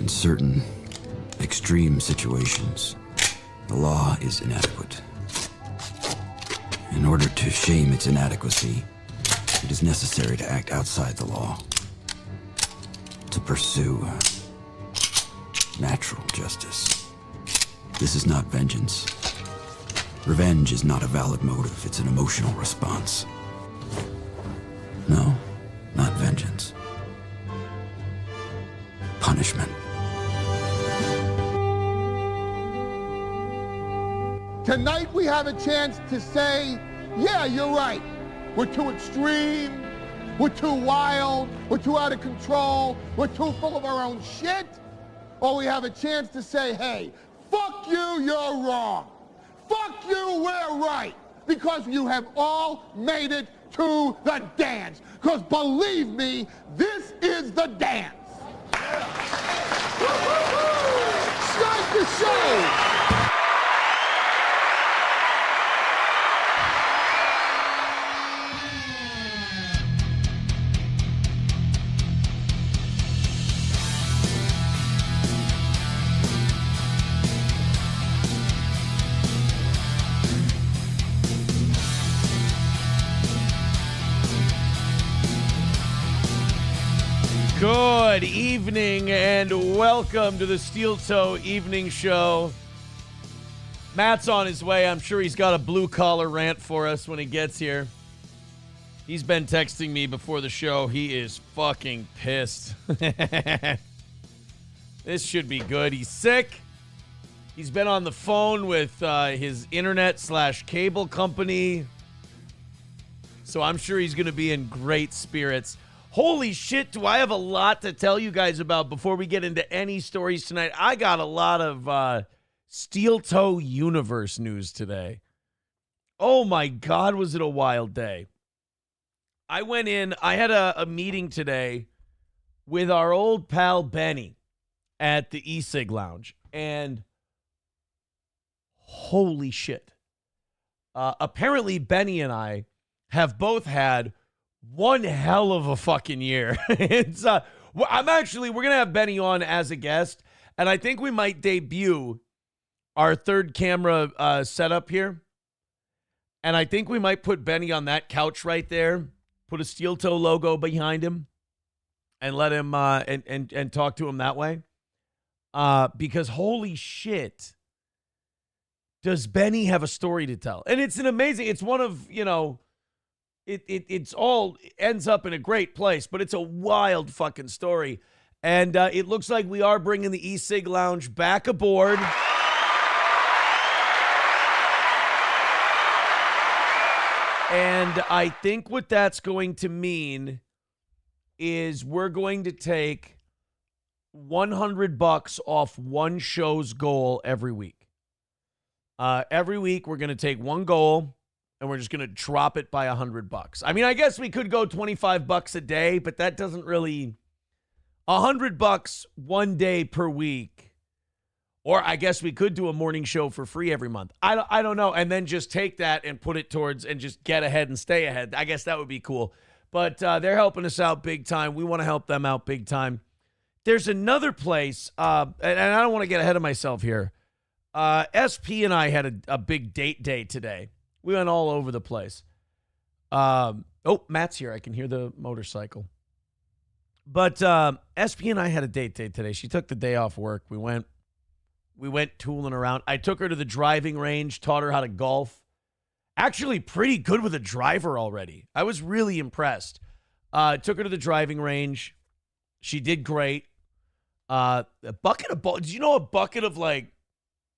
In certain extreme situations, the law is inadequate. In order to shame its inadequacy, it is necessary to act outside the law, to pursue natural justice. This is not vengeance. Revenge is not a valid motive, it's an emotional response. No, not vengeance. Punishment. Tonight we have a chance to say, yeah, you're right. We're too extreme, we're too wild, we're too out of control, we're too full of our own shit. Or we have a chance to say, hey, fuck you, you're wrong. Fuck you, we're right. Because you have all made it to the dance. Because believe me, this is the dance. Start the show. Good evening and welcome to the Steel Toe Evening Show. Matt's on his way. I'm sure he's got a blue-collar rant for us when he gets here. He's been texting me before the show. He is fucking pissed. This should be good. He's sick. He's been on the phone with his internet/cable company. So I'm sure he's going to be in great spirits. Holy shit, do I have a lot to tell you guys about before we get into any stories tonight. I got a lot of Steel Toe Universe news today. Oh my God, was it a wild day. I went in, I had a meeting today with our old pal Benny at the E-Cig Lounge. And holy shit. Apparently Benny and I have both had one hell of a fucking year. It's we're going to have Benny on as a guest, and I think we might debut our third camera setup here. And I think we might put Benny on that couch right there, put a Steel Toe logo behind him, and let him and talk to him that way. Because holy shit, does Benny have a story to tell? And it's it's one of, it's all ends up in a great place, but it's a wild fucking story. And it looks like we are bringing the E-Cig Lounge back aboard. And I think what that's going to mean is we're going to take $100 off one show's goal every week. Every week we're going to take one goal and we're just going to drop it by $100. I mean, I guess we could go $25 a day, but that doesn't really... $100 one day per week. Or I guess we could do a morning show for free every month. I don't know. And then just take that and put it towards and just get ahead and stay ahead. I guess that would be cool. But they're helping us out big time. We want to help them out big time. There's another place, and I don't want to get ahead of myself here. SP and I had a big date day today. We went all over the place. Oh, Matt's here. I can hear the motorcycle. But SP and I had a date day today. She took the day off work. We went tooling around. I took her to the driving range, taught her how to golf. Actually, pretty good with a driver already. I was really impressed. Took her to the driving range. She did great. A bucket of balls. Did you know a bucket of like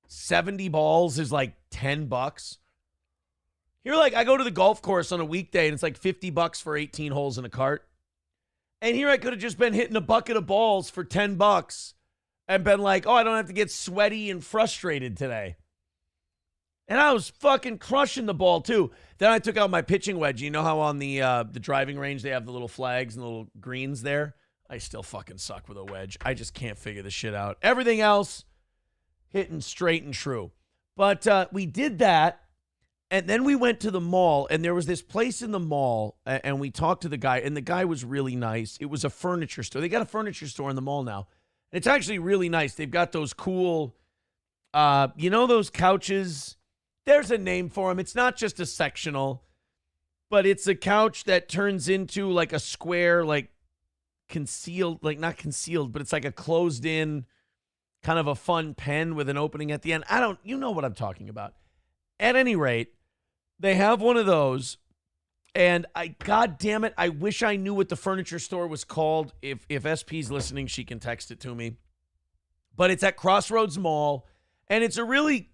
70 balls is like $10? Here, like, I go to the golf course on a weekday, and it's like $50 for 18 holes in a cart. And here I could have just been hitting a bucket of balls for $10 and been like, oh, I don't have to get sweaty and frustrated today. And I was fucking crushing the ball, too. Then I took out my pitching wedge. You know how on the driving range they have the little flags and the little greens there? I still fucking suck with a wedge. I just can't figure this shit out. Everything else, hitting straight and true. But we did that. And then we went to the mall, and there was this place in the mall, and we talked to the guy, and the guy was really nice. It was a furniture store. They got a furniture store in the mall now. It's actually really nice. They've got those cool, those couches. There's a name for them. It's not just a sectional, but it's a couch that turns into like a square, like concealed, like not concealed, but it's like a closed in kind of a fun pen with an opening at the end. You know what I'm talking about. At any rate, they have one of those. And God damn it, I wish I knew what the furniture store was called. If SP's listening, she can text it to me. But it's at Crossroads Mall, and it's a really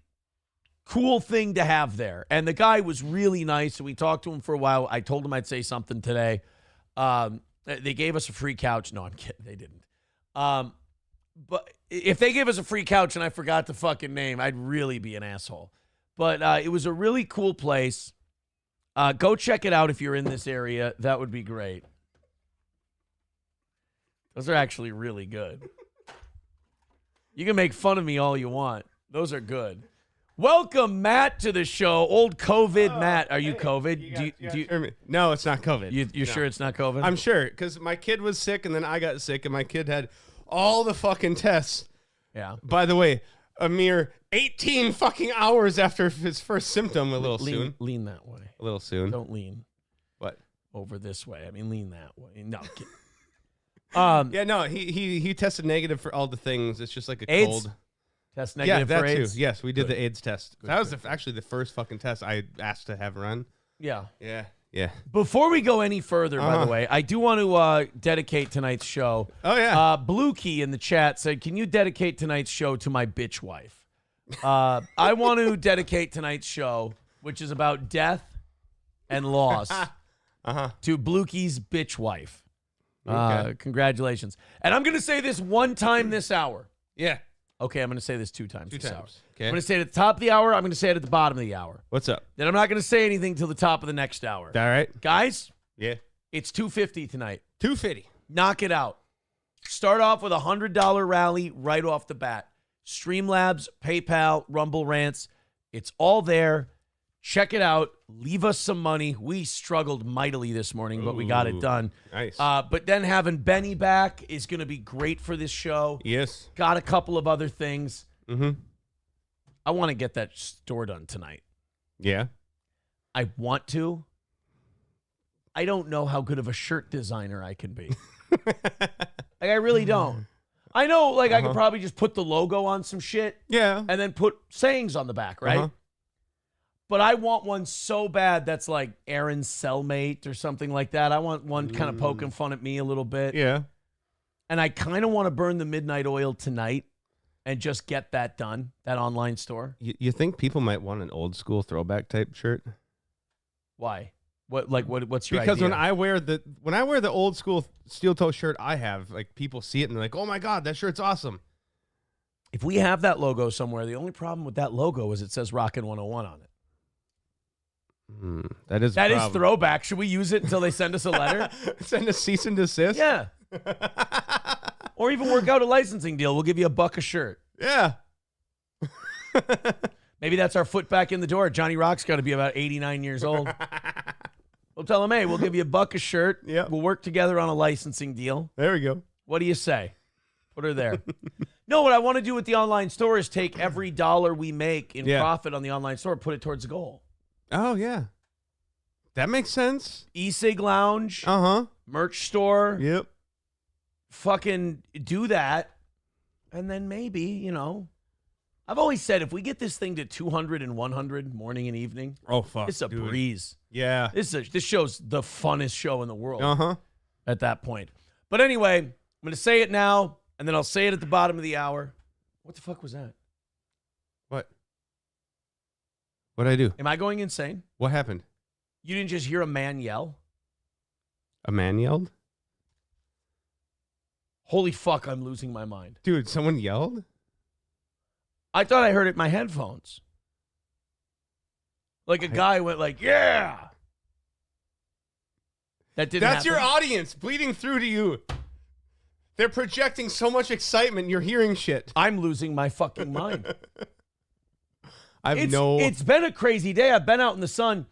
cool thing to have there. And the guy was really nice, and we talked to him for a while. I told him I'd say something today. They gave us a free couch. No, I'm kidding. They didn't. But if they gave us a free couch and I forgot the fucking name, I'd really be an asshole. But it was a really cool place. Go check it out if you're in this area. That would be great. Those are actually really good. You can make fun of me all you want. Those are good. Welcome, Matt, to the show. Old COVID Matt. Are you COVID? Do you No, it's not COVID. You're sure it's not COVID? I'm sure, because my kid was sick, and then I got sick, and my kid had all the fucking tests. Yeah. By the way, a mere 18 fucking hours after his first symptom, soon. Lean that way. A little soon. Don't lean. What? Over this way. I mean, lean that way. No. Yeah, no, he tested negative for all the things. It's just like a AIDS? cold. Test negative for AIDS? Too. Yes, we did Good. the AIDS test. Good, that was good, actually the first fucking test I asked to have run. Yeah. Yeah. Before we go any further, by the way, I do want to dedicate tonight's show. Oh, yeah. Blue Key in the chat said, can you dedicate tonight's show to my bitch wife? I want to dedicate tonight's show, which is about death and loss, to Blue Key's bitch wife. Okay. Congratulations. And I'm going to say this one time this hour. Yeah. Okay, I'm going to say this two times this hour. Okay. I'm going to say it at the top of the hour. I'm going to say it at the bottom of the hour. What's up? Then I'm not going to say anything till the top of the next hour. All right. Guys, Yeah. it's $250 tonight. $250. Knock it out. Start off with a $100 rally right off the bat. Streamlabs, PayPal, Rumble Rants. It's all there. Check it out. Leave us some money. We struggled mightily this morning, but we got it done. Nice. But then having Benny back is going to be great for this show. Yes. Got a couple of other things. Mm-hmm. I want to get that store done tonight. Yeah. I want to. I don't know how good of a shirt designer I can be. I really don't. I know, I could probably just put the logo on some shit. Yeah. And then put sayings on the back, right? But I want one so bad that's like Aaron's cellmate or something like that. I want one kind of poking fun at me a little bit. Yeah. And I kind of want to burn the midnight oil tonight and just get that done, that online store. You think people might want an old school throwback type shirt? Why? What's your Because idea? when I wear the old school steel toe shirt I have, like people see it and they're like, "Oh my god, that shirt's awesome." If we have that logo somewhere, the only problem with that logo is it says Rockin' 101 on it. That is throwback. Should we use it until they send us a letter? Send a cease and desist? Yeah. Or even work out a licensing deal. We'll give you $1 a shirt. Yeah. Maybe that's our foot back in the door. Johnny Rock's got to be about 89 years old. We'll tell him, hey, we'll give you $1 a shirt. Yeah. We'll work together on a licensing deal. There we go. What do you say? Put her there. No, what I want to do with the online store is take every dollar we make in profit on the online store, put it towards the goal. Oh, yeah. That makes sense. E-Cig Lounge. Merch store. Yep. Fucking do that. And then maybe, I've always said if we get this thing to 200 and 100 morning and evening, oh fuck, it's a breeze. Yeah. This show's the funnest show in the world. At that point. But anyway, I'm going to say it now, and then I'll say it at the bottom of the hour. What the fuck was that? What? What'd I do? Am I going insane? What happened? You didn't just hear a man yell? A man yelled? Holy fuck, I'm losing my mind. Dude, someone yelled? I thought I heard it in my headphones. Like a guy went like, yeah. That didn't That's happen. your audience bleeding through to you. They're projecting so much excitement, you're hearing shit. I'm losing my fucking mind. It's been a crazy day. I've been out in the sun.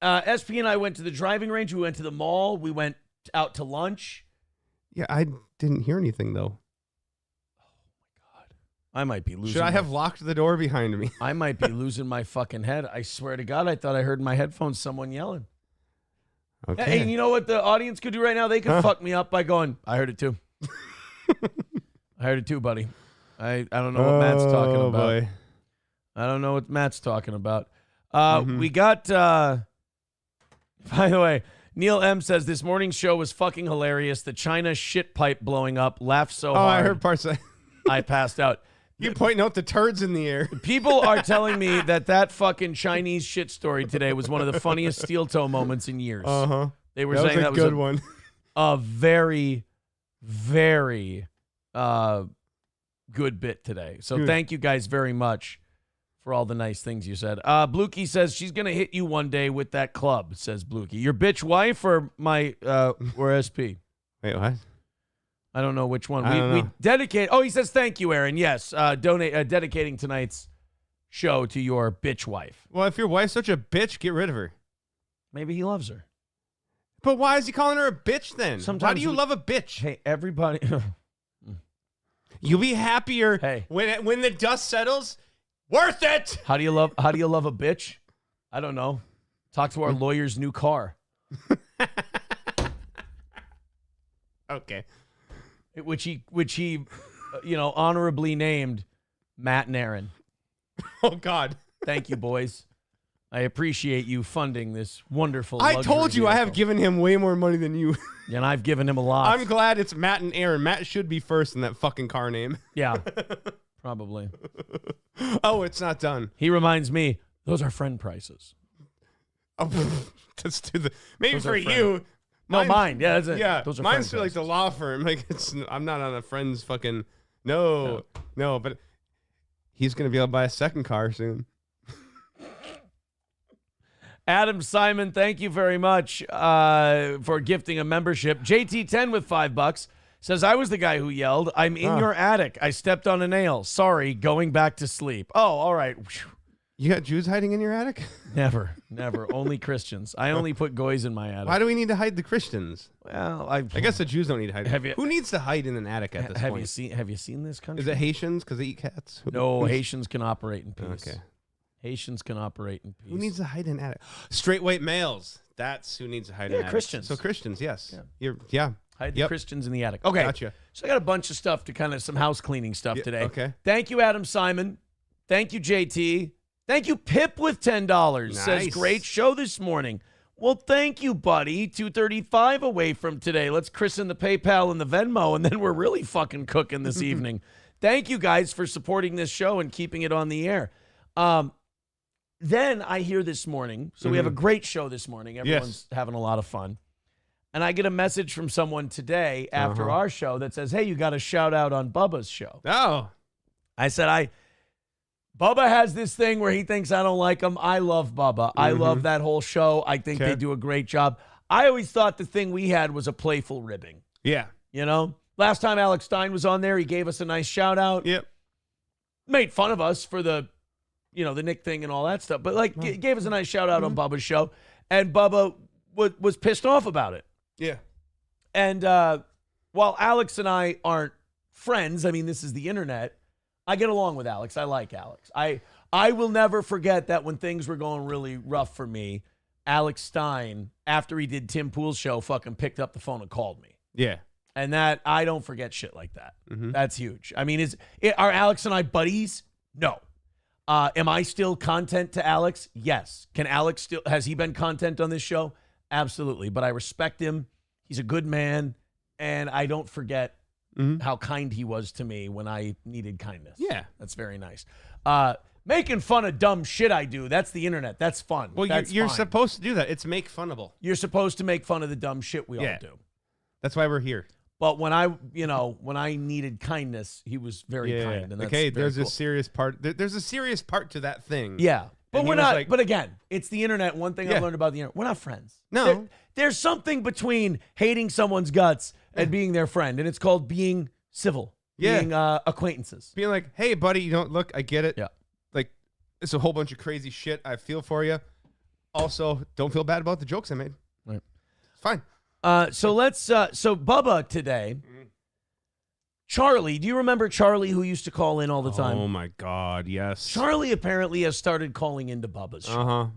SP and I went to the driving range. We went to the mall. We went out to lunch. Yeah, I didn't hear anything, though. I might be losing. Should I have locked the door behind me? I might be losing my fucking head. I swear to God, I thought I heard in my headphones someone yelling. Okay. Hey, you know what the audience could do right now? They could fuck me up by going, I heard it too. I heard it too, buddy. I don't know what Matt's talking about. Boy. I don't know what Matt's talking about. We got, by the way, Neil M. says, this morning's show was fucking hilarious. The China shit pipe blowing up. Laughed so hard. I heard parts of I passed out. you pointing out the turds in the air. People are telling me that fucking Chinese shit story today was one of the funniest steel toe moments in years. They were saying that was a good one. A very, very good bit today. So thank you guys very much for all the nice things you said. Blukey says she's going to hit you one day with that club, says Blukey. Your bitch wife or my or SP? Wait, what? I don't know which one. I don't We know. dedicate. Oh, he says thank you, Aaron. Yes, dedicating tonight's show to your bitch wife. Well, if your wife's such a bitch, get rid of her. Maybe he loves her. But why is he calling her a bitch then? Why Sometimes do you we- love a bitch? Hey, everybody. You'll be happier Hey. when the dust settles. Worth it. How do you love a bitch? I don't know. Talk to our lawyer's new car, Okay. which he honorably named Matt and Aaron. Oh God. Thank you, boys. I appreciate you funding this wonderful. I luxury told you I have vehicle. given him way more money than you. And I've given him a lot. I'm glad it's Matt and Aaron. Matt should be first in that fucking car name. Yeah, probably. Oh, it's not done. He reminds me, those are friend prices. Oh, let's do the maybe Those for are you. No, Mine's- mine. Yeah, that's it. Yeah, Those are mine's friend for like the prices. law firm. Like I'm not on a friend's fucking. No, but he's gonna be able to buy a second car soon. Adam Simon, thank you very much for gifting a membership. JT10 with $5 says, I was the guy who yelled, I'm in your attic. I stepped on a nail. Sorry, going back to sleep. Oh, all right. You got Jews hiding in your attic? Never. Only Christians. I only put goys in my attic. Why do we need to hide the Christians? Well, I guess the Jews don't need to hide. Have you- Who needs to hide in an attic at this have point? you seen this country? Is it Haitians because they eat cats? No, Haitians can operate in peace. Okay. Haitians can operate in peace. Who needs to hide in an attic? Straight white males. That's who needs to hide in attics. Christians. So Christians, yes. Yeah. Yeah. Hide the Yep. Christians in the attic. Okay. Gotcha. So I got a bunch of stuff to kind of some house cleaning stuff Yeah, today. okay. Thank you, Adam Simon. Thank you, JT. Thank you, Pip with $10. Says, Nice. great show this morning. Well, thank you, buddy. 2:35 away from today. Let's christen the PayPal and the Venmo, and then we're really fucking cooking this evening. Thank you guys for supporting this show and keeping it on the air. Then I hear this morning, so we have a great show this morning. Everyone's having a lot of fun. And I get a message from someone today after our show that says, hey, you got a shout out on Bubba's show. Oh. I said, Bubba has this thing where he thinks I don't like him. I love Bubba. I love that whole show. I think they do a great job. I always thought the thing we had was a playful ribbing. Yeah. You know? Last time Alex Stein was on there, he gave us a nice shout out. Yep. Made fun of us for the Nick thing and all that stuff. But gave us a nice shout out on Bubba's show. And Bubba was pissed off about it. Yeah. And while Alex and I aren't friends, I mean, this is the internet, I get along with Alex. I like Alex. I will never forget that when things were going really rough for me, Alex Stein, after he did Tim Pool's show, fucking picked up the phone and called me. Yeah. And that, I don't forget shit like that. That's huge. I mean, are Alex and I buddies? No. Am I still content to Alex? Yes. Has he been content on this show? Absolutely. But I respect him. He's a good man. And I don't forget how kind he was to me when I needed kindness. Yeah. That's very nice. Making fun of dumb shit I do, that's the internet. That's fun. Well, That's you're fine. supposed to do that. It's make funnable. You're supposed to make fun of the dumb shit we all do. That's why we're here. But when I needed kindness, he was very kind. And that's okay, very there's cool. a serious part. There's a serious part to that thing. Yeah. But And we're he was not, like- but again, it's the internet. One thing I learned about the internet, we're not friends. No. There's something between hating someone's guts and being their friend, and it's called being civil, being acquaintances. Being like, hey, buddy, you don't look, I get it. Yeah. Like, it's a whole bunch of crazy shit. I feel for you. Also, don't feel bad about the jokes I made. Right. It's fine. So Bubba today Charlie, do you remember Charlie who used to call in all the time? Oh my God, yes. Charlie apparently has started calling into Bubba's show. Uh-huh.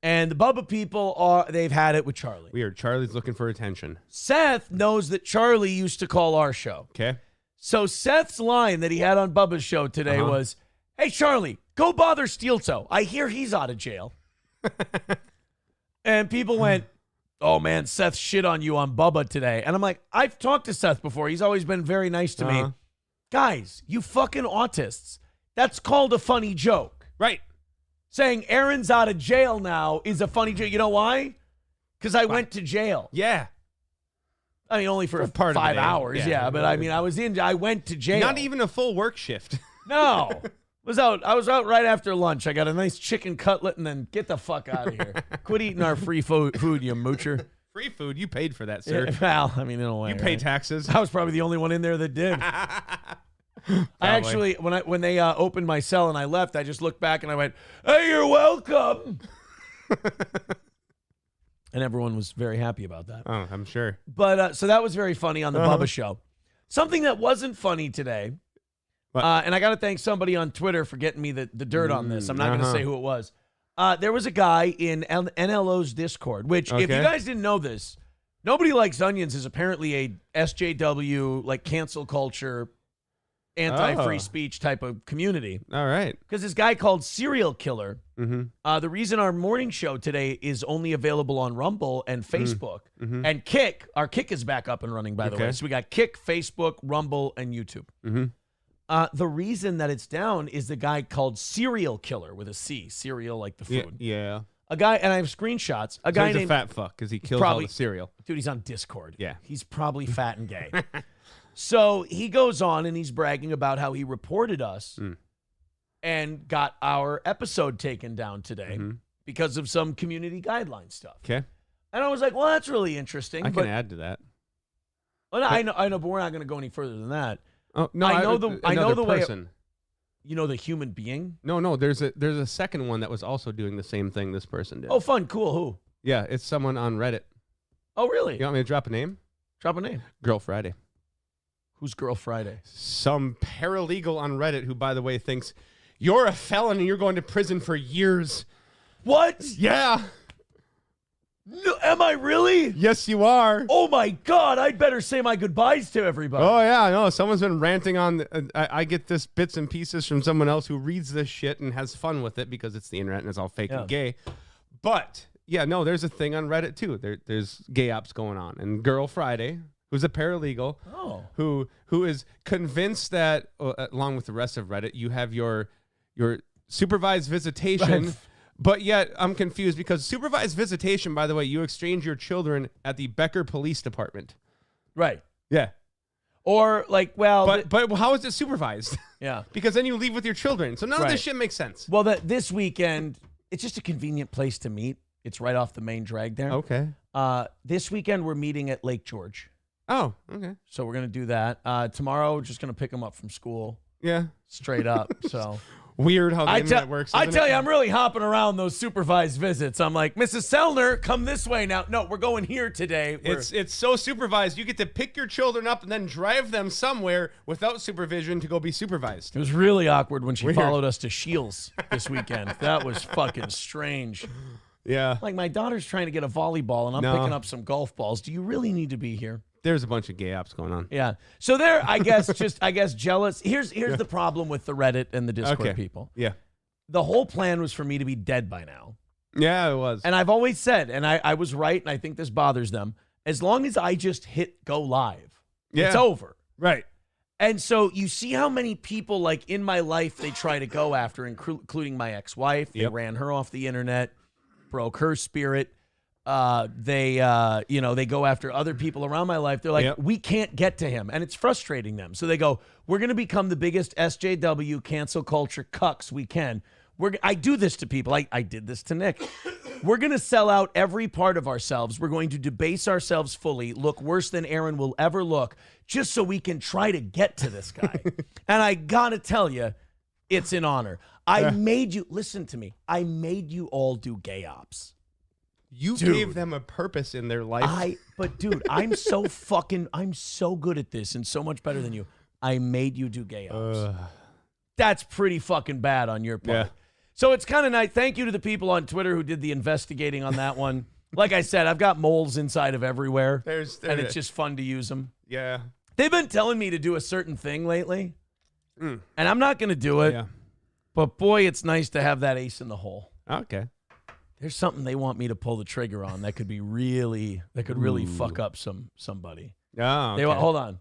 And the Bubba people, they've had it with Charlie. Weird. Charlie's looking for attention. Seth knows that Charlie used to call our show. Okay. So Seth's line that he had on Bubba's show today was, "Hey, Charlie, go bother Steel Toe. I hear he's out of jail." And people went, "Oh, man, Seth shit on you on Bubba today." And I'm like, I've talked to Seth before. He's always been very nice to me. Guys, you fucking autists. That's called a funny joke. Right. Saying Aaron's out of jail now is a funny joke. You know why? Because I went to jail. Yeah. I mean, only for part of the 5 day. hours. Yeah, but I mean, I went to jail. Not even a full work shift. No. I was out right after lunch. I got a nice chicken cutlet and then get the fuck out of here. Quit eating our free food, you moocher. Free food. You paid for that, sir. Yeah, well, I mean, in a way. You pay right? taxes. I was probably the only one in there that did. I actually, when they opened my cell and I left, I just looked back and I went, "Hey, you're welcome." And everyone was very happy about that. Oh, I'm sure. But so that was very funny on the Bubba show. Something that wasn't funny today, and I got to thank somebody on Twitter for getting me the dirt on this. I'm not going to say who it was. There was a guy in NLO's Discord, which if you guys didn't know this, Nobody Likes Onions is apparently a SJW, like cancel culture, anti-free speech type of community. All right. Because this guy called Serial Killer, the reason our morning show today is only available on Rumble and Facebook, and Kick, our Kick is back up and running, by the way. So we got Kick, Facebook, Rumble, and YouTube. The reason that it's down is the guy called Serial Killer with a C, cereal like the food. Yeah. A guy, and I have screenshots. A guy he's named a fat fuck because he kills all the cereal. Dude, he's on Discord. Yeah. He's probably fat and gay. So he goes on and he's bragging about how he reported us and got our episode taken down today because of some community guideline stuff. Okay. And I was like, well, that's really interesting. I can add to that. Well, I know, but we're not going to go any further than that. Oh no, I know the person. way. You know the human being? No. There's a second one that was also doing the same thing this person did. Oh, fun, cool. Who? Yeah, it's someone on Reddit. Oh, really? You want me to drop a name? Drop a name. Girl Friday. Who's Girl Friday? Some paralegal on Reddit who, by the way, thinks you're a felon and you're going to prison for years. What? Yeah. No, am I really? Yes, you are. Oh my God! I'd better say my goodbyes to everybody. Oh yeah, no. Someone's been ranting on. I get this bits and pieces from someone else who reads this shit and has fun with it because it's the internet and it's all fake and gay. But yeah, no, there's a thing on Reddit too. There's gay ops going on, and Girl Friday, who's a paralegal, who is convinced that along with the rest of Reddit, you have your supervised visitation. Right. But yet, I'm confused because supervised visitation, by the way, you exchange your children at the Becker Police Department. Right. Yeah. Or, like, well... But how is it supervised? Yeah. Because then you leave with your children. So none of this shit makes sense. Well, this weekend, it's just a convenient place to meet. It's right off the main drag there. Okay. This weekend, we're meeting at Lake George. Oh, okay. So we're going to do that. Tomorrow, just going to pick them up from school. Yeah. Straight up, so... Weird how the internet works. I tell you, I'm really hopping around those supervised visits. I'm like, Mrs. Sellner, come this way now. No, we're going here today. It's so supervised. You get to pick your children up and then drive them somewhere without supervision to go be supervised. It was really awkward when she followed us to Shields this weekend. That was fucking strange. Yeah. Like, my daughter's trying to get a volleyball, and I'm picking up some golf balls. Do you really need to be here? There's a bunch of gay apps going on. Yeah. So they're, I guess, jealous. Here's the problem with the Reddit and the Discord people. Yeah. The whole plan was for me to be dead by now. Yeah, it was. And I've always said, and I was right, and I think this bothers them, as long as I just hit go live, it's over. Right. And so you see how many people, like, in my life they try to go after, including my ex-wife. They ran her off the internet, broke her spirit. They go after other people around my life. They're like, we can't get to him. And it's frustrating them. So they go, we're going to become the biggest SJW cancel culture cucks we can. I do this to people. I did this to Nick. We're going to sell out every part of ourselves. We're going to debase ourselves fully, look worse than Aaron will ever look, just so we can try to get to this guy. And I got to tell you, it's an honor. I made you, listen to me, I made you all do gay ops. You gave them a purpose in their life. But dude, I'm so good at this and so much better than you. I made you do gay ops. Ugh. That's pretty fucking bad on your part. Yeah. So it's kind of nice. Thank you to the people on Twitter who did the investigating on that one. Like I said, I've got moles inside of everywhere, and it's just fun to use them. Yeah. They've been telling me to do a certain thing lately, and I'm not going to do it. Yeah. But boy, it's nice to have that ace in the hole. Okay. There's something they want me to pull the trigger on that could be really fuck up somebody. Oh, okay. They want, hold on.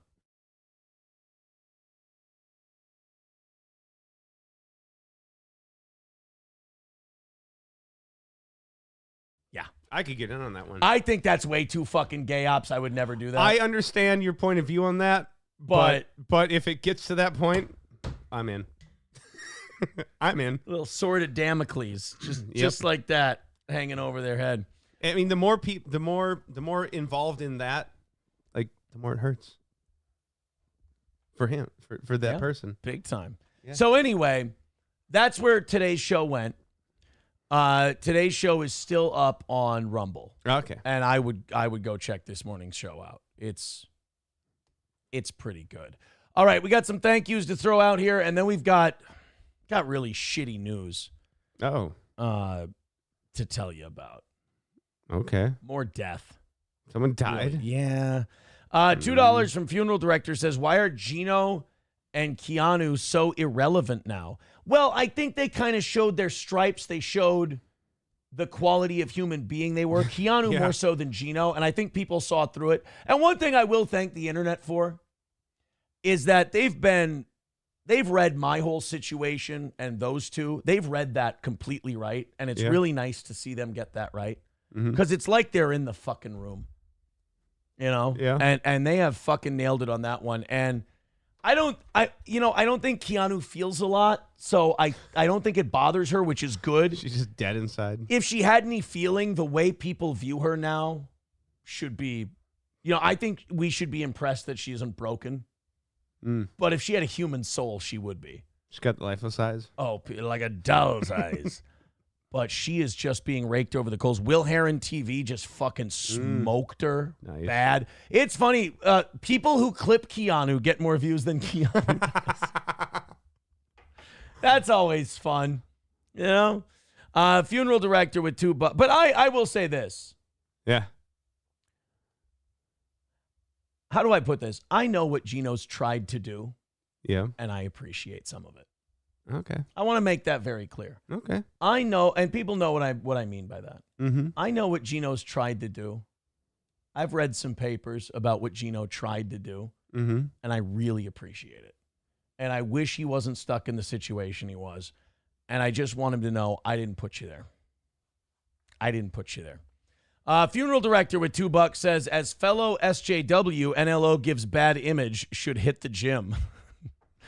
Yeah. I could get in on that one. I think that's way too fucking gay ops. I would never do that. I understand your point of view on that, but if it gets to that point, I'm in. I'm in. A little sword of Damocles, just like that, hanging over their head. I mean, the more involved in that, like, the more it hurts for him, for that person. Big time. Yeah. So anyway, that's where today's show went. Today's show is still up on Rumble. Okay. And I would go check this morning's show out. It's pretty good. All right, we got some thank yous to throw out here, and then we've got really shitty news Oh. to tell you about. Okay. More death. Someone died? Yeah. $2 from Funeral Director says, why are Gino and Keanu so irrelevant now? Well, I think they kind of showed their stripes. They showed the quality of human being they were. Keanu more so than Gino, and I think people saw through it. And one thing I will thank the internet for is that they've read my whole situation and those two. They've read that completely right, and it's really nice to see them get that right. Because it's like they're in the fucking room, you know? Yeah. And they have fucking nailed it on that one. And I don't think Keanu feels a lot, so I don't think it bothers her, which is good. She's just dead inside. If she had any feeling, the way people view her now should be, I think we should be impressed that she isn't broken. But if she had a human soul, she would be. She's got the lifeless eyes. Oh, like a doll's eyes. But she is just being raked over the coals. Will Heron TV just fucking smoked her bad. It's funny. People who clip Keanu get more views than Keanu does. That's always fun. Funeral director with $2. But I will say this. Yeah. How do I put this? I know what Gino's tried to do. Yeah. And I appreciate some of it. Okay. I want to make that very clear. Okay. I know, and people know what I mean by that. Mm-hmm. I know what Gino's tried to do. I've read some papers about what Gino tried to do, and I really appreciate it. And I wish he wasn't stuck in the situation he was. And I just want him to know I didn't put you there. I didn't put you there. Funeral director with $2 says, as fellow SJW, NLO gives bad image, should hit the gym.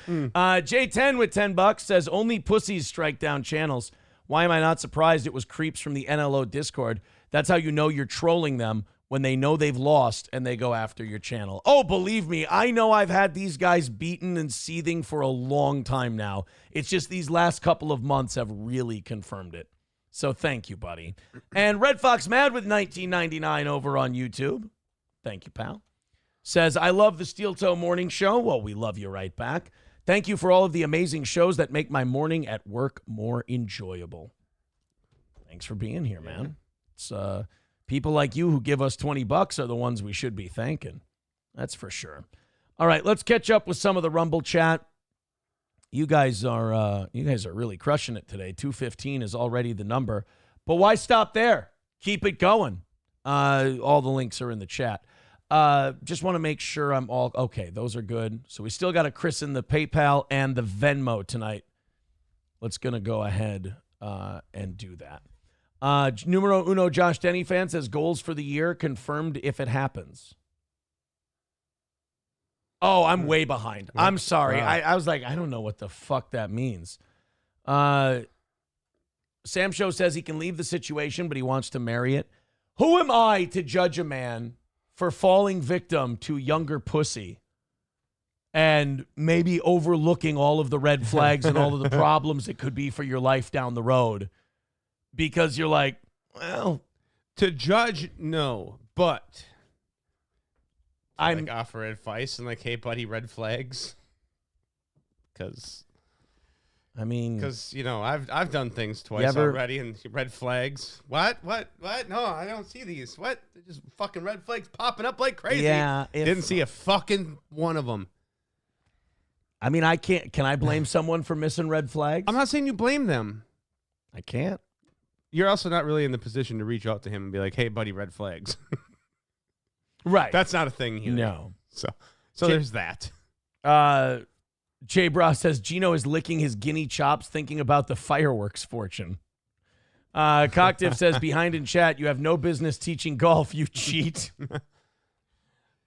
J10 with $10 says, only pussies strike down channels. Why am I not surprised it was creeps from the NLO Discord? That's how you know you're trolling them, when they know they've lost and they go after your channel. Oh, believe me, I know I've had these guys beaten and seething for a long time now. It's just these last couple of months have really confirmed it. So thank you, buddy. And Red Fox Mad with $19.99 over on YouTube. Thank you, pal. Says, I love the Steel Toe Morning Show. Well, we love you right back. Thank you for all of the amazing shows that make my morning at work more enjoyable. Thanks for being here, man. It's people like you who give us $20 are the ones we should be thanking. That's for sure. All right, let's catch up with some of the Rumble chat. You guys are really crushing it today. 215 is already the number. But why stop there? Keep it going. All the links are in the chat. Just want to make sure I'm all okay. Those are good. So we still got to christen the PayPal and the Venmo tonight. Let's gonna go ahead and do that. Numero uno, Josh Denny fan says goals for the year confirmed if it happens. Oh, I'm way behind. I'm sorry. Wow. I was like, I don't know what the fuck that means. Sam Show says he can leave the situation, but he wants to marry it. Who am I to judge a man for falling victim to younger pussy and maybe overlooking all of the red flags and all of the problems it could be for your life down the road? Because you're like, well, to judge, no, but I'm like offer advice and like, hey, buddy, red flags. because I've done things twice already, and red flags. What? No, I don't see these. What? They're just fucking red flags popping up like crazy. Yeah, didn't see a fucking one of them. I mean, I can't. Can I blame someone for missing red flags? I'm not saying you blame them. I can't. You're also not really in the position to reach out to him and be like, "Hey, buddy, red flags." Right. That's not a thing here. No. So there's that. Jay Bra says Gino is licking his guinea chops thinking about the fireworks fortune. Cocktiff says, behind in chat, you have no business teaching golf, you cheat.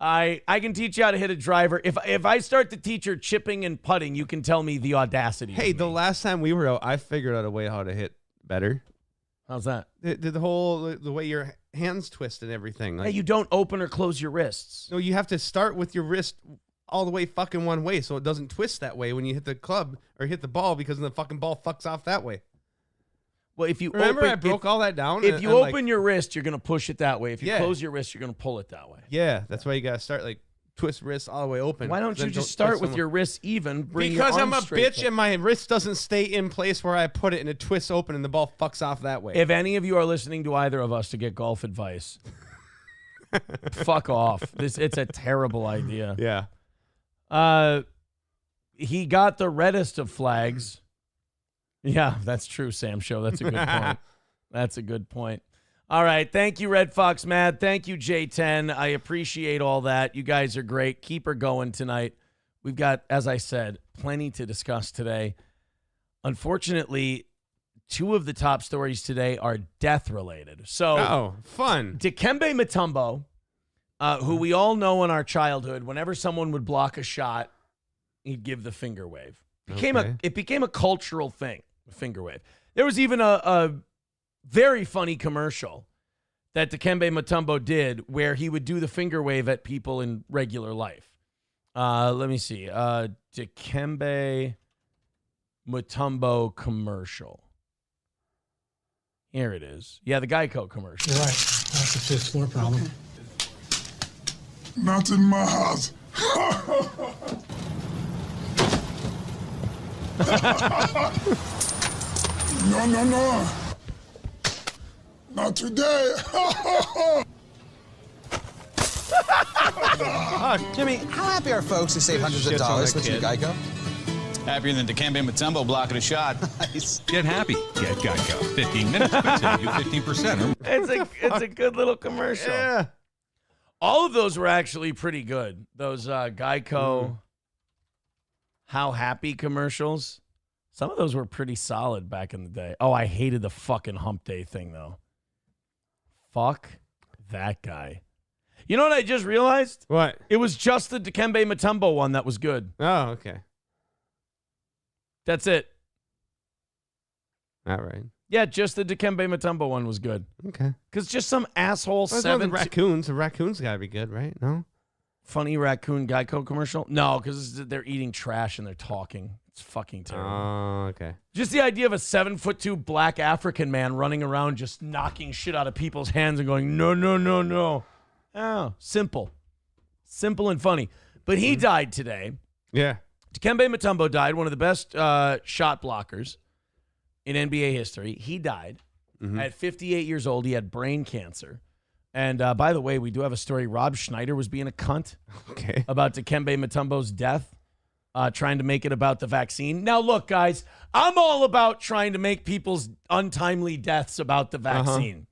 I can teach you how to hit a driver. If I start to teach her chipping and putting, you can tell me the audacity. Hey, the last time we were out, I figured out a way how to hit better. How's that? The way your hands twist and everything. Hey, you don't open or close your wrists. No, you have to start with your wrist all the way fucking one way so it doesn't twist that way when you hit the club or hit the ball, because then the fucking ball fucks off that way. Well, if you remember, I broke all that down. If you open your wrist, you're gonna push it that way. If you Yeah. close your wrist, you're gonna pull it that way. Yeah, that's why you gotta start like twist wrists all the way open. Why don't you just start with your wrists even? Because I'm a bitch and my wrist doesn't stay in place where I put it, and it twists open and the ball fucks off that way. If any of you are listening to either of us to get golf advice, fuck off. It's a terrible idea. Yeah. He got the reddest of flags. Yeah, that's true, Sam Show. That's a good point. That's a good point. All right. Thank you, Red Fox Mad. Thank you, J10. I appreciate all that. You guys are great. Keep her going tonight. We've got, as I said, plenty to discuss today. Unfortunately, two of the top stories today are death-related. So, fun. Dikembe Mutombo, who we all know in our childhood, whenever someone would block a shot, he'd give the finger wave. It became a cultural thing, the finger wave. There was even a very funny commercial that Dikembe Mutombo did where he would do the finger wave at people in regular life. Let me see. Dikembe Mutombo commercial. Here it is. Yeah, the Geico commercial. You're right. That's a fifth floor problem. Not in my house. No. Not today. Jimmy, how happy are folks who save hundreds of dollars with you, Geico? Happier than Dikembe Mutombo blocking a shot. Nice. Get happy. Get Geico. 15 minutes could save you 15%. It's a good little commercial. Yeah. All of those were actually pretty good. Those Geico How Happy commercials. Some of those were pretty solid back in the day. Oh, I hated the fucking hump day thing, though. Fuck that guy. You know what I just realized? What? It was just the Dikembe Mutombo one that was good. Oh, okay. That's it. All right. Yeah, just the Dikembe Mutombo one was good. Okay. Because just some asshole Well, the raccoons. The raccoons got to be good, right? No? funny raccoon Geico commercial. No, because they're eating trash and they're talking. It's fucking terrible. Oh, okay. Just the idea of a 7'2" black African man running around just knocking shit out of people's hands and going, no, no, no, no. Oh, simple. Simple and funny. But he died today. Yeah. Dikembe Mutombo died, one of the best shot blockers in NBA history. He died at 58 years old. He had brain cancer. And by the way, we do have a story. Rob Schneider was being a cunt about Dikembe Mutombo's death, trying to make it about the vaccine. Now, look, guys, I'm all about trying to make people's untimely deaths about the vaccine.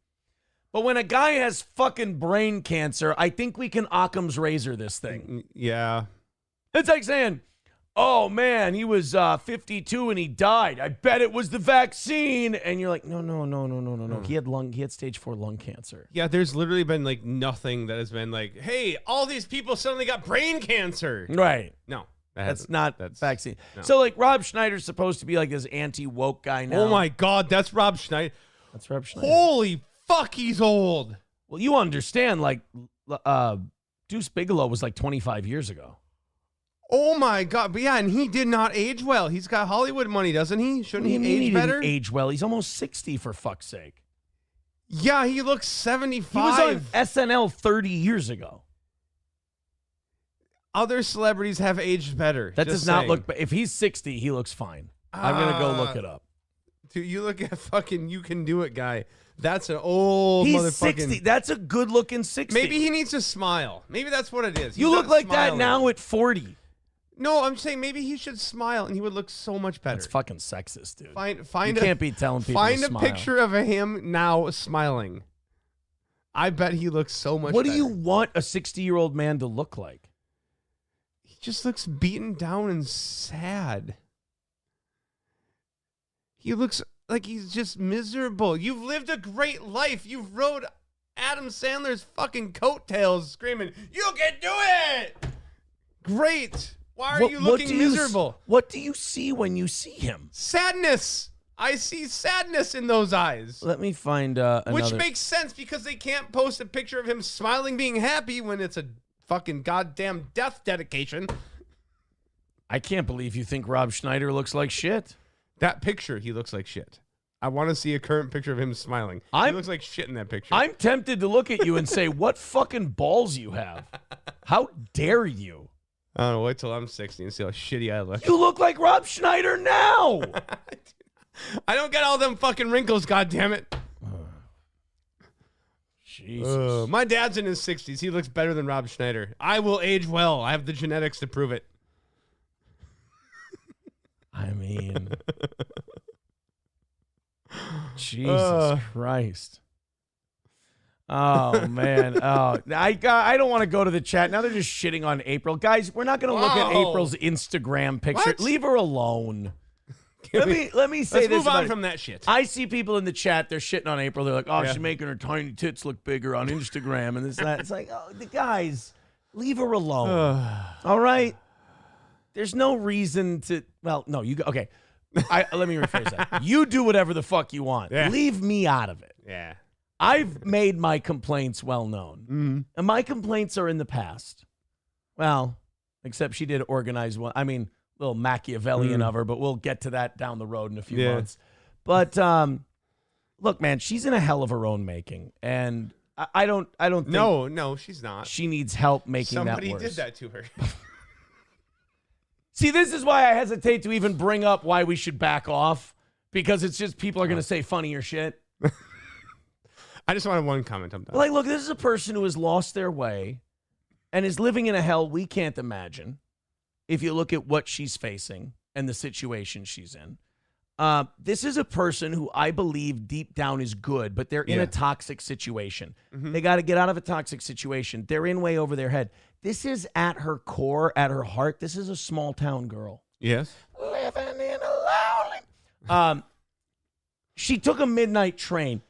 But when a guy has fucking brain cancer, I think we can Occam's razor this thing. Yeah. It's like saying, oh, man, he was 52 and he died. I bet it was the vaccine. And you're like, no. He had stage 4 lung cancer. Yeah, there's literally been like nothing that has been like, hey, all these people suddenly got brain cancer. Right. No. That's vaccine. No. So, like, Rob Schneider's supposed to be like this anti-woke guy now. Oh, my God. That's Rob Schneider. That's Rob Schneider. Holy fuck, he's old. Well, you understand, like, Deuce Bigelow was like 25 years ago. Oh, my God. But yeah, and he did not age well. He's got Hollywood money, doesn't he? Shouldn't he age better? He didn't age well. He's almost 60, for fuck's sake. Yeah, he looks 75. He was on SNL 30 years ago. Other celebrities have aged better. That Just does not saying. look. If he's 60, he looks fine. I'm gonna go look it up. Dude, you look at fucking You Can Do It guy. That's an old He's motherfucking. 60. That's a good looking 60. Maybe he needs to smile. Maybe that's what it is. You He's look not like that smiling. now at 40. No, I'm saying maybe he should smile and he would look so much better. That's fucking sexist, dude. Find you can't be telling people Find to a smile. picture of him now smiling. I bet he looks so much What better. do you want a 60-year-old man to look like? He just looks beaten down and sad. He looks like he's just miserable. You've lived a great life. You've rode Adam Sandler's fucking coattails screaming, "You can do it!" Great. Why are you looking miserable? What do you see when you see him? Sadness. I see sadness in those eyes. Let me find another. Which makes sense because they can't post a picture of him smiling, being happy when it's a fucking goddamn death dedication. I can't believe you think Rob Schneider looks like shit. That picture, he looks like shit. I want to see a current picture of him smiling. He looks like shit in that picture. I'm tempted to look at you and say, what fucking balls you have. How dare you? I don't know. Wait till I'm 60 and see how shitty I look. You look like Rob Schneider now. I don't get all them fucking wrinkles, goddammit. Jesus. My dad's in his 60s. He looks better than Rob Schneider. I will age well. I have the genetics to prove it. I mean, Jesus Christ. Oh, man. Oh, I don't want to go to the chat. Now they're just shitting on April. Guys, we're not going to look at April's Instagram picture. What? Leave her alone. Let me say Let's this move on about from that shit. I see people in the chat, they're shitting on April. They're like, oh, Yeah. she's making her tiny tits look bigger on Instagram and this and that. It's like, oh, the guys, leave her alone. All right? There's no reason to, well, no, you go, okay. Let me rephrase that. You do whatever the fuck you want. Yeah. Leave me out of it. Yeah. I've made my complaints well known. Mm-hmm. And my complaints are in the past. Well, except she did organize one. I mean, a little Machiavellian of her, but we'll get to that down the road in a few months. But look, man, she's in a hell of her own making. And I don't think No, she's not. she needs help making Somebody that worse. did that to her. See, this is why I hesitate to even bring up why we should back off, because it's just people are going to say funnier shit. I just wanted one comment on that. Like, look, this is a person who has lost their way and is living in a hell we can't imagine if you look at what she's facing and the situation she's in. This is a person who I believe deep down is good, but they're in a toxic situation. Mm-hmm. They got to get out of a toxic situation. They're in way over their head. This is at her core, at her heart. This is a small town girl. Yes. Living in a lonely. She took a midnight train,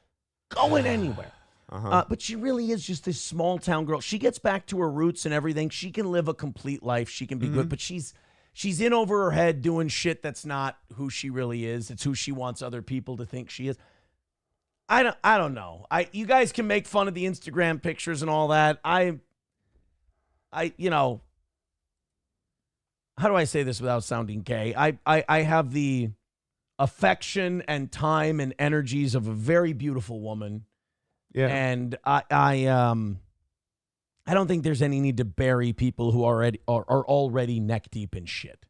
going anywhere. But she really is just this small town girl. She gets back to her roots and everything. She can live a complete life. She can be good, but she's in over her head doing shit that's not who she really is. It's who she wants other people to think she is. I don't know. You guys can make fun of the Instagram pictures and all that. You know, how do I say this without sounding gay? I have the affection and time and energies of a very beautiful woman. Yeah. And I don't think there's any need to bury people who are already neck deep in shit.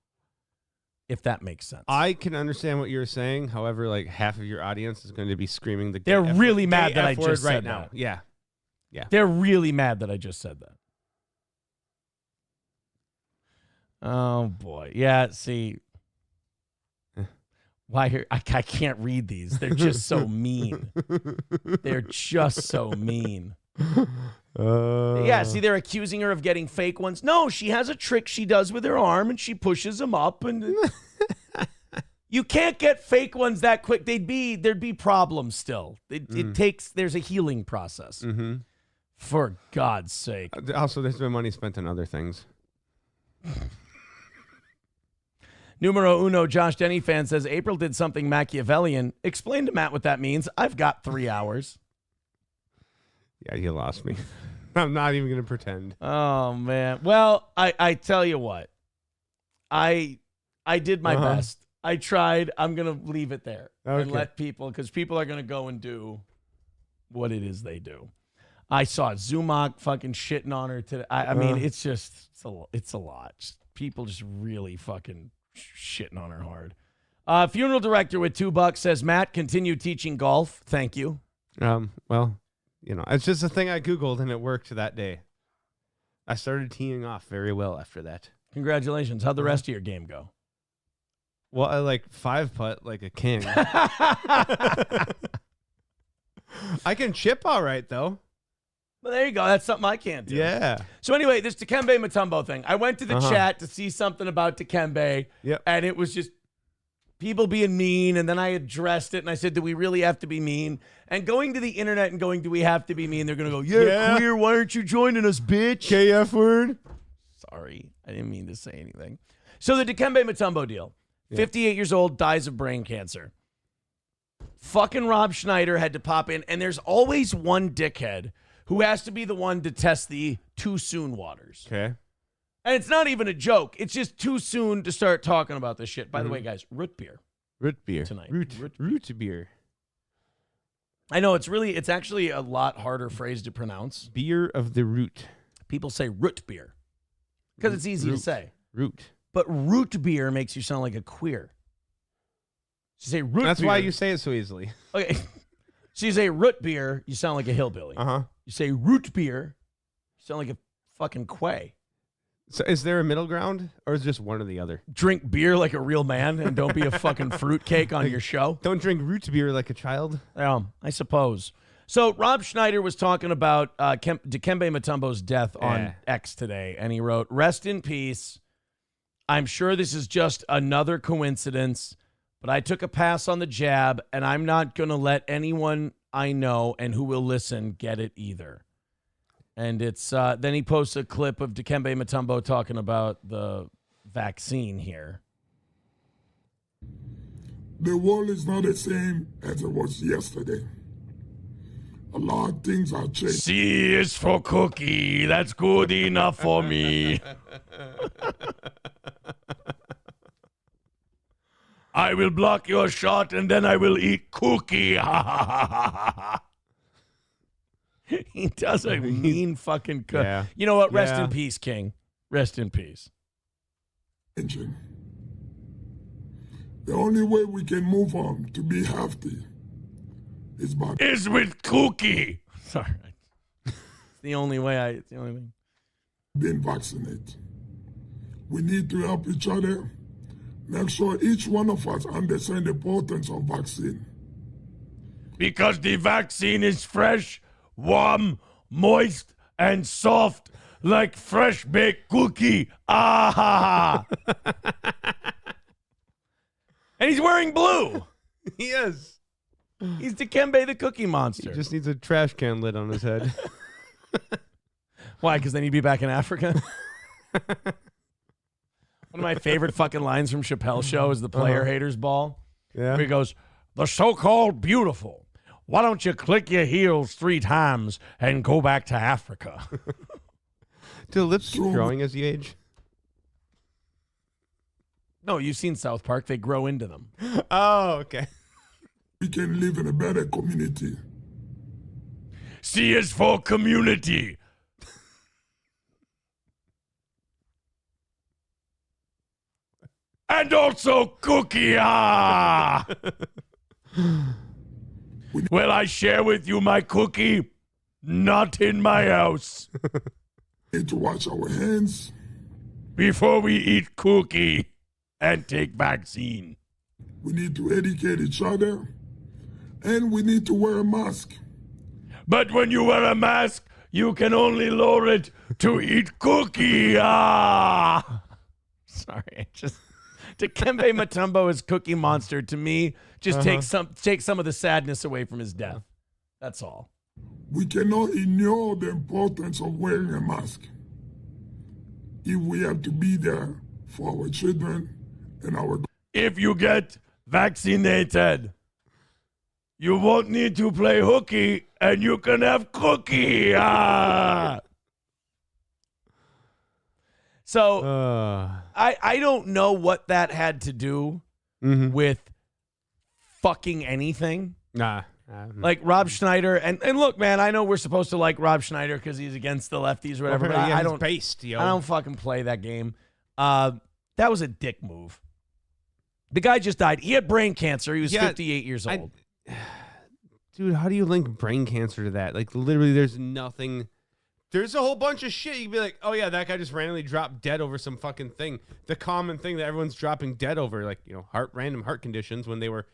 If that makes sense. I can understand what you're saying. However, like half of your audience is going to be screaming the They're F- really mad gay that I F word just right said now. that. Yeah. They're really mad that I just said that. Oh boy. Yeah, see. Why I can't read these. They're just so mean. They're just so mean. Yeah, see, they're accusing her of getting fake ones. No, she has a trick she does with her arm, and she pushes them up. And you can't get fake ones that quick. There'd be problems still. There's a healing process. Mm-hmm. For God's sake. Also, there's been money spent on other things. Numero uno, Josh Denny fan says, April did something Machiavellian. Explain to Matt what that means. I've got 3 hours. Yeah, you lost me. I'm not even going to pretend. Oh, man. Well, I tell you what. I did my best. I tried. I'm going to leave it there and let people, because people are going to go and do what it is they do. I saw Zumach fucking shitting on her today. I mean, it's a lot. Just people just really fucking shitting on her hard. Funeral director with $2 says, Matt, continue teaching golf. Thank you. Well, it's just a thing I Googled and it worked that day. I started teeing off very well after that. Congratulations. How'd the rest of your game go? Well, I 5-putt like a king. I can chip all right, though. Well, there you go. That's something I can't do. Yeah. So anyway, this Dikembe Mutombo thing. I went to the chat to see something about Dikembe, and it was just people being mean, and then I addressed it, and I said, do we really have to be mean? And going to the internet and going, do we have to be mean? They're going to go, yeah, queer, why aren't you joining us, bitch? KF word. Sorry, I didn't mean to say anything. So the Dikembe Mutombo deal. 58 years old, dies of brain cancer. Fucking Rob Schneider had to pop in, and there's always one dickhead who has to be the one to test the too soon waters. Okay. And it's not even a joke. It's just too soon to start talking about this shit. By the way, guys, root beer. Root beer. Tonight. Root beer. I know, it's actually a lot harder phrase to pronounce. Beer of the root. People say root beer because it's easy to say. Root. But root beer makes you sound like a queer. So you say root That's beer. why you say it so easily. Okay. So you say root beer, you sound like a hillbilly. You say root beer, you sound like a fucking quay. So is there a middle ground, or is it just one or the other? Drink beer like a real man and don't be a fucking fruitcake on your show. Don't drink root beer like a child. I suppose. So Rob Schneider was talking about Dikembe Mutombo's death on X today, and he wrote, rest in peace. I'm sure this is just another coincidence, but I took a pass on the jab, and I'm not going to let anyone I know and who will listen get it either. And it's then he posts a clip of Dikembe Mutombo talking about the vaccine here. The world is not the same as it was yesterday. A lot of things are changing. C is for cookie. That's good enough for me. I will block your shot and then I will eat cookie. He does a mean fucking cut. Yeah. You know what? Rest in peace, King. Rest in peace. The only way we can move on to be healthy is with cookie. Sorry. It's the only way it's the only thing. Being vaccinated. We need to help each other. Make sure each one of us understand the importance of vaccine. Because the vaccine is fresh, warm, moist, and soft like fresh baked cookie. Ah! And he's wearing blue. He is. He's Dikembe the Cookie Monster. He just needs a trash can lid on his head. Why? Because then he'd be back in Africa? One of my favorite fucking lines from Chappelle's show is the player haters ball. Yeah. Where he goes, the so-called beautiful. Why don't you click your heels 3 times and go back to Africa? Do the lips keep growing as you age? No, you've seen South Park. They grow into them. Oh, okay. We can live in a better community. C is for community. And also cookie. Ah! Will I share with you my cookie? Not in my house. We need to wash our hands. Before we eat cookie and take vaccine. We need to educate each other. And we need to wear a mask. But when you wear a mask, you can only lower it to eat cookie. Ah! Sorry, Dikembe Mutombo is Cookie Monster. To me, just take some of the sadness away from his death. That's all. We cannot ignore the importance of wearing a mask. If we have to be there for our children and our... If you get vaccinated, you won't need to play hooky and you can have cookie. Ah! So I don't know what that had to do with fucking anything. Nah. Like Rob Schneider, and look, man, I know we're supposed to like Rob Schneider because he's against the lefties or whatever, but I don't. Based, yo. I don't fucking play that game. That was a dick move. The guy just died. He had brain cancer. He was 58 years old. Dude, how do you link brain cancer to that? Like, literally, there's nothing. There's a whole bunch of shit. You'd be like, oh, yeah, that guy just randomly dropped dead over some fucking thing. The common thing that everyone's dropping dead over, like, random heart conditions when they were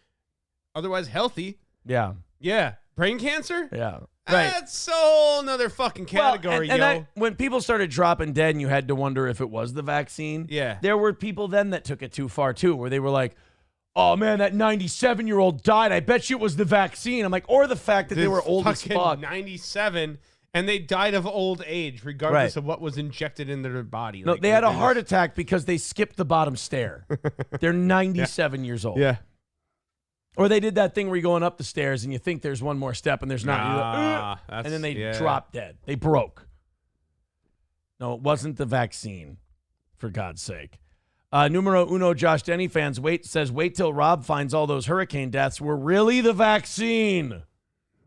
otherwise healthy. Yeah. Yeah. Brain cancer? Yeah. Right. That's a whole nother fucking category, when people started dropping dead and you had to wonder if it was the vaccine, there were people then that took it too far, too, where they were like, oh, man, that 97-year-old died. I bet you it was the vaccine. I'm like, or the fact that they were old as fuck. 97, and they died of old age, regardless of what was injected into their body. No, they had a heart attack because they skipped the bottom stair. They're 97 years old. Yeah. Or they did that thing where you're going up the stairs and you think there's one more step and there's not. And then they drop dead. They broke. No, it wasn't the vaccine, for God's sake. Numero uno, Josh Denny fans wait till Rob finds all those hurricane deaths were really the vaccine.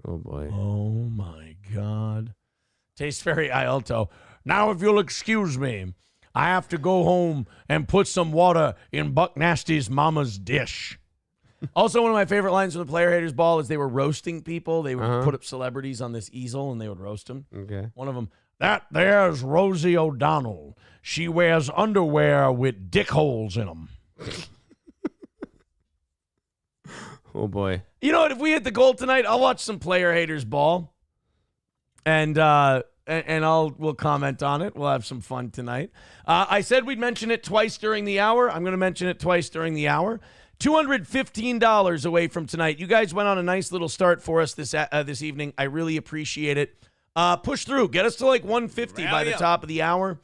Oh, boy. Oh, my God. Taste Fairy Ialto. Now, if you'll excuse me, I have to go home and put some water in Buck Nasty's mama's dish. Also, one of my favorite lines from the Player Haters Ball is they were roasting people. They would put up celebrities on this easel, and they would roast them. Okay. One of them, that there's Rosie O'Donnell. She wears underwear with dick holes in them. Oh, boy. You know what? If we hit the goal tonight, I'll watch some Player Haters Ball, and we'll comment on it. We'll have some fun tonight. I said we'd mention it twice during the hour. I'm going to mention it twice during the hour. $215 away from tonight. You guys went on a nice little start for us this evening. I really appreciate it. Push through. Get us to like 150 by the top of the hour.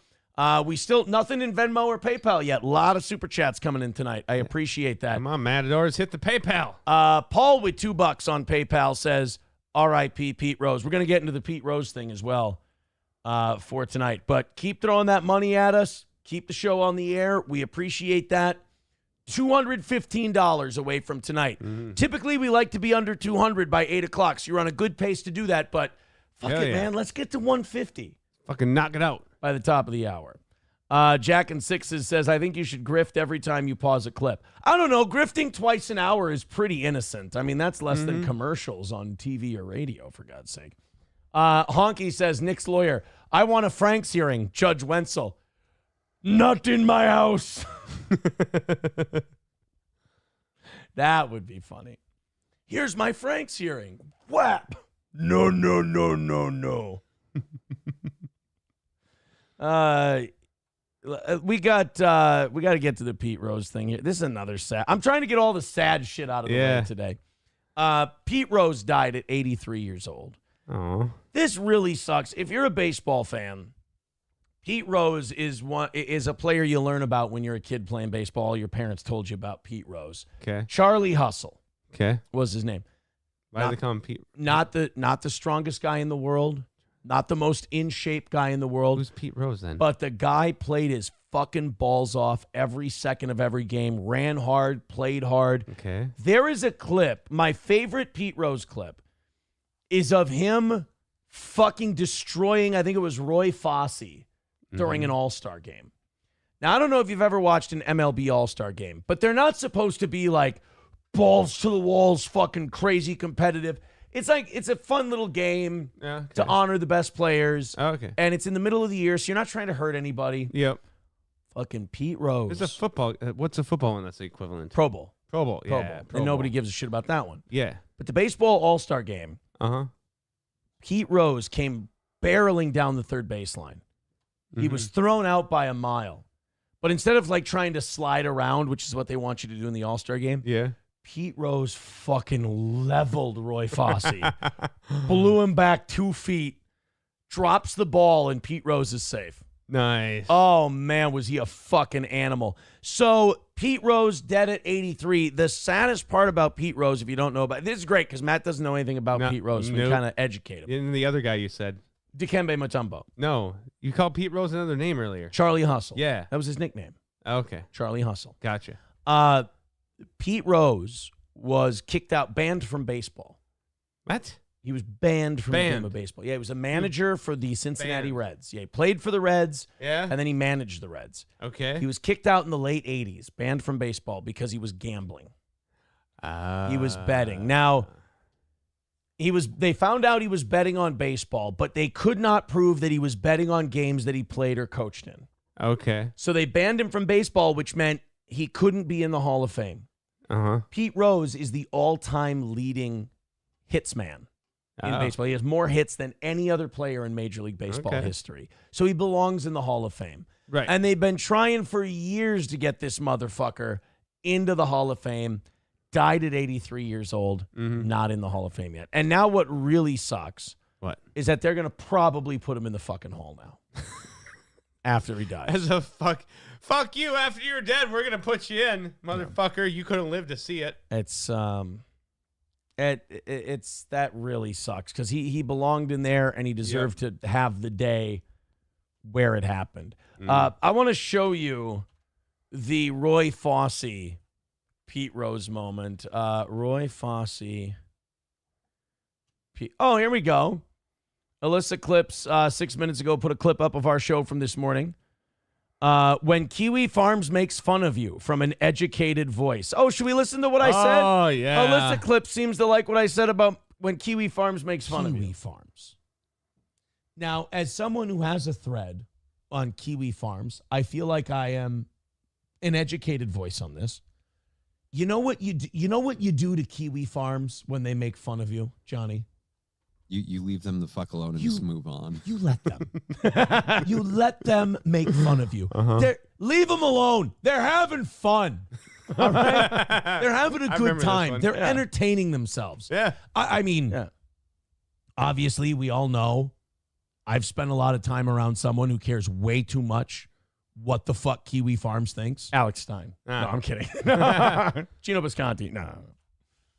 We still nothing in Venmo or PayPal yet. A lot of super chats coming in tonight. I appreciate that. Come on, Matadors, hit the PayPal. Paul with $2 on PayPal says, R.I.P. Pete Rose. We're going to get into the Pete Rose thing as well for tonight. But keep throwing that money at us. Keep the show on the air. We appreciate that. $215 away from tonight. Mm-hmm. Typically, we like to be under 200 by 8 o'clock, so you're on a good pace to do that, but fuck it, man. Let's get to 150. Fucking knock it out. By the top of the hour. Jack and Sixes says, I think you should grift every time you pause a clip. I don't know. Grifting twice an hour is pretty innocent. I mean, that's less than commercials on TV or radio, for God's sake. Honky says, Nick's lawyer, I want a Frank's hearing. Judge Wenzel. Not in my house. That would be funny. Here's my Frank's hearing. Whap. No. We got to get to the Pete Rose thing here. This is another sad. I'm trying to get all the sad shit out of the way today. Pete Rose died at 83 years old. Oh. This really sucks. If you're a baseball fan, Pete Rose is a player you learn about when you're a kid playing baseball. Your parents told you about Pete Rose. Okay. Charlie Hustle. Okay. Was his name. Why do they call him Pete? Not the strongest guy in the world. Not the most in-shape guy in the world. Who's Pete Rose then? But the guy played his fucking balls off every second of every game, ran hard, played hard. Okay. There is a clip, my favorite Pete Rose clip, is of him fucking destroying, I think it was Roy Fossey, during an All-Star game. Now, I don't know if you've ever watched an MLB All-Star game, but they're not supposed to be like balls to the walls, fucking crazy competitive. It's like, it's a fun little game to honor the best players. Okay. And it's in the middle of the year, so you're not trying to hurt anybody. Yep. Fucking Pete Rose. There's a football. What's a football one that's the equivalent? Pro Bowl. Pro Bowl, Pro yeah. Bowl. Pro and nobody Bowl. gives a shit about that one. Yeah. But the baseball All-Star game, Pete Rose came barreling down the third baseline. He was thrown out by a mile. But instead of like trying to slide around, which is what they want you to do in the All-Star game, Pete Rose fucking leveled Roy Fossey, blew him back 2 feet, drops the ball, and Pete Rose is safe. Nice. Oh, man, was he a fucking animal. So Pete Rose dead at 83. The saddest part about Pete Rose, if you don't know about this is great because Matt doesn't know anything about Pete Rose. So we kind of educate him. And the other guy you said. Dikembe Mutombo. No, you called Pete Rose another name earlier. Charlie Hustle. Yeah. That was his nickname. Okay. Charlie Hustle. Gotcha. Pete Rose was kicked out, banned from baseball What? He was banned from the game Banned. of baseball. Yeah, he was a manager for the Cincinnati Banned. Reds. Yeah, he played for the Reds, Yeah. and then he managed the Reds. Okay. He was kicked out in the late 80s, banned from baseball because he was gambling. He was betting. Now, they found out he was betting on baseball, but they could not prove that he was betting on games that he played or coached in. Okay. So they banned him from baseball, which meant he couldn't be in the Hall of Fame. Uh-huh. Pete Rose is the all-time leading hits man in baseball. He has more hits than any other player in Major League Baseball history. So he belongs in the Hall of Fame. Right. And they've been trying for years to get this motherfucker into the Hall of Fame. Died at 83 years old, not in the Hall of Fame yet. And now what really sucks is that they're going to probably put him in the fucking hall now after he dies. As a fuck you, after you're dead, we're going to put you in, motherfucker. You couldn't live to see it. It's it's that really sucks because he belonged in there and he deserved to have the day where it happened. I want to show you the Roy Fossey Pete Rose moment. Roy Fossey. Oh, here we go. Alyssa Clips 6 minutes ago put a clip up of our show from this morning. When Kiwi Farms makes fun of you from an educated voice. Oh, should we listen to what I said? Oh, yeah. Alyssa Clips seems to like what I said about when Kiwi Farms makes fun of you. Kiwi Farms. Now, as someone who has a thread on Kiwi Farms, I feel like I am an educated voice on this. You know what you do to Kiwi Farms when they make fun of you, Johnny? You leave them the fuck alone and just move on. You let them. You let them make fun of you. Leave them alone. They're having fun. All right? They're having a good time. They're entertaining themselves. Yeah. I mean, obviously, we all know I've spent a lot of time around someone who cares way too much what the fuck Kiwi Farms thinks. Alex Stein. No, I'm kidding. Gino Bisconti. No.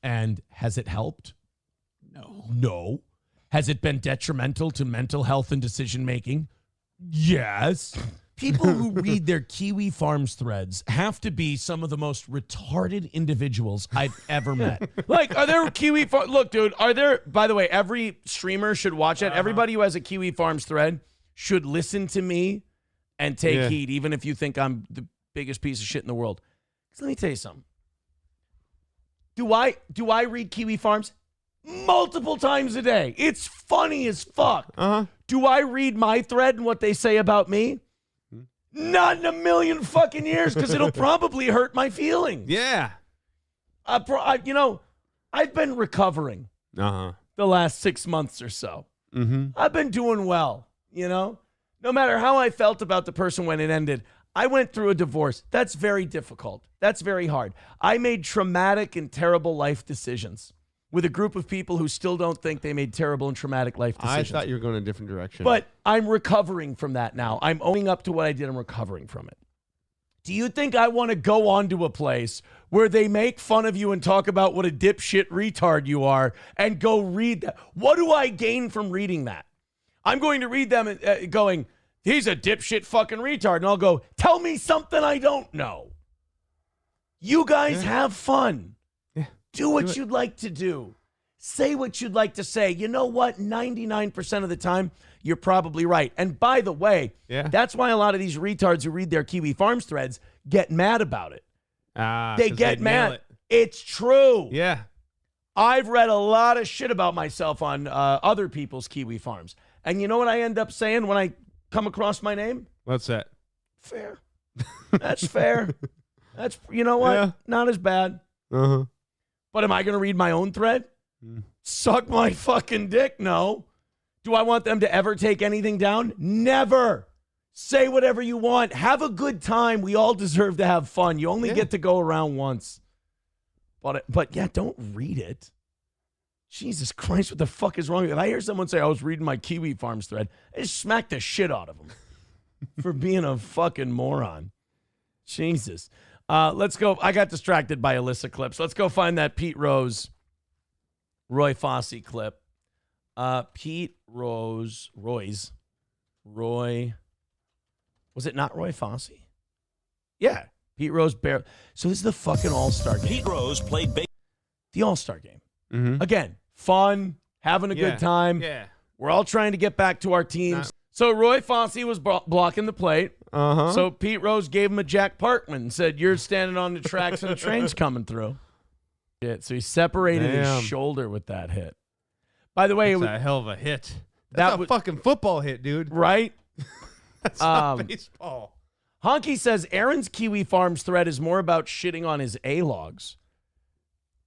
And has it helped? No. Has it been detrimental to mental health and decision making? Yes. People who read their Kiwi Farms threads have to be some of the most retarded individuals I've ever met. Like, are there Kiwi Farms? Look, dude, are there, by the way, every streamer should watch it. Everybody who has a Kiwi Farms thread should listen to me and take heed, even if you think I'm the biggest piece of shit in the world. Because let me tell you something. Do I read Kiwi Farms? Multiple times a day. It's funny as fuck. Do I read my thread and what they say about me? Not in a million fucking years, because it'll probably hurt my feelings. Yeah. I've been recovering the last 6 months or so. I've been doing well, No matter how I felt about the person when it ended, I went through a divorce. That's very difficult. That's very hard. I made traumatic and terrible life decisions with a group of people who still don't think they made terrible and traumatic life decisions. I thought you were going a different direction. But I'm recovering from that now. I'm owning up to what I did. I'm recovering from it. Do you think I want to go on to a place where they make fun of you and talk about what a dipshit retard you are and go read that? What do I gain from reading that? I'm going to read them going, he's a dipshit fucking retard. And I'll go, tell me something I don't know. You guys have fun. Do what you'd like to do. Say what you'd like to say. You know what? 99% of the time, you're probably right. And by the way, that's why a lot of these retards who read their Kiwi Farms threads get mad about it. They get mad. It's true. Yeah. I've read a lot of shit about myself on other people's Kiwi Farms. And you know what I end up saying when I come across my name? What's that? Fair. That's fair. That's, you know what? Yeah. Not as bad. But am I going to read my own thread? Suck my fucking dick? No. Do I want them to ever take anything down? Never. Say whatever you want. Have a good time. We all deserve to have fun. You only get to go around once. But yeah, don't read it. Jesus Christ, what the fuck is wrong with it? I hear someone say, I was reading my Kiwi Farms thread. I just smacked the shit out of them for being a fucking moron. Jesus. Let's go. I got distracted by Alyssa clips. Let's go find that Pete Rose, Roy Fossey clip. Roy. Was it not Roy Fossey? Yeah. Pete Rose. So this is the fucking All-Star game. Pete Rose played the All-Star game. Again, fun, having a good time. Yeah. We're all trying to get back to our teams. So Roy Fossey was blocking the plate. Uh-huh. So Pete Rose gave him a Jack Parkman and said, "You're standing on the tracks and a train's coming through." Shit. So he separated his shoulder with that hit. By the way, That's a hell of a hit. That's a fucking football hit, dude. Right? That's not baseball. Honky says Aaron's Kiwi Farms thread is more about shitting on his A-logs.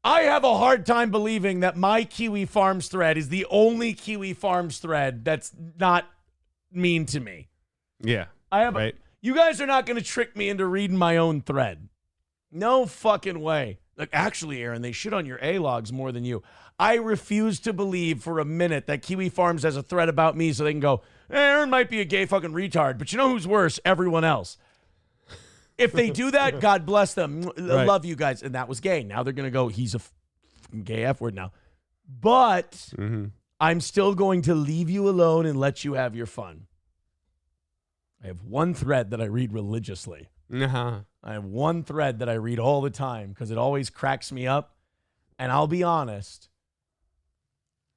I have a hard time believing that my Kiwi Farms thread is the only Kiwi Farms thread that's not mean to me. Yeah. You guys are not going to trick me into reading my own thread. No fucking way. Like, actually, Aaron, they shit on your A-logs more than you. I refuse to believe for a minute that Kiwi Farms has a thread about me so they can go, Aaron might be a gay fucking retard, but you know who's worse? Everyone else. If they do that, God bless them. Love you guys. And that was gay. Now they're going to go, he's a gay F word now. But I'm still going to leave you alone and let you have your fun. I have one thread that I read religiously. I have one thread that I read all the time because it always cracks me up. And I'll be honest,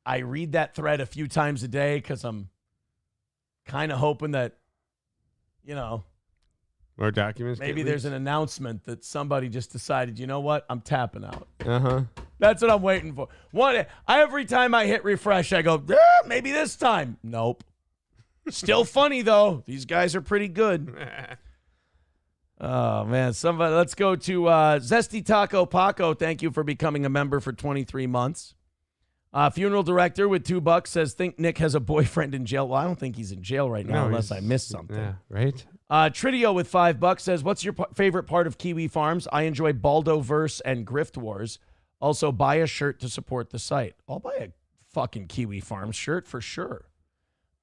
I read that thread a few times a day because I'm kind of hoping that, you know, more documents. Maybe there's an announcement that somebody just decided, you know what, I'm tapping out. Uh-huh. That's what I'm waiting for. Every time I hit refresh, I go, maybe this time. Nope. Still funny, though. These guys are pretty good. Oh, man. Let's go to Zesty Taco Paco. Thank you for becoming a member for 23 months. Funeral director with $2 says, think Nick has a boyfriend in jail. Well, I don't think he's in jail right now unless I missed something. Yeah, right? Tridio with $5 says, what's your favorite part of Kiwi Farms? I enjoy Baldoverse and Grift Wars. Also, buy a shirt to support the site. I'll buy a fucking Kiwi Farms shirt for sure.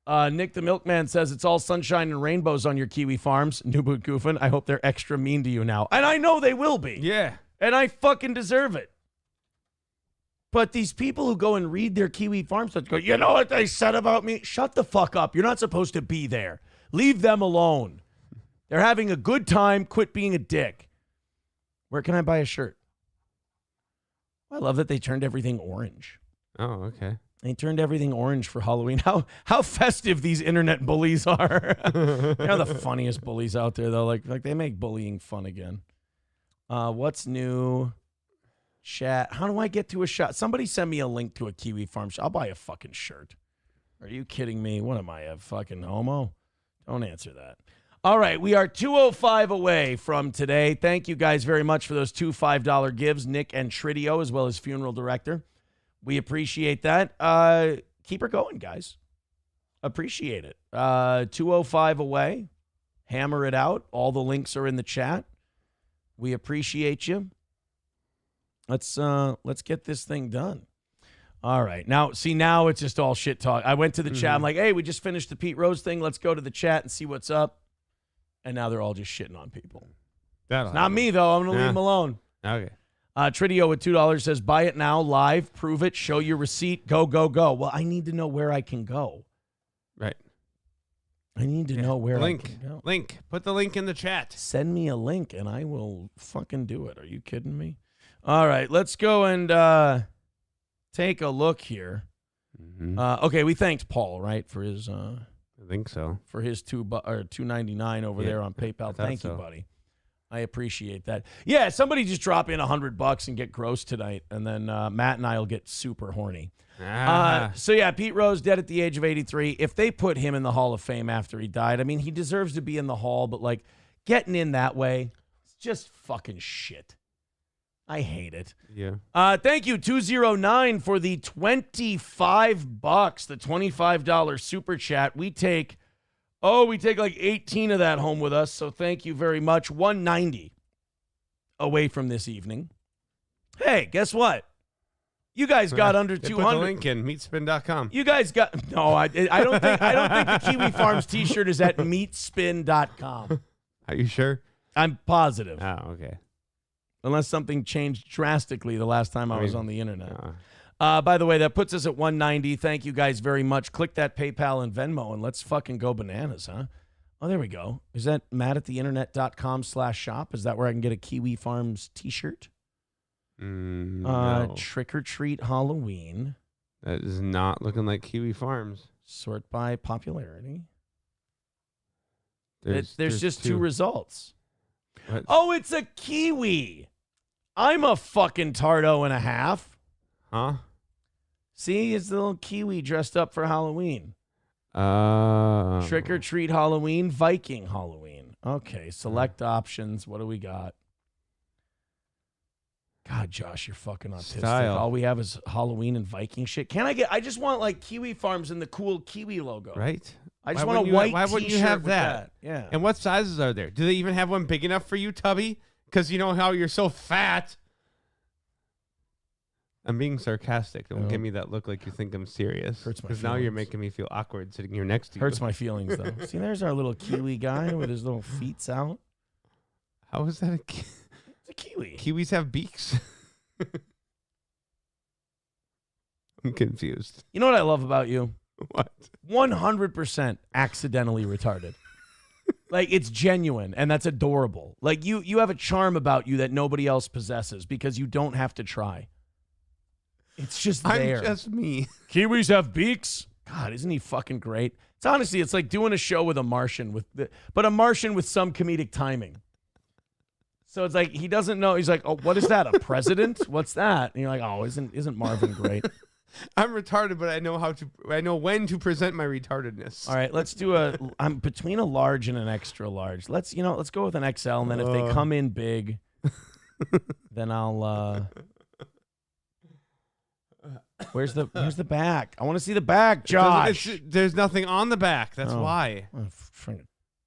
Nick the Milkman says, it's all sunshine and rainbows on your Kiwi Farms. New Boot Goofin, I hope they're extra mean to you now. And I know they will be. Yeah. And I fucking deserve it. But these people who go and read their Kiwi Farms stuff go, you know what they said about me? Shut the fuck up. You're not supposed to be there. Leave them alone. They're having a good time. Quit being a dick. Where can I buy a shirt? I love that they turned everything orange. Oh, okay. They turned everything orange for Halloween. How festive these internet bullies are. They're the funniest bullies out there, though. Like they make bullying fun again. What's new? Chat. How do I get to a shot? Somebody send me a link to a Kiwi Farm shop. I'll buy a fucking shirt. Are you kidding me? What am I, a fucking homo? Don't answer that. All right, we are 205 away from today. Thank you guys very much for those two $5 gives, Nick and Tridio, as well as Funeral Director. We appreciate that. Keep her going, guys. Appreciate it. 205 away. Hammer it out. All the links are in the chat. We appreciate you. Let's get this thing done. All right. Now it's just all shit talk. I went to the chat. I'm like, hey, we just finished the Pete Rose thing. Let's go to the chat and see what's up. And now they're all just shitting on people. It's not me, though. I'm going to leave them alone. Okay. Tridio with $2 says, buy it now, live, prove it, show your receipt, go, go, go. Well, I need to know where I can go. Right. I need to know where I can go. Link. Put the link in the chat. Send me a link, and I will fucking do it. Are you kidding me? All right, let's go and take a look here. Okay, we thanked Paul, right, for his... I think so. For his $2.99 over there on PayPal. Thank you, buddy. I appreciate that. Yeah, somebody just drop in $100 and get gross tonight, and then Matt and I will get super horny. So yeah, Pete Rose dead at the age of 83. If they put him in the Hall of Fame after he died, I mean, he deserves to be in the Hall, but like getting in that way, it's just fucking shit. I hate it. Yeah. Thank you, 209, for the $25, the $25 super chat. We take like 18 of that home with us, so thank you very much. 190 away from this evening. Hey, guess what? You guys got under 200. Put the link in meatspin.com. You guys got no. I don't think the Kiwi Farms T-shirt is at meatspin.com. Are you sure? I'm positive. Oh, okay. Unless something changed drastically the last time I was on the internet. By the way, that puts us at 190. Thank you guys very much. Click that PayPal and Venmo, and let's fucking go bananas, huh? Oh, there we go. Is that mattattheinternet.com/shop? Is that where I can get a Kiwi Farms T-shirt? No. Trick or Treat Halloween. That is not looking like Kiwi Farms. Sort by popularity. There's just two results. What? Oh, it's a kiwi. I'm a fucking tardo and a half. Huh? See, it's the little kiwi dressed up for Halloween. Trick or treat Halloween, Viking Halloween. Okay, select options. What do we got? God, Josh, you're fucking autistic. Style. All we have is Halloween and Viking shit. I just want like Kiwi Farms and the cool Kiwi logo. Right? I just want a white Why wouldn't you t-shirt have with that? Yeah. And what sizes are there? Do they even have one big enough for you, Tubby? Because you know how you're so fat. I'm being sarcastic. Don't give me that look like you think I'm serious. Hurts my Because now you're feelings. making me feel awkward sitting here next to you. Hurts my feelings, though. See, there's our little Kiwi guy with his little feet out. How is that a It's a Kiwi. Kiwis have beaks? I'm confused. You know what I love about you? What? 100% accidentally retarded. Like, it's genuine, and that's adorable. Like, you have a charm about you that nobody else possesses because you don't have to try. It's just there. I'm just me. Kiwis have beaks. God, isn't he fucking great? It's honestly, it's like doing a show with a Martian, but a Martian with some comedic timing. So it's like he doesn't know. He's like, oh, what is that? A president? What's that? And you're like, oh, isn't Marvin great? I'm retarded, but I know when to present my retardedness. All right, let's do I'm between a large and an extra large. Let's go with an XL, and then if they come in big, then I'll. Where's the back? I want to see the back, Josh. There's nothing on the back. That's why. I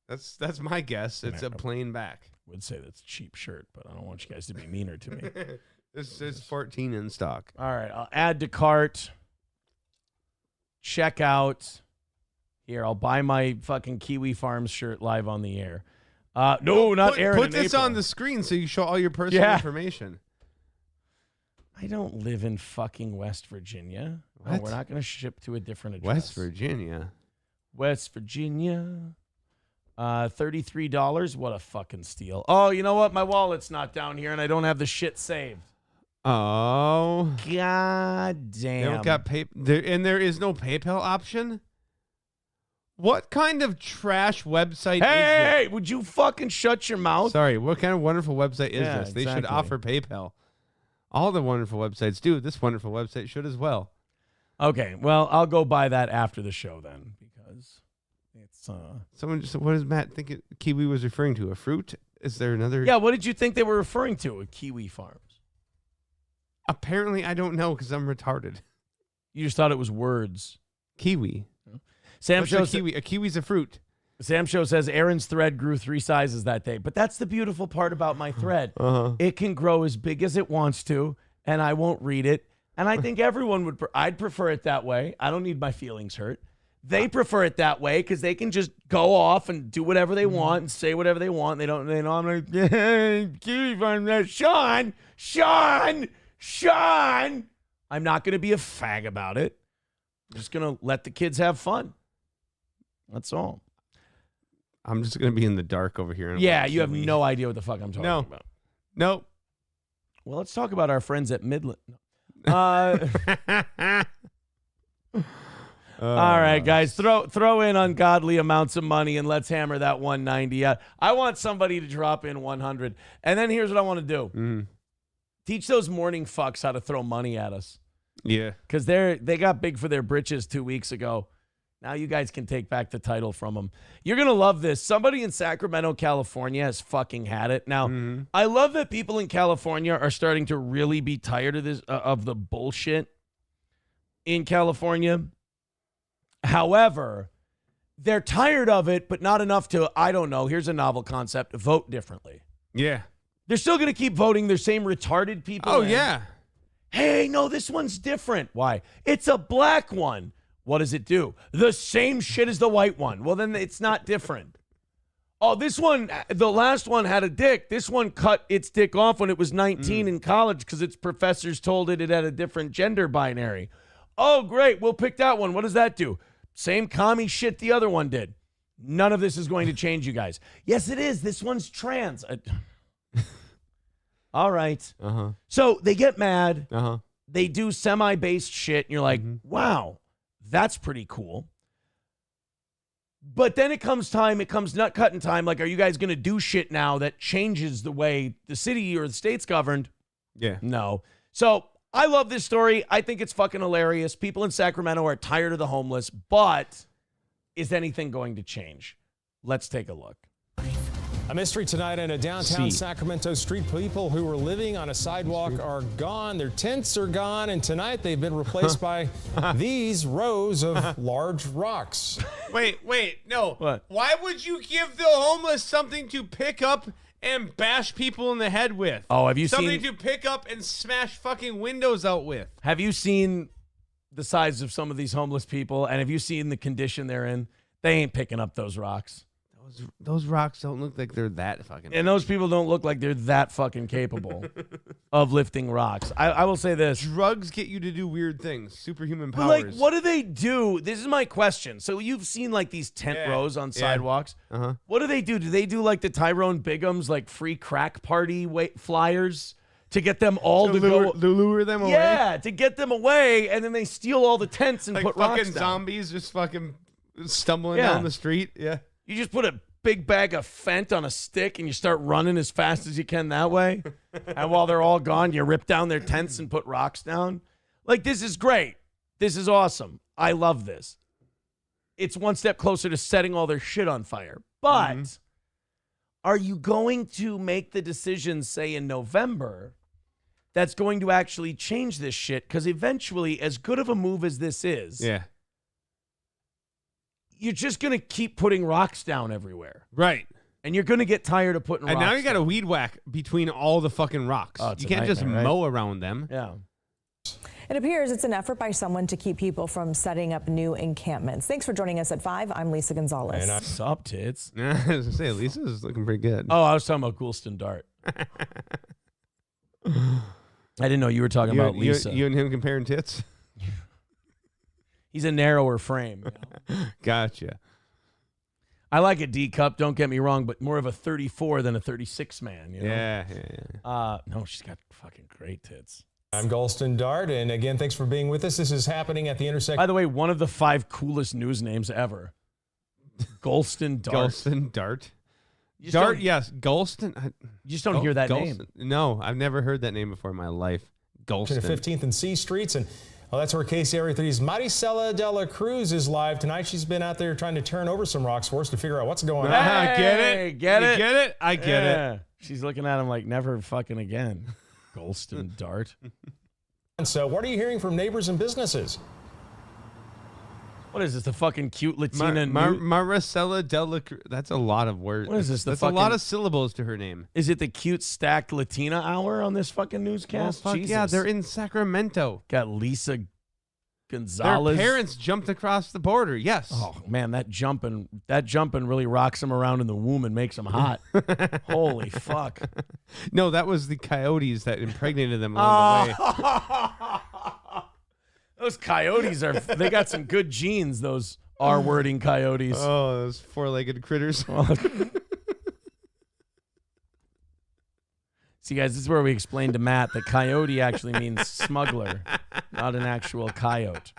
That's my guess. It's a plain back. would say that's a cheap shirt, but I don't want you guys to be meaner to me. This is 14 in stock. All right, I'll add to cart. Check out. Here, I'll buy my fucking Kiwi Farms shirt live on the air. No, not Aaron. Put this on the screen so you show all your personal information. I don't live in fucking West Virginia. No, What? we're not going to ship to a different address. West Virginia. West Virginia. $33. What a fucking steal. Oh, you know what? My wallet's not down here, and I don't have the shit saved. Oh. God damn. They don't got and there is no PayPal option? What kind of trash website is this? Hey, would you fucking shut your mouth? Sorry, what kind of wonderful website is Yeah, this? They should exactly. offer PayPal. All the wonderful websites do. This wonderful website should as well. Okay, well, I'll go buy that after the show then, because it's Someone just, what does Matt think Kiwi was referring to? A fruit? Is there another? Yeah, what did you think they were referring to with Kiwi Farms? Apparently, I don't know because I'm retarded. You just thought it was words. Kiwi. Sam What's shows a kiwi? A kiwi's a fruit. Sam Show says Aaron's thread grew 3 sizes that day. But that's the beautiful part about my thread. Uh-huh. It can grow as big as it wants to, and I won't read it. And I think everyone would, I'd prefer it that way. I don't need my feelings hurt. They prefer it that way because they can just go off and do whatever they want and say whatever they want. They know I'm like, Kiwi Farm, Sean. I'm not going to be a fag about it. I'm just going to let the kids have fun. That's all. I'm just going to be in the dark over here. Yeah, you have no idea what the fuck I'm talking about. Nope. Well, let's talk about our friends at Midland. All right, guys, throw in ungodly amounts of money and let's hammer that 190. I want somebody to drop in 100. And then here's what I want to do. Teach those morning fucks how to throw money at us. Yeah. Because they got big for their britches 2 weeks ago. Now you guys can take back the title from them. You're going to love this. Somebody in Sacramento, California has fucking had it. Now, I love that people in California are starting to really be tired of this, of the bullshit in California. However, they're tired of it, but not enough to, I don't know, here's a novel concept, vote differently. Yeah. They're still going to keep voting their same retarded people. Oh, in. yeah. Hey, no, this one's different. Why? It's a black one. What does it do? The same shit as the white one. Well, then it's not different. Oh, this one, the last one had a dick. This one cut its dick off when it was 19 in college because its professors told it had a different gender binary. Oh, great. We'll pick that one. What does that do? Same commie shit the other one did. None of this is going to change, you guys. Yes, it is. This one's trans. All right. Uh-huh. So they get mad. Uh-huh. they do semi-based shit, and you're like, wow, that's pretty cool. But then it comes nut cutting time. Like, are you guys going to do shit now that changes the way the city or the state's governed? Yeah. No. So I love this story. I think it's fucking hilarious. People in Sacramento are tired of the homeless, but is anything going to change? Let's take a look. A mystery tonight in a downtown Sacramento street. People who were living on a sidewalk are gone. Their tents are gone. And tonight they've been replaced by these rows of large rocks. Wait, no. What? Why would you give the homeless something to pick up and bash people in the head with? Oh, have you something seen... to pick up and smash fucking windows out with? Have you seen the size of some of these homeless people? And have you seen the condition they're in? They ain't picking up those rocks. Those rocks don't look like they're that fucking... And those people don't look like they're that fucking capable of lifting rocks. I will say this. Drugs get you to do weird things. Superhuman powers. But like, what do they do? This is my question. So you've seen like these tent rows on sidewalks. Uh-huh. What do? Do they do like the Tyrone Bigum's like free crack party flyers to get them all to lure them away? Yeah, to get them away, and then they steal all the tents and like put rocks fucking down. Zombies just fucking stumbling down the street. Yeah. You just put a big bag of Fent on a stick and you start running as fast as you can that way. And while they're all gone, you rip down their tents and put rocks down. Like, this is great. This is awesome. I love this. It's one step closer to setting all their shit on fire. But are you going to make the decision, say, in November, that's going to actually change this shit? Because eventually, as good of a move as this is, you're just going to keep putting rocks down everywhere. Right. And you're going to get tired of putting rocks down. And now you got to down. weed whack between all the fucking rocks. Oh, you can't just mow around them. Yeah. It appears it's an effort by someone to keep people from setting up new encampments. Thanks for joining us at 5. I'm Lisa Gonzalez. What's up, tits? I was going to say, Lisa's looking pretty good. Oh, I was talking about Goulston Dart. I didn't know you were talking about Lisa. You and him comparing tits? He's a narrower frame. You know? Gotcha. I like a D cup, don't get me wrong, but more of a 34 than a 36 man. You know? Yeah. No, she's got fucking great tits. I'm Goulston Dart, and again, thanks for being with us. This is happening at the intersection. By the way, one of the 5 coolest news names ever. Goulston Dart. Goulston Dart. Dart, yes. Goulston. You just don't hear that name. No, I've never heard that name before in my life. Goulston. 15th and C Streets, and well, that's where Casey Area 3's Maricela de la Cruz is live tonight. She's been out there trying to turn over some rocks for us to figure out what's going on. Get it? Get it? You get it? I get it. She's looking at him like never fucking again. Goulston Dart. So what are you hearing from neighbors and businesses? What is this, the fucking cute Latina? Maricela de la Cruz. That's a lot of words. What is this? That's a lot of syllables to her name. Is it the cute stacked Latina hour on this fucking newscast? Oh, fuck Jesus. yeah, they're in Sacramento. Got Lisa Gonzalez. Their parents jumped across the border. Yes. Oh man, that jumping really rocks them around in the womb and makes them hot. Holy fuck. No, that was the coyotes that impregnated them along the way. Those coyotes they got some good genes, those R-wording coyotes. Oh, those 4-legged critters. See, guys, this is where we explain to Matt that coyote actually means smuggler, not an actual coyote.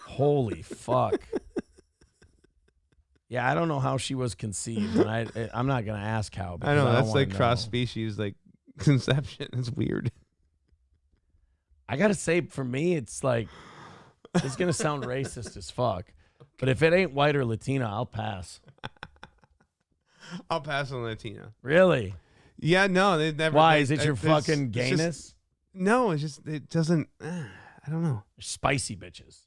Holy fuck. Yeah, I don't know how she was conceived, and I'm not going to ask how. I know, that's like know. cross-species, like conception. It's weird. I got to say, for me, it's like, it's going to sound racist as fuck, but if it ain't white or Latina, I'll pass. I'll pass on Latina. Really? Yeah, no, they never. Why? Is it your fucking gayness? No, it's just, it doesn't, I don't know. Spicy bitches.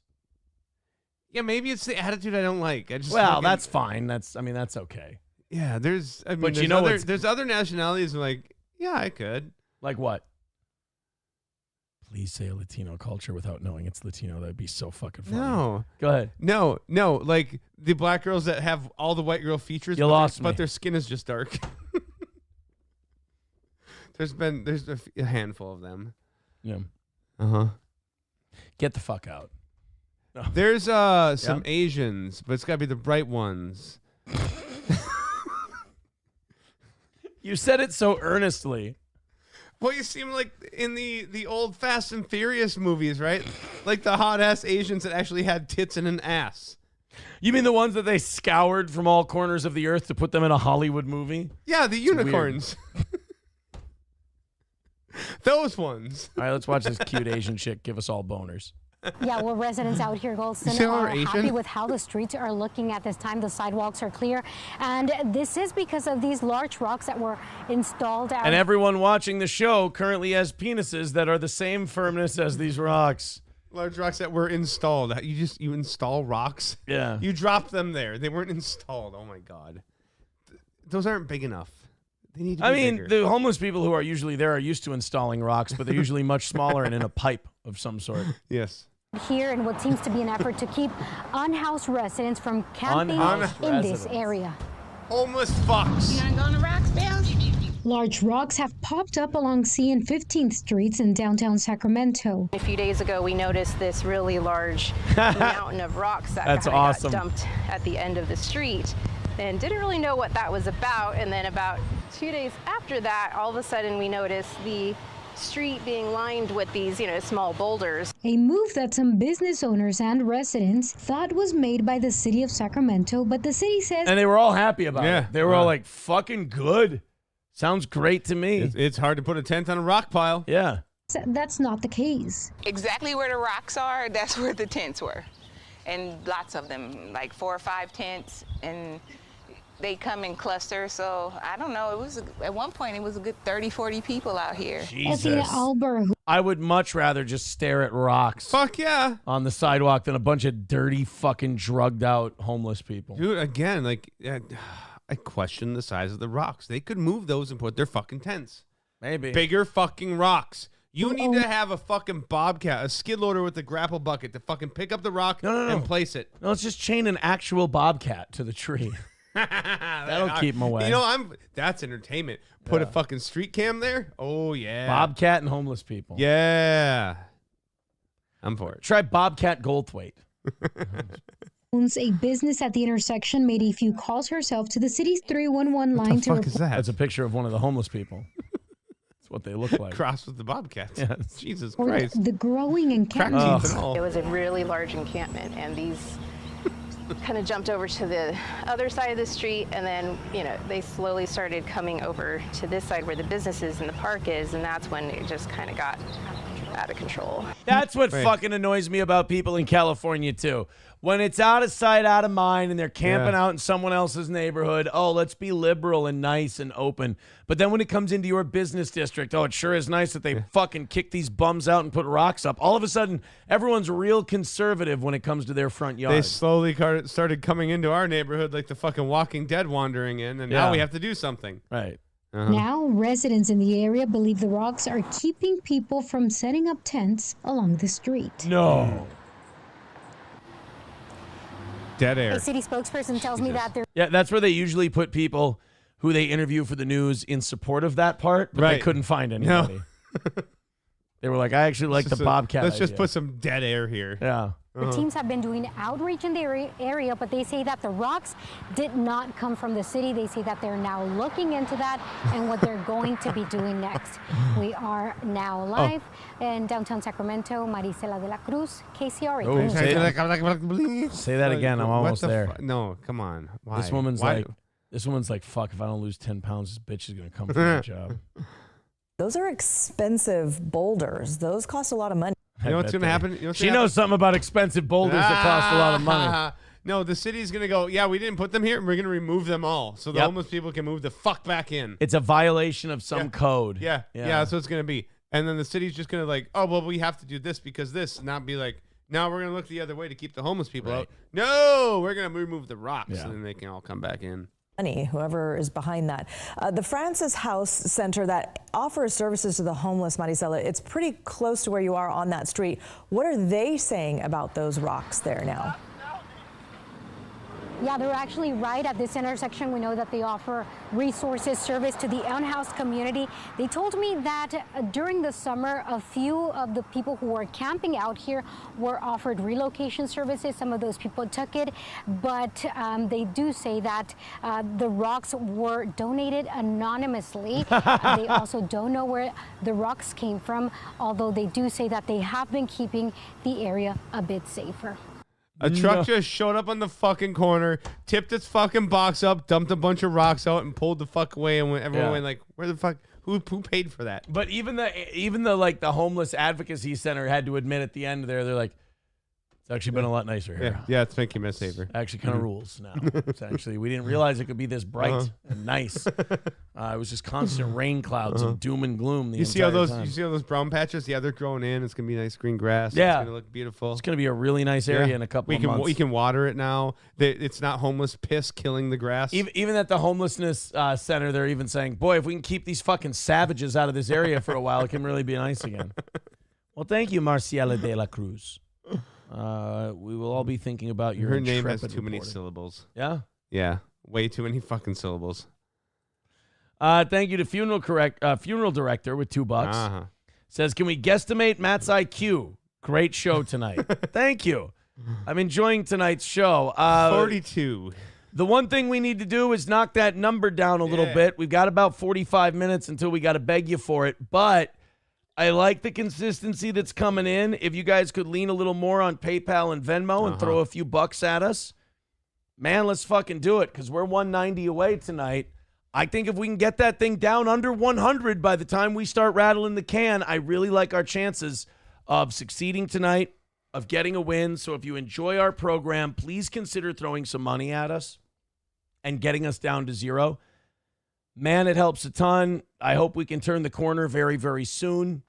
Yeah, maybe it's the attitude I don't like. That's fine. That's okay. Yeah, there's other nationalities I'm like, yeah, I could. Like what? Please say a Latino culture without knowing it's Latino. That'd be so fucking funny. No. Go ahead. No, like the black girls that have all the white girl features, but their skin is just dark. There's a handful of them. Yeah. Uh-huh. Get the fuck out. No. There's some Asians, but it's got to be the bright ones. You said it so earnestly. Well, you seem like in the old Fast and Furious movies, right? Like the hot-ass Asians that actually had tits and an ass. You mean the ones that they scoured from all corners of the earth to put them in a Hollywood movie? Yeah, the unicorns. Those ones. All right, let's watch this cute Asian chick give us all boners. Yeah, well, residents out here, Golston, are happy with how the streets are looking at this time. The sidewalks are clear, and this is because of these large rocks that were installed out. And everyone watching the show currently has penises that are the same firmness as these rocks. Large rocks that were installed. You install rocks? Yeah. You dropped them there. They weren't installed. Oh my God. Those aren't big enough. They need to be bigger. The homeless people who are usually there are used to installing rocks, but they're usually much smaller and in a pipe of some sort. Yes. Here in what seems to be an effort to keep unhoused residents from camping in this area. Homeless fucks. You gonna go on the rocks, Bill? Large rocks have popped up along C and 15th Streets in downtown Sacramento. A few days ago, we noticed this really large mountain of rocks that got dumped at the end of the street, and didn't really know what that was about. And then about 2 days after that, all of a sudden we noticed the street being lined with these, small boulders. A move that some business owners and residents thought was made by the city of Sacramento, but the city says... And they were all happy about it. They were all like, fucking good. Sounds great to me. It's hard to put a tent on a rock pile. Yeah. That's not the case. Exactly where the rocks are, that's where the tents were. And lots of them, like 4 or 5 tents, and they come in clusters, so I don't know. It was at one point it was a good 30, 40 people out here. Jesus. I would much rather just stare at rocks. Fuck yeah. On the sidewalk than a bunch of dirty, fucking drugged out homeless people. Dude, again, I question the size of the rocks. They could move those and put their fucking tents. Maybe. Bigger fucking rocks. You need to have a fucking bobcat, a skid loader with a grapple bucket to fucking pick up the rock and place it. No, let's just chain an actual bobcat to the tree. That'll keep them away. That's entertainment. Put a fucking street cam there. Oh yeah. Bobcat and homeless people. Yeah. I'm for it. Try Bobcat Goldthwait. Owns a business at the intersection, made a few calls herself to the city's 311 line to report. That's a picture of one of the homeless people. That's what they look like. Crossed with the bobcats. Yeah. Jesus Christ. The growing encampment. It was a really large encampment, and these kind of jumped over to the other side of the street, and then they slowly started coming over to this side where the business is and the park is, and that's when it just kind of got out of control. That's what fucking annoys me about people in California too. When it's out of sight, out of mind, and they're camping out in someone else's neighborhood, oh, let's be liberal and nice and open. But then when it comes into your business district, oh, it sure is nice that they fucking kick these bums out and put rocks up. All of a sudden, everyone's real conservative when it comes to their front yard. They slowly started coming into our neighborhood like the fucking Walking Dead wandering in, and now we have to do something. Right. Now, residents in the area believe the rocks are keeping people from setting up tents along the street. No. Dead air. A city spokesperson tells me that they're... Yeah, that's where they usually put people who they interview for the news in support of that part, but they couldn't find anybody. No. They were like, I actually like the Bobcat Let's just idea. put some dead air here. Yeah. The teams have been doing outreach in the area, but they say that the rocks did not come from the city. They say that they're now looking into that and what they're going to be doing next. We are now live in downtown Sacramento. Marisela de la Cruz, KCRA. Oh, say that again. I'm almost there. No, come on. Why? This woman's like, fuck, if I don't lose 10 pounds, this bitch is going to come for my job. Those are expensive boulders. Those cost a lot of money. You know what's going to happen? She knows something about expensive boulders that cost a lot of money. No, the city's going to go, yeah, we didn't put them here, and we're going to remove them all so the homeless people can move the fuck back in. It's a violation of some code. Yeah, that's what it's going to be. And then the city's just going to like, oh, well, we have to do this because this, not be like, now we're going to look the other way to keep the homeless people out. No, we're going to remove the rocks, and then they can all come back in. Whoever is behind that. The Francis House Center that offers services to the homeless, Marisela, it's pretty close to where you are on that street. What are they saying about those rocks there now? Yeah, they're actually right at this intersection. We know that they offer resources, service to the unhoused community. They told me that during the summer, a few of the people who were camping out here were offered relocation services. Some of those people took it, but they do say that the rocks were donated anonymously. They also don't know where the rocks came from, although they do say that they have been keeping the area a bit safer. A truck just showed up on the fucking corner, tipped its fucking box up, dumped a bunch of rocks out, and pulled the fuck away. And everyone went like, "Where the fuck? Who paid for that?" But even the like the homeless advocacy center had to admit at the end there, they're like, it's actually been a lot nicer here. Yeah, it's making me a saver. Actually, kind of rules now. It's actually, we didn't realize it could be this bright and nice. It was just constant rain clouds and doom and gloom. You see all those brown patches? Yeah, they're growing in. It's gonna be nice green grass. Yeah, it's gonna look beautiful. It's gonna be a really nice area in a couple of months. We can water it now. It's not homeless piss killing the grass. Even at the homelessness center, they're even saying, "Boy, if we can keep these fucking savages out of this area for a while, it can really be nice again." Well, thank you, Marciela de la Cruz. We will all be thinking about your. Her name has too reporting. many syllables. Yeah? Yeah. Way too many fucking syllables. Thank you to funeral director with $2. Says, can we guesstimate Matt's IQ? Great show tonight. Thank you. I'm enjoying tonight's show. 42. The one thing we need to do is knock that number down a little bit. We've got about 45 minutes until we got to beg you for it, but I like the consistency that's coming in. If you guys could lean a little more on PayPal and Venmo and throw a few bucks at us, man, let's fucking do it because we're 190 away tonight. I think if we can get that thing down under 100 by the time we start rattling the can, I really like our chances of succeeding tonight, of getting a win. So if you enjoy our program, please consider throwing some money at us and getting us down to zero. Man, it helps a ton. I hope we can turn the corner very, very soon.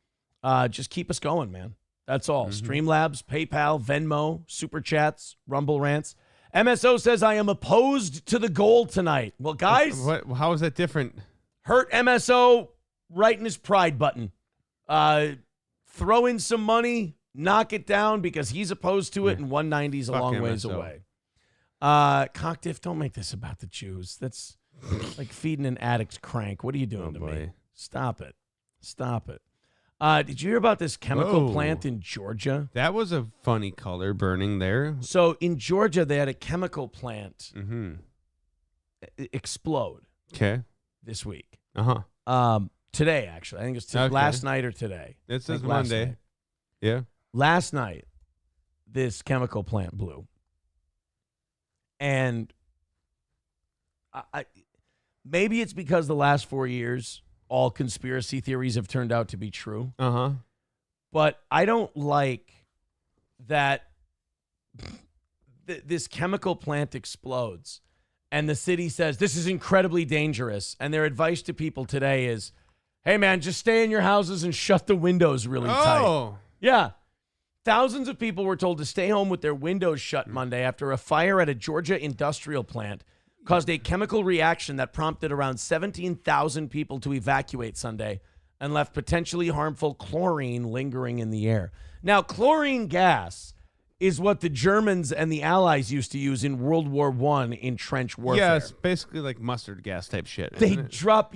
Just keep us going, man. That's all. Streamlabs, PayPal, Venmo, Super Chats, Rumble Rants. MSO says, I am opposed to the goal tonight. Well, guys. How is that different? Hurt MSO right in his pride button. Throw in some money, knock it down because he's opposed to it, and 190 is a long ways away. Cockdiff, don't make this about the Jews. That's like feeding an addict's crank. What are you doing to me? Stop it. Stop it. Did you hear about this chemical plant in Georgia? That was a funny color burning there. So in Georgia, they had a chemical plant explode. Okay. This week. Today, actually. I think it's last night or today. This is Monday. Night. Yeah. Last night, this chemical plant blew. And maybe it's because the last 4 years, all conspiracy theories have turned out to be true. But I don't like that this chemical plant explodes and the city says this is incredibly dangerous. And their advice to people today is, hey, man, just stay in your houses and shut the windows really tight. Yeah. Thousands of people were told to stay home with their windows shut Monday after a fire at a Georgia industrial plant caused a chemical reaction that prompted around 17,000 people to evacuate Sunday and left potentially harmful chlorine lingering in the air. Now, chlorine gas is what the Germans and the Allies used to use in World War I in trench warfare. Yeah, it's basically like mustard gas type shit. They drop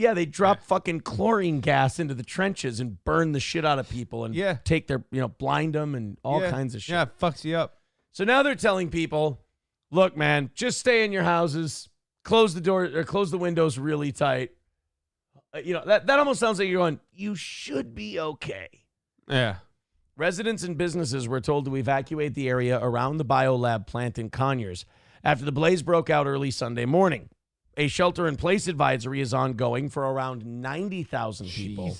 fucking chlorine gas into the trenches and burn the shit out of people and take their, blind them and all kinds of shit. Yeah, it fucks you up. So now they're telling people, look, man, just stay in your houses. Close the door or close the windows really tight. That almost sounds like you're going, you should be okay. Yeah. Residents and businesses were told to evacuate the area around the biolab plant in Conyers after the blaze broke out early Sunday morning. A shelter-in-place advisory is ongoing for around 90,000 people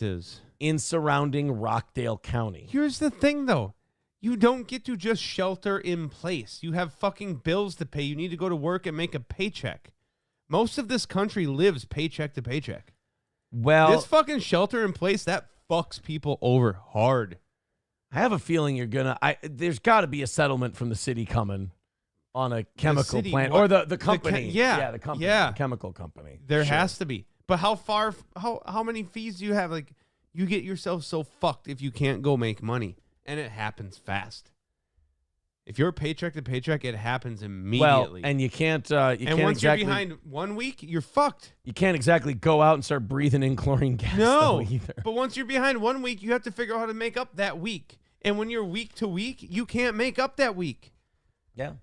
in surrounding Rockdale County. Here's the thing, though. You don't get to just shelter in place. You have fucking bills to pay. You need to go to work and make a paycheck. Most of this country lives paycheck to paycheck. Well, this fucking shelter in place, that fucks people over hard. I have a feeling there's got to be a settlement from the city coming on a chemical plant or the company. The company, the chemical company. There has to be. But how many fees do you have? Like, you get yourself so fucked if you can't go make money, and it happens fast. If you're paycheck to paycheck, it happens immediately. Well, and you can't. Once you're behind 1 week, you're fucked. You can't exactly go out and start breathing in chlorine gas. No, either. But once you're behind 1 week, you have to figure out how to make up that week. And when you're week to week, you can't make up that week. Yeah.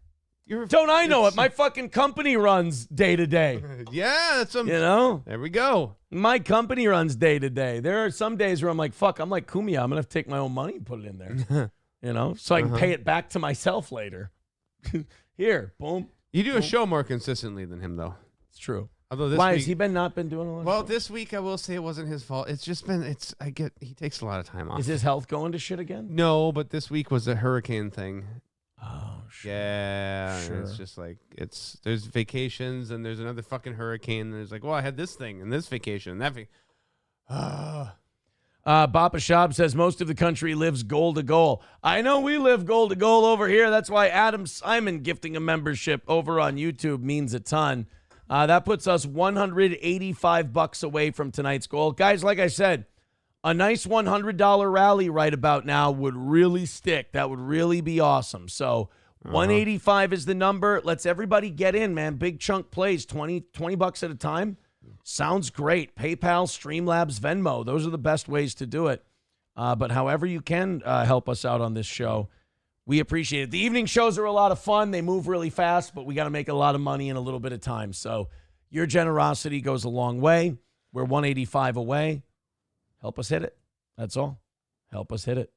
Don't I know it? My fucking company runs day to day. Yeah, that's you know. There we go. My company runs day to day. There are some days where I'm like, fuck, I'm like Kumia. I'm gonna have to take my own money and put it in there. You know, so I can pay it back to myself later. Here, boom. You do a show more consistently than him, though. It's true. Although this Why week, has he not been doing a lot? Well, this week I will say it wasn't his fault. It's just been he takes a lot of time off. Is his health going to shit again? No, but this week was a hurricane thing. Oh, sure. Yeah, Sure. it's just like there's vacations and there's another fucking hurricane. And there's like, well, I had this thing and this vacation and that. Bapa Shab says most of the country lives goal to goal. I know we live goal to goal over here. That's why Adam Simon gifting a membership over on YouTube means a ton. That puts us $185 away from tonight's goal. Guys, like I said, a nice $100 rally right about now would really stick. That would really be awesome. So 185 is the number. Let's everybody get in, man. Big chunk plays, $20 at a time. Sounds great. PayPal, Streamlabs, Venmo. Those are the best ways to do it. But however you can help us out on this show, we appreciate it. The evening shows are a lot of fun. They move really fast, but we got to make a lot of money in a little bit of time. So your generosity goes a long way. We're 185 away. Help us hit it. That's all. Help us hit it.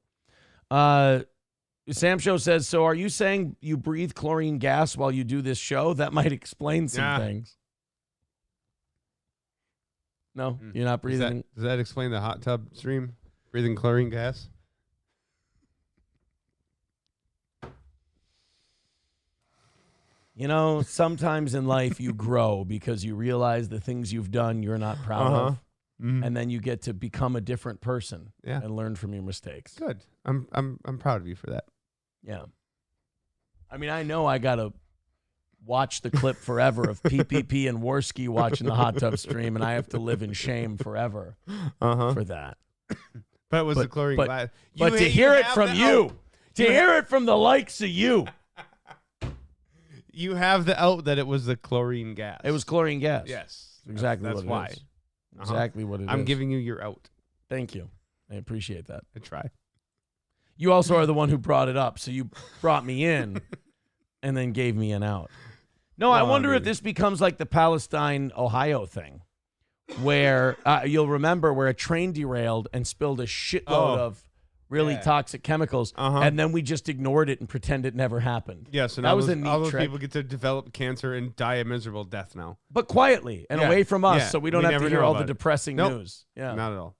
Sam Show says, so are you saying you breathe chlorine gas while you do this show? That might explain some things. No, you're not breathing. Does that explain the hot tub stream? Breathing chlorine gas? You know, sometimes in life you grow because you realize the things you've done you're not proud of. Mm-hmm. And then you get to become a different person and learn from your mistakes. Good. I'm proud of you for that. Yeah. I mean, I know I got to watch the clip forever of PPP and Worski watching the hot tub stream, and I have to live in shame forever for that. But it was the chlorine glass. But to hear it from you, to hear it from the likes of you. You have the out that it was the chlorine gas. It was chlorine gas. Yes. Exactly That's what it why. is. Exactly what it is. I'm giving you your out. Thank you. I appreciate that. I try. You also are the one who brought it up, so you brought me in and then gave me an out. No, I wonder if this becomes like the Palestine, Ohio thing, where you'll remember where a train derailed and spilled a shitload of really toxic chemicals, and then we just ignored it and pretend it never happened. Yes, and that was those, a neat all those trick. people get to develop cancer and die a miserable death now. But quietly and away from us, so we don't have to hear all the depressing news. Yeah, not at all.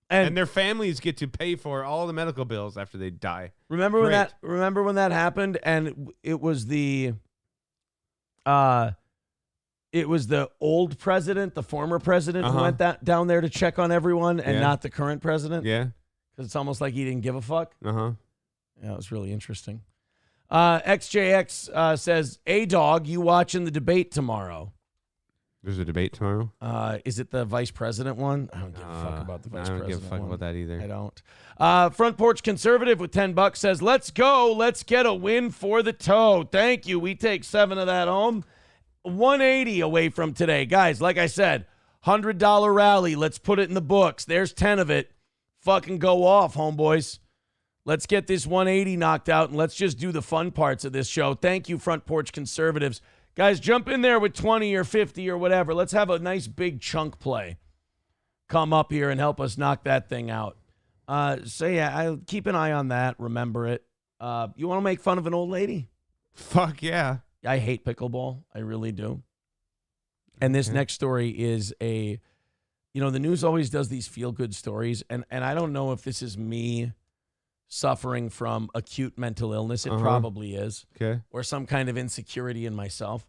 And their families get to pay for all the medical bills after they die. Remember when that happened, and it was the old president, the former president, who went down there to check on everyone, and not the current president. Yeah, because it's almost like he didn't give a fuck. Yeah, it was really interesting. XJX says, "A-Dog, you watching the debate tomorrow?" There's a debate tomorrow? Is it the vice president one? I don't give a fuck about the vice president. I don't give a fuck about that either. I don't. Front Porch Conservative with $10 says, let's go. Let's get a win for the toe. Thank you. We take 7 of that home. 180 away from today. Guys, like I said, $100 rally. Let's put it in the books. There's 10 of it. Fucking go off, homeboys. Let's get this 180 knocked out, and let's just do the fun parts of this show. Thank you, Front Porch Conservatives. Guys, jump in there with 20 or 50 or whatever. Let's have a nice big chunk play. Come up here and help us knock that thing out. So, yeah, I'll keep an eye on that. Remember it. You want to make fun of an old lady? Fuck yeah. I hate pickleball. I really do. And this next story is the news always does these feel-good stories, and I don't know if this is me suffering from acute mental illness. It probably is. Okay. Or some kind of insecurity in myself.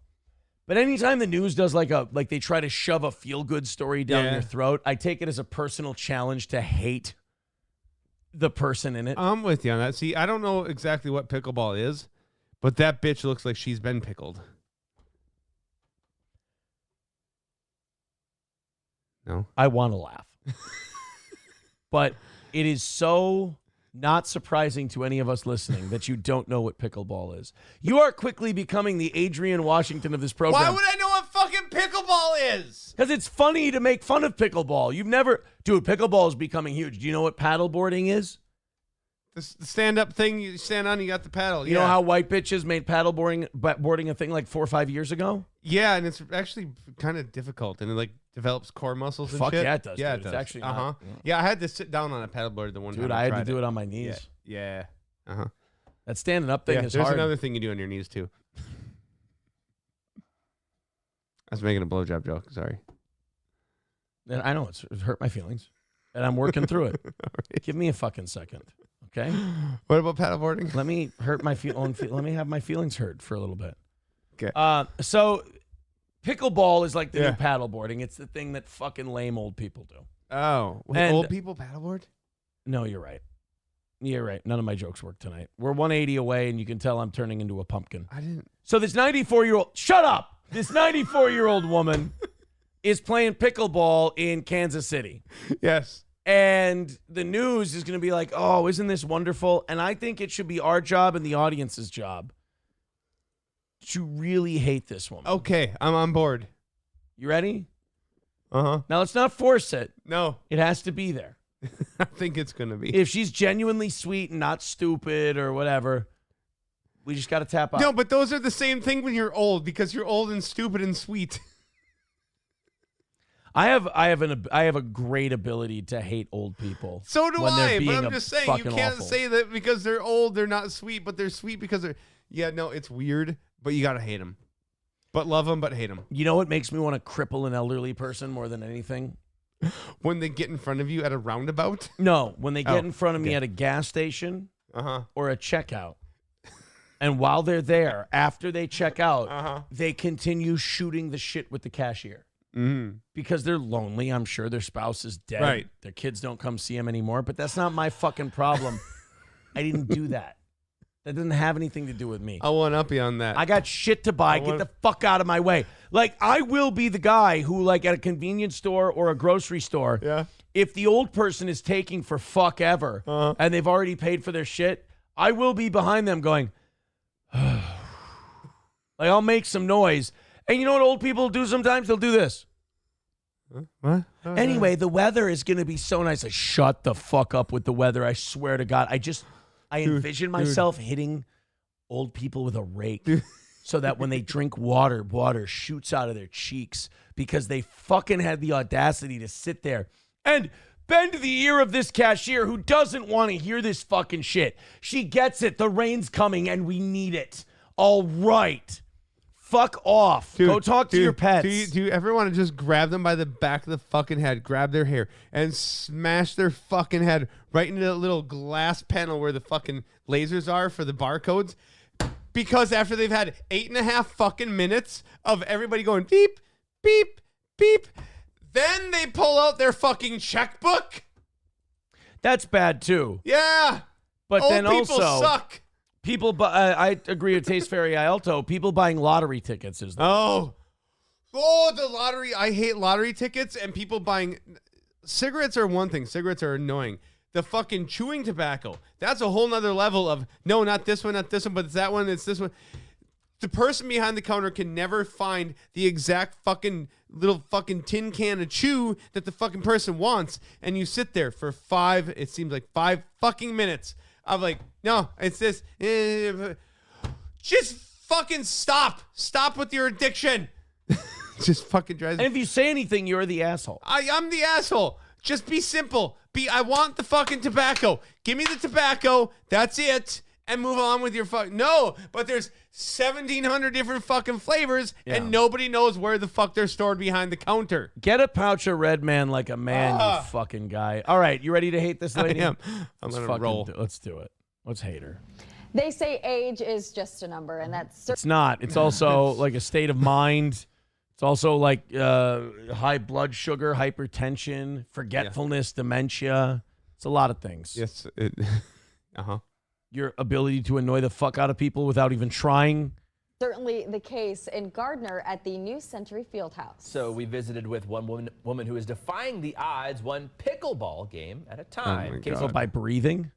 But anytime the news does like they try to shove a feel-good story down your throat, I take it as a personal challenge to hate the person in it. I'm with you on that. See, I don't know exactly what pickleball is, but that bitch looks like she's been pickled. No? I want to laugh. But it is so not surprising to any of us listening that you don't know what pickleball is. You are quickly becoming the Adrian Washington of this program. Why would I know what fucking pickleball is? Because it's funny to make fun of pickleball. You've never... Dude, pickleball is becoming huge. Do you know what paddleboarding is? The stand-up thing you stand on, you got the paddle. You know how white bitches made paddleboarding a thing like 4 or 5 years ago? Yeah, and it's actually kind of difficult, and it like develops core muscles and Fuck shit. yeah, it does. Yeah, dude. it It's does. actually not. Yeah, I had to sit down on a paddleboard the one time. Dude, I had to do it on my knees. Yeah. That standing up thing is there's hard. another thing you do on your knees too. I was making a blowjob joke. Sorry. And I know it hurt my feelings, and I'm working through it. Right. Give me a fucking second, okay? What about paddleboarding? Let me hurt my let me have my feelings hurt for a little bit. Okay. So pickleball is like the new paddleboarding. It's the thing that fucking lame old people do. Oh, wait, old people paddleboard? No, you're right. You're right. None of my jokes work tonight. We're 180 away, and you can tell I'm turning into a pumpkin. I didn't. So this 94-year-old... Shut up! This 94-year-old woman is playing pickleball in Kansas City. Yes. And the news is going to be like, oh, isn't this wonderful? And I think it should be our job and the audience's job to really hate this woman. Okay, I'm on board. You ready? Uh-huh. Now, let's not force it. No. It has to be there. I think it's going to be. If she's genuinely sweet and not stupid or whatever, we just got to tap out. No, but those are the same thing when you're old, because you're old and stupid and sweet. I have a great ability to hate old people. So do when they're I, but being I'm just saying you fucking can't awful. say that because they're old, they're not sweet, but they're sweet because they're... Yeah, no, it's weird, but you got to hate them. But love them, but hate them. You know what makes me want to cripple an elderly person more than anything? When they get in front of you at a roundabout? No, when they get in front of me at a gas station or a checkout. And while they're there, after they check out, they continue shooting the shit with the cashier. Mm-hmm. Because they're lonely. I'm sure their spouse is dead. Right. Their kids don't come see them anymore. But that's not my fucking problem. I didn't do that. That didn't have anything to do with me. I'll one up you on that. I got shit to buy. Get the fuck out of my way. Like, I will be the guy who, like, at a convenience store or a grocery store, if the old person is taking for fuck ever and they've already paid for their shit, I will be behind them going, like, I'll make some noise. And you know what old people do sometimes? They'll do this. What? Anyway, the weather is going to be so nice. Like, shut the fuck up with the weather. I swear to God. I envision myself hitting old people with a rake so that when they drink water shoots out of their cheeks because they fucking had the audacity to sit there and bend the ear of this cashier who doesn't want to hear this fucking shit. She gets it. The rain's coming and we need it. All right. Fuck off. Go talk to your pets. Do you ever want to just grab them by the back of the fucking head, grab their hair, and smash their fucking head right into that little glass panel where the fucking lasers are for the barcodes? Because after they've had 8.5 fucking minutes of everybody going beep, beep, beep, then they pull out their fucking checkbook. That's bad too. Yeah. But old then people also suck. People, I agree with Taste Fairy Ialto. People buying lottery tickets is the the lottery. I hate lottery tickets and people buying cigarettes are one thing. Cigarettes are annoying. The fucking chewing tobacco. That's a whole nother level of no, not this one, but it's that one, it's this one. The person behind the counter can never find the exact fucking little fucking tin can of chew that the fucking person wants. And you sit there for 5 fucking minutes. I'm like, no, it's this. Just fucking stop. Stop with your addiction. Just fucking drives me. And if you say anything, you're the asshole. I'm the asshole. Just be simple. I want the fucking tobacco. Give me the tobacco. That's it. And move on with your No, but there's 1,700 different fucking flavors and nobody knows where the fuck they're stored behind the counter. Get a pouch of Red Man like a man, you fucking guy. All right, you ready to hate this lady? I am. I'm going to roll. Let's do it. Let's hate her. They say age is just a number, and that's... It's not. It's also like a state of mind. It's also like high blood sugar, hypertension, forgetfulness, dementia. It's a lot of things. Yes. Your ability to annoy the fuck out of people without even trying. Certainly the case in Gardner at the New Century Fieldhouse. So we visited with one woman who is defying the odds, one pickleball game at a time. By breathing?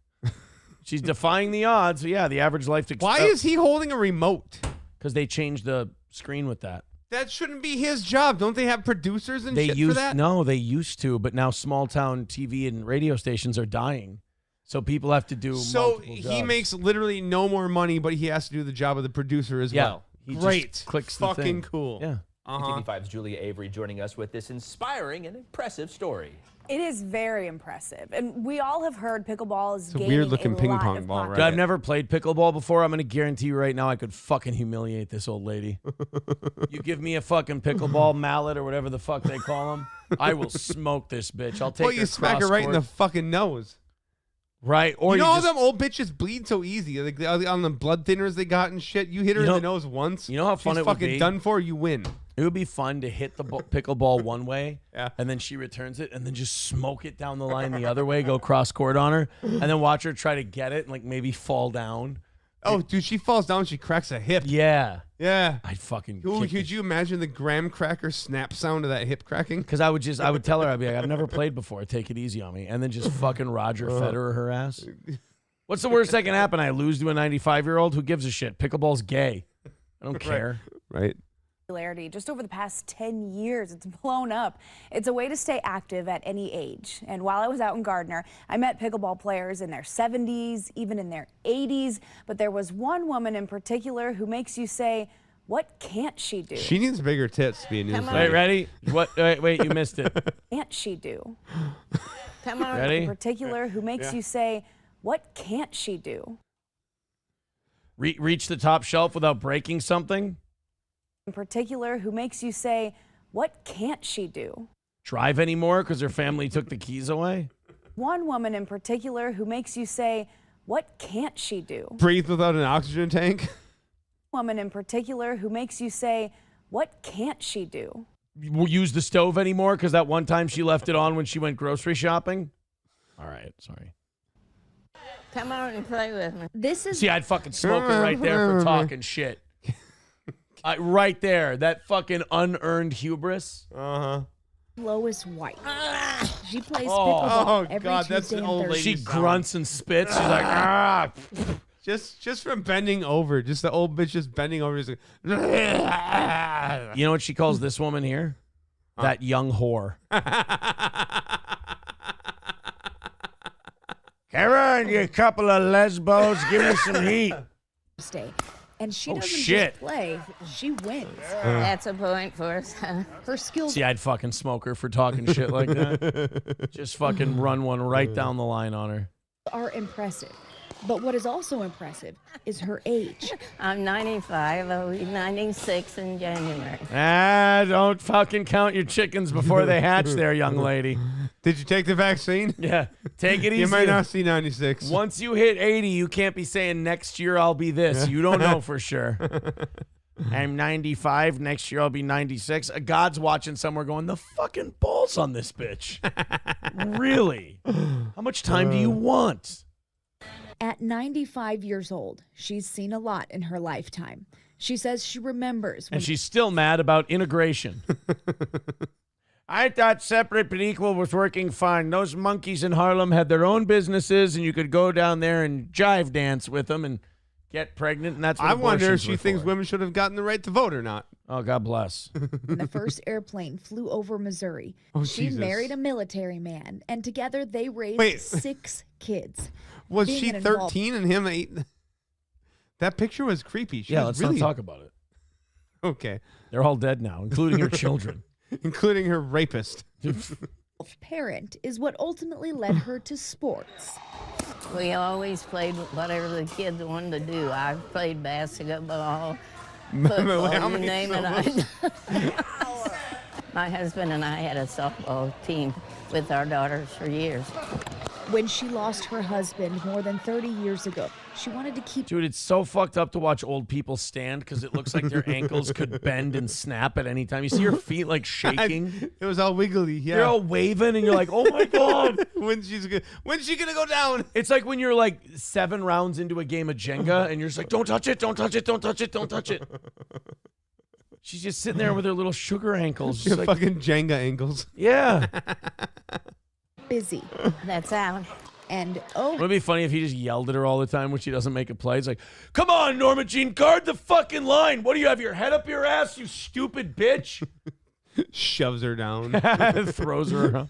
She's defying the odds. So yeah, the average life Why is he holding a remote? Because they changed the screen with that. That shouldn't be his job. Don't they have producers and shit for that? No, they used to, but now small town TV and radio stations are dying. So people have to do So multiple he jobs. makes literally no more money, but he has to do the job of the producer as well. He Great. just clicks the Fucking thing. cool. Yeah. TV5's Julia Avery joining us with this inspiring and impressive story. It is very impressive. And we all have heard pickleball is gaining weird-looking a ping lot pong of ball, popularity. I've never played pickleball before. I'm going to guarantee you right now I could fucking humiliate this old lady. You give me a fucking pickleball mallet or whatever the fuck they call them, I will smoke this bitch. I'll take Well, you smack her right in the fucking nose. Right. Or you know how just, them old bitches bleed so easy? Like on the blood thinners they got and shit. You hit her in the nose once. You know how fun she's it would fucking be? done for. You win. It would be fun to hit the pickleball one way, Yeah. and then she returns it, and then just smoke it down the line the other way, go cross court on her, and then watch her try to get it and like maybe fall down. Oh, dude, she falls down. She cracks a hip. Yeah. Yeah. I'd fucking. Ooh, kick could you imagine the graham cracker snap sound of that hip cracking? Because I would tell her, I'd be like, I've never played before. Take it easy on me, and then just fucking Roger Federer her ass. What's the worst that can happen? I lose to a 95-year-old? Who gives a shit? Pickleball's gay. I don't care. Right. Popularity. Just over the past 10 years, it's blown up. It's a way to stay active at any age. And while I was out in Gardner, I met pickleball players in their 70s, even in their 80s. But there was one woman in particular who makes you say, what can't she do? She needs bigger tits to be a news lady. Wait, ready? What? Wait, you missed it. Can't she do? Come on. Ready? In particular who makes you say, what can't she do? Reach the top shelf without breaking something? In particular who makes you say, what can't she do? Drive anymore because her family took the keys away? One woman in particular who makes you say, what can't she do? Breathe without an oxygen tank. Woman in particular who makes you say, what can't she do? Use the stove anymore because that one time she left it on when she went grocery shopping? All right, sorry. Come on and play with me. This is See, I'd fucking smoke her right there for talking shit. Right there, that fucking unearned hubris. Uh-huh. Lois White. She plays Oh. pickleball every God, that's Tuesday an and old Thursday. lady She grunts and spits. She's like, ah. Just from bending over. Just the old bitch just bending over. Just like, You know what she calls this woman here? That young whore. Come on, you couple of lesbos. Give me some heat. Thursday. And she Oh, doesn't shit. just play, she wins. That's a point for us. Her skills See, I'd fucking smoke her for talking shit like that. Just fucking run one right down the line on her. are impressive. But what is also impressive is her age. I'm 95. I'll be 96 in January. Don't fucking count your chickens before they hatch there, young lady. Did you take the vaccine? Yeah. Take it easy. You might not see 96. Once you hit 80, you can't be saying next year I'll be this. You don't know for sure. I'm 95. Next year I'll be 96. A God's watching somewhere going, the fucking balls on this bitch. Really? How much time do you want? At 95 years old, she's seen a lot in her lifetime. She says she remembers when And she's still mad about integration. I thought separate but equal was working fine. Those monkeys in Harlem had their own businesses, and you could go down there and jive dance with them and get pregnant, and that's what I wonder if abortions she were thinks for. women should have gotten the right to vote or not. Oh, God bless. when the first airplane flew over Missouri. Oh, She Jesus. married a military man, and together they raised Wait. 6 kids. Was Being she an involved- 13 and him 8? That picture was creepy. She Yeah, was let's really... not talk about it. Okay. They're all dead now, including her children. Including her rapist. Parent is what ultimately led her to sports. We always played whatever the kids wanted to do. I played basketball, football, How you many name it. My husband and I had a softball team with our daughters for years. When she lost her husband more than 30 years ago, she wanted to keep Dude, it's so fucked up to watch old people stand because it looks like their ankles could bend and snap at any time. You see your feet like shaking. It was all wiggly. Yeah. They're all waving, and you're like, oh my God. When's she gonna go down? It's like when you're like 7 rounds into a game of Jenga, and you're just like, don't touch it, don't touch it, don't touch it, don't touch it. She's just sitting there with her little sugar ankles. Your Just like, fucking Jenga ankles. yeah. busy. That's out. And Wouldn't it be funny if he just yelled at her all the time when she doesn't make a play? It's like, come on, Norma Jean, guard the fucking line. What do you have, your head up your ass, you stupid bitch? Shoves her down. Throws her around.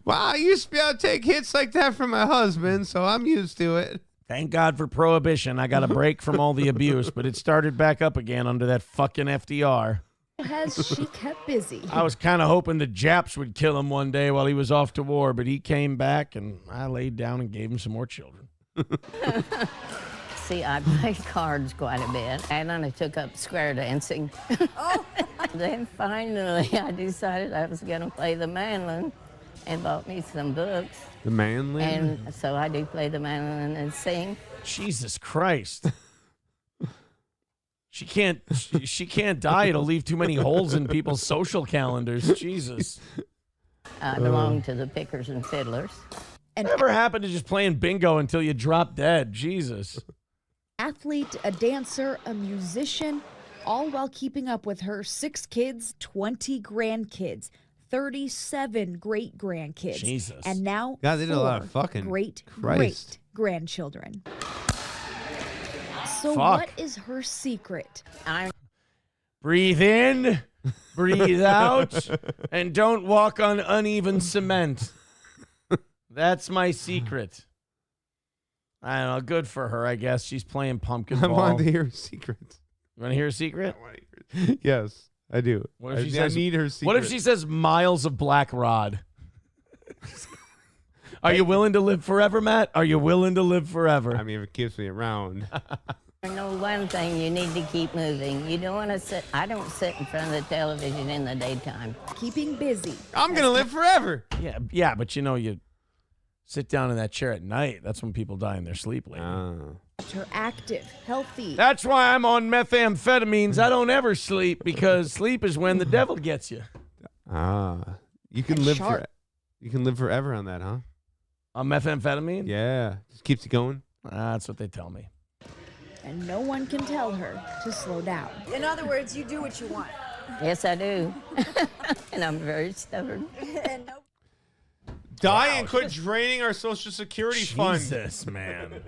Well, I used to be able to take hits like that from my husband, so I'm used to it. Thank God for prohibition. I got a break from all the abuse, but it started back up again under that fucking FDR. has she kept busy? I was kind of hoping the Japs would kill him one day while he was off to war, but he came back, and I laid down and gave him some more children. See, I played cards quite a bit, and then I took up square dancing. Then finally, I decided I was going to play the mandolin and bought me some books. The mandolin? And so I do play the mandolin and sing. Jesus Christ. She can't die. It'll leave too many holes in people's social calendars. Jesus. I belong to the Pickers and Fiddlers. And whatever happened to just playing bingo until you drop dead? Jesus. Athlete, a dancer, a musician, all while keeping up with her 6 kids, 20 grandkids, 37 great grandkids. Jesus. And now God, they did a lot of 4 fucking great Christ. grandchildren. So Fuck. what is her secret? Breathe in, breathe out, and don't walk on uneven cement. That's my secret. I don't know. Good for her, I guess. She's playing pumpkin I ball. wanted to hear her secret. You want to hear a secret? Yes, I do. What if she I says, need her secret. What if she says miles of black rod? Are you willing to live forever, Matt? Are you willing to live forever? I mean, if it keeps me around. I know one thing, you need to keep moving. You don't want to sit, I don't sit in front of the television in the daytime. Keeping busy. I'm going to live forever. Yeah, but you sit down in that chair at night. That's when people die in their sleep lately. Her active, healthy. That's why I'm on methamphetamines. I don't ever sleep because sleep is when the devil gets you. You can And live sharp. you can live forever on that, huh? On methamphetamine? Yeah, just keeps you going. That's what they tell me. And no one can tell her to slow down. In other words, you do what you want. Yes, I do. And I'm very stubborn. Die and quit draining our Social Security fund. Jesus, man.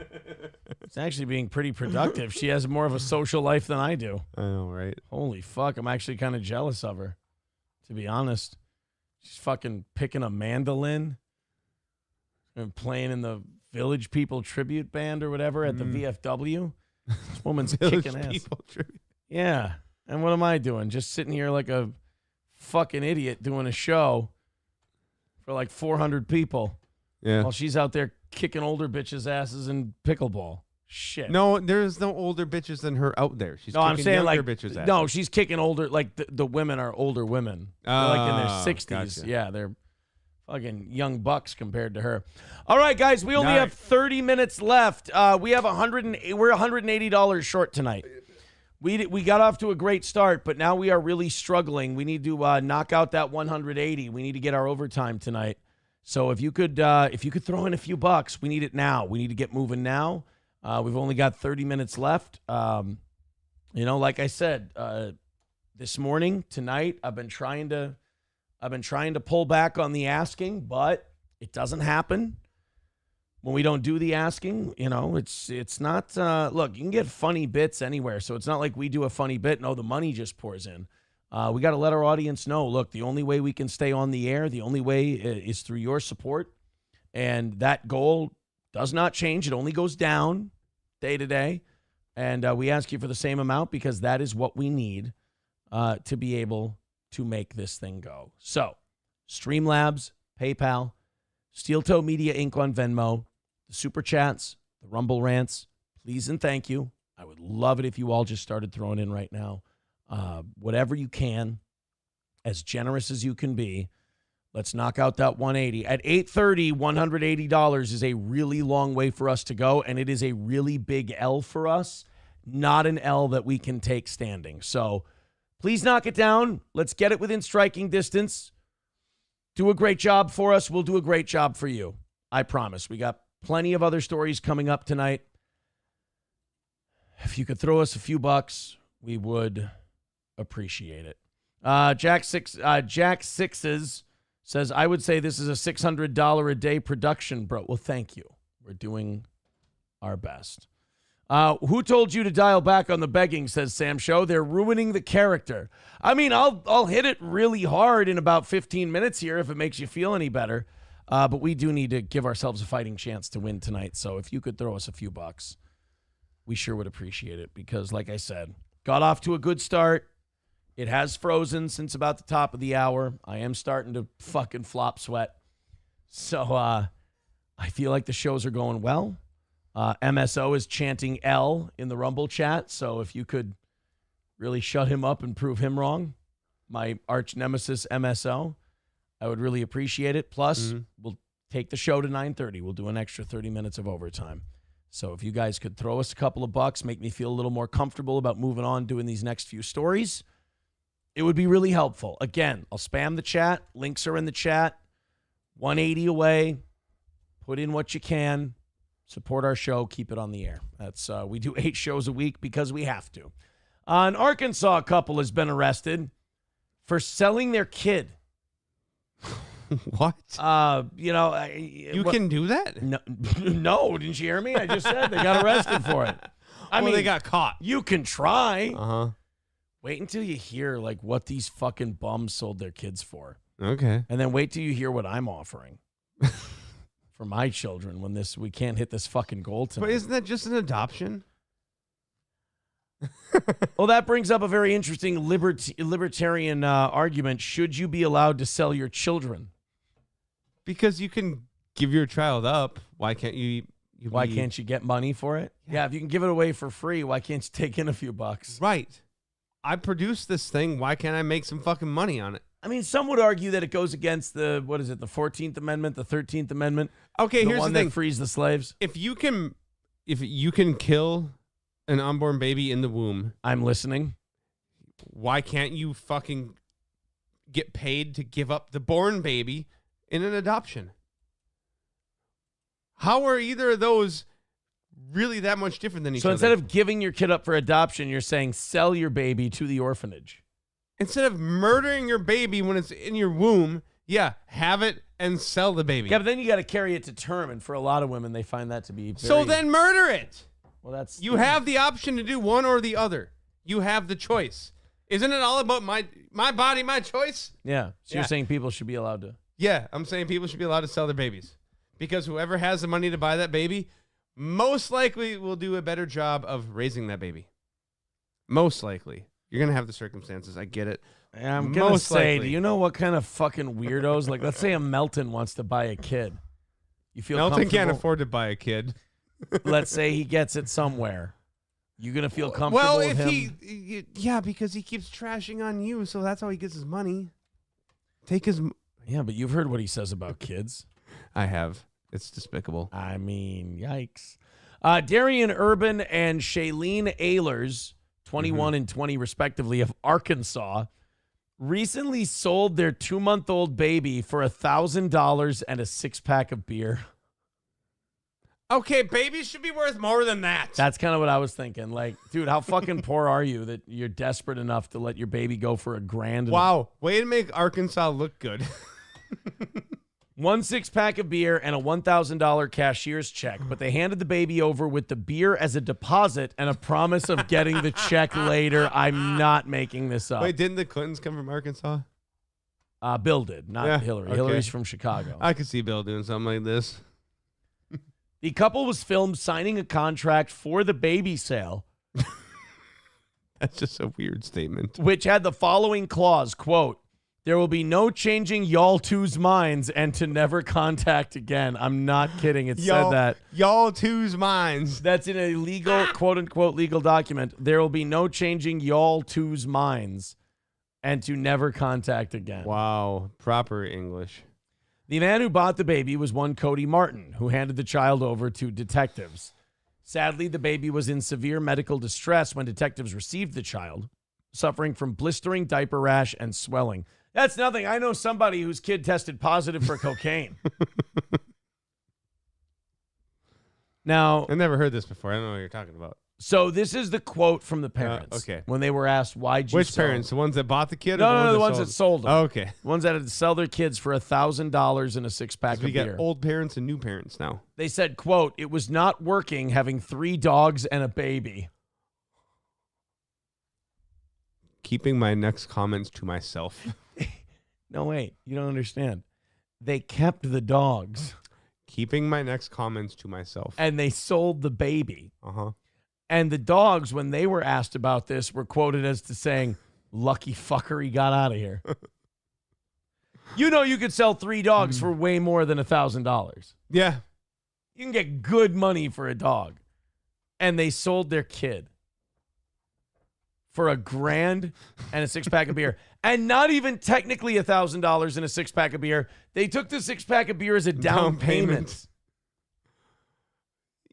It's actually being pretty productive. She has more of a social life than I do. I know, right? Holy fuck. I'm actually kind of jealous of her, to be honest. She's fucking picking a mandolin and playing in the Village People Tribute Band or whatever at the VFW. This woman's kicking ass. Yeah. And what am I doing? Just sitting here like a fucking idiot doing a show for like 400 people. Yeah. While she's out there kicking older bitches' asses in pickleball. Shit. No, there's no older bitches than her out there. She's No, I'm kicking saying younger like bitches' ass. no, she's kicking older. Like the women are older women. They're like in their 60s. Gotcha. Yeah, they're fucking young bucks compared to her. All right, guys, we only have 30 minutes left. We have we're $180 short tonight. We got off to a great start, but now we are really struggling. We need to knock out that 180. We need to get our overtime tonight. So if you could throw in a few bucks, we need it now. We need to get moving now. We've only got 30 minutes left. Like I said, this morning, tonight, I've been trying to pull back on the asking, but it doesn't happen. When we don't do the asking, it's not, look, you can get funny bits anywhere. So it's not like we do a funny bit. No, the money just pours in. We got to let our audience know, look, the only way we can stay on the air, the only way is through your support. And that goal does not change. It only goes down day to day. And we ask you for the same amount because that is what we need to be able to make this thing go. So Streamlabs, PayPal, Steel Toe Media Inc. on Venmo, the Super Chats, the Rumble Rants, please and thank you. I would love it if you all just started throwing in right now. Whatever you can, as generous as you can be. Let's knock out that 180. At 8:30, $180 is a really long way for us to go, and it is a really big L for us, not an L that we can take standing. So please knock it down. Let's get it within striking distance. Do a great job for us. We'll do a great job for you. I promise. We got plenty of other stories coming up tonight. If you could throw us a few bucks, we would appreciate it. Jack Sixes says, I would say this is a $600 a day production, bro. Well, thank you. We're doing our best. Who told you to dial back on the begging, says Sam Show. They're ruining the character. I mean, I'll hit it really hard in about 15 minutes here if it makes you feel any better. But we do need to give ourselves a fighting chance to win tonight. So if you could throw us a few bucks, we sure would appreciate it. Because like I said, got off to a good start. It has frozen since about the top of the hour. I am starting to fucking flop sweat. So I feel like the shows are going well. MSO is chanting L in the Rumble chat. So if you could really shut him up and prove him wrong, my arch nemesis MSO, I would really appreciate it. Plus, we'll take the show to 9:30. We'll do an extra 30 minutes of overtime. So if you guys could throw us a couple of bucks, make me feel a little more comfortable about moving on, doing these next few stories, it would be really helpful. Again, I'll spam the chat. Links are in the chat. 180 away. Put in what you can. Support our show. Keep it on the air. That's we do 8 shows a week because we have to. An Arkansas couple has been arrested for selling their kid. What? You can do that? No, didn't you hear me? I just said they got arrested for it. I mean, they got caught. You can try. Uh-huh. Wait until you hear like what these fucking bums sold their kids for. Okay. And then wait till you hear what I'm offering for my children when we can't hit this fucking goal tonight. But isn't that just an adoption? Well, that brings up a very interesting libertarian argument. Should you be allowed to sell your children? Because you can give your child up. Why can't you? Why can't you get money for it? Yeah, if you can give it away for free, why can't you take in a few bucks? Right. I produced this thing. Why can't I make some fucking money on it? I mean, some would argue that it goes against the 14th Amendment, the 13th Amendment. Okay, here's one the thing. that frees the slaves. If you can kill an unborn baby in the womb, I'm listening. Why can't you fucking get paid to give up the born baby in an adoption? How are either of those really that much different than each other? So instead of giving your kid up for adoption, you're saying sell your baby to the orphanage. Instead of murdering your baby when it's in your womb, yeah, have it and sell the baby. Yeah, but then you got to carry it to term, and for a lot of women, they find that to be very... So then murder it. Well, you have the option to do one or the other. You have the choice. Isn't it all about my body, my choice? Yeah. So you're saying people should be allowed to... Yeah, I'm saying people should be allowed to sell their babies. Because whoever has the money to buy that baby most likely will do a better job of raising that baby. Most likely. You're going to have the circumstances. I get it. I'm going to say, do you know what kind of fucking weirdos? Like, let's say a Melton wants to buy a kid. You feel Melton can't afford to buy a kid. Let's say he gets it somewhere. You going to feel comfortable with him? Yeah, because he keeps trashing on you, so that's how he gets his money. Take his... Yeah, but you've heard what he says about kids. I have. It's despicable. I mean, yikes. Darian Urban and Shailene Ehlers, 21 and 20 respectively, of Arkansas, recently sold their 2-month-old baby for $1,000 and a 6-pack of beer. Okay, babies should be worth more than that. That's kind of what I was thinking. Like, dude, how fucking poor are you that you're desperate enough to let your baby go for $1,000? Wow, way to make Arkansas look good. 1 6-pack of beer and a $1,000 cashier's check, but they handed the baby over with the beer as a deposit and a promise of getting the check later. I'm not making this up. Wait, didn't the Clintons come from Arkansas? Bill did, not Hillary. Okay. Hillary's from Chicago. I could see Bill doing something like this. The couple was filmed signing a contract for the baby sale. That's just a weird statement. Which had the following clause, quote, "There will be no changing y'all two's minds and to never contact again." I'm not kidding. It said that. Y'all two's minds. That's in a legal, quote-unquote, legal document. There will be no changing y'all two's minds and to never contact again. Wow. Proper English. The man who bought the baby was one Cody Martin, who handed the child over to detectives. Sadly, the baby was in severe medical distress when detectives received the child, suffering from blistering diaper rash and swelling. That's nothing. I know somebody whose kid tested positive for cocaine. Now, I never heard this before. I don't know what you're talking about. So this is the quote from the parents. Okay. When they were asked, why'd you Which sell parents? The ones that bought the kid? No, the ones that sold them. Oh, okay. The ones that had to sell their kids for $1,000 and a 6-pack of We beer. got old parents and new parents now. They said, quote, it was not working having 3 dogs and a baby. Keeping my next comments to myself. No, wait. You don't understand. They kept the dogs. Keeping my next comments to myself. And they sold the baby. Uh-huh. And the dogs, when they were asked about this, were quoted as to saying, lucky fucker, he got out of here. You know you could sell 3 dogs for way more than $1,000. Yeah. You can get good money for a dog. And they sold their kid for $1,000 and a 6-pack of beer. And not even technically $1,000 and a 6-pack of beer. They took the 6-pack of beer as a down payment.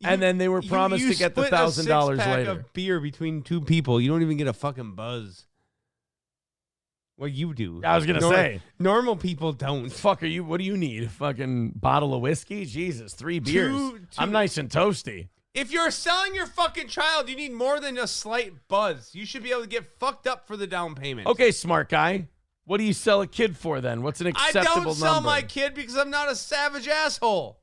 And then they were promised to get the $1,000 later. Of beer between 2 people. You don't even get a fucking buzz. Well, you do. I was going to say. Normal people don't. Fuck, what do you need? A fucking bottle of whiskey? Jesus, 3 beers. I'm nice and toasty. If you're selling your fucking child, you need more than a slight buzz. You should be able to get fucked up for the down payment. Okay, smart guy. What do you sell a kid for then? What's an acceptable number? I don't sell my kid because I'm not a savage asshole.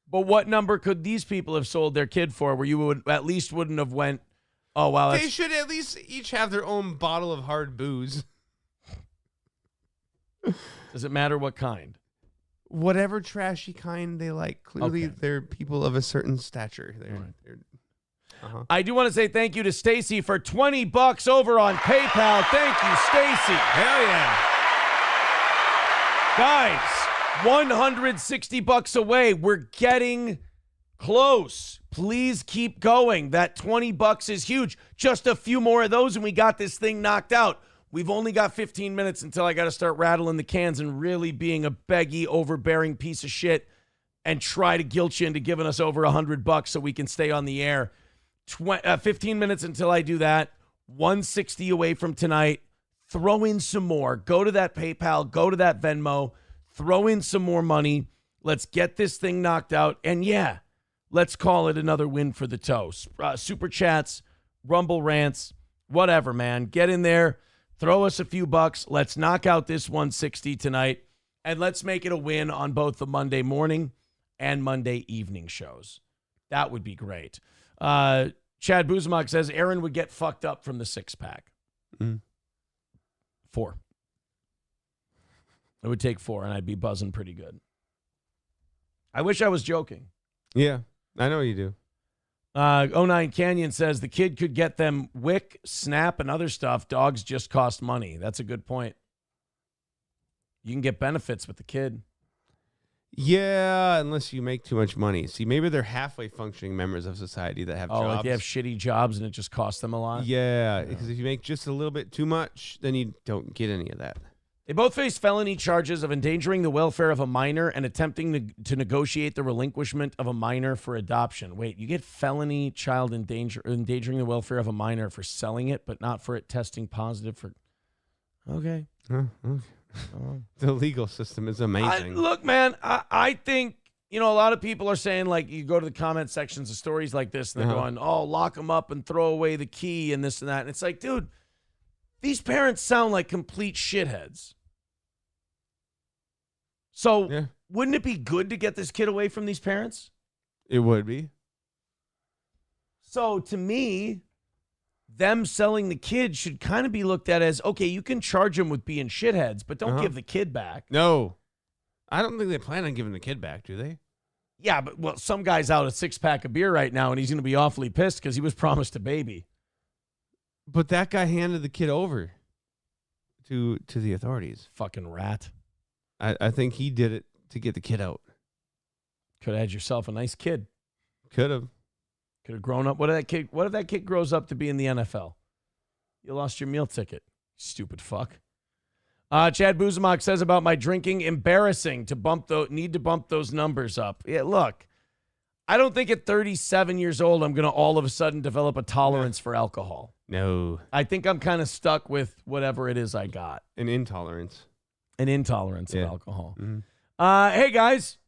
But what number could these people have sold their kid for where you would at least wouldn't have went, oh, wow. They should at least each have their own bottle of hard booze. Does it matter what kind? Whatever trashy kind they like. Clearly, they're people of a certain stature. I do want to say thank you to Stacy for $20 over on PayPal. Thank you, Stacy. Hell yeah. Guys, $160 away. We're getting close. Please keep going. That $20 is huge. Just a few more of those and we got this thing knocked out. We've only got 15 minutes until I got to start rattling the cans and really being a beggy, overbearing piece of shit and try to guilt you into giving us over $100 so we can stay on the air. 15 minutes until I do that. 160 away from tonight. Throw in some more. Go to that PayPal. Go to that Venmo. Throw in some more money. Let's get this thing knocked out. And yeah, let's call it another win for the toast. Super chats, Rumble rants, whatever, man. Get in there. Throw us a few bucks. Let's knock out this 160 tonight. And let's make it a win on both the Monday morning and Monday evening shows. That would be great. Chad Buzmak says Aaron would get fucked up from the 6-pack. 4. It would take 4, and I'd be buzzing pretty good. I wish I was joking. Yeah, I know you do. 09 Canyon says the kid could get them Wick, Snap, and other stuff. Dogs just cost money. That's a good point. You can get benefits with the kid. Yeah, unless you make too much money. See, maybe they're halfway functioning members of society that have jobs. Like they have shitty jobs and it just costs them a lot? Yeah, because if you make just a little bit too much, then you don't get any of that. They both face felony charges of endangering the welfare of a minor and attempting to negotiate the relinquishment of a minor for adoption. Wait, you get felony child endangering the welfare of a minor for selling it, but not for it testing positive for... Okay. Okay. The legal system is amazing. Look, man, I think, a lot of people are saying, like, you go to the comment sections of stories like this, and they're going, oh, lock them up and throw away the key and this and that. And it's like, dude, these parents sound like complete shitheads. So wouldn't it be good to get this kid away from these parents? It would be. So to me, them selling the kid should kind of be looked at as, okay, you can charge them with being shitheads, but don't give the kid back. No. I don't think they plan on giving the kid back, do they? Yeah, but some guy's out a 6-pack of beer right now, and he's going to be awfully pissed because he was promised a baby. But that guy handed the kid over to the authorities. Fucking rat. I think he did it to get the kid out. Could have had yourself a nice kid. Could have. Could have grown up. What if that kid grows up to be in the NFL? You lost your meal ticket. Stupid fuck. Chad Buzmak says about my drinking, embarrassing to need to bump those numbers up. Yeah, look, I don't think at 37 years old I'm going to all of a sudden develop a tolerance for alcohol. No. I think I'm kind of stuck with whatever it is I got. An intolerance. An intolerance of alcohol. Mm-hmm. Hey, guys.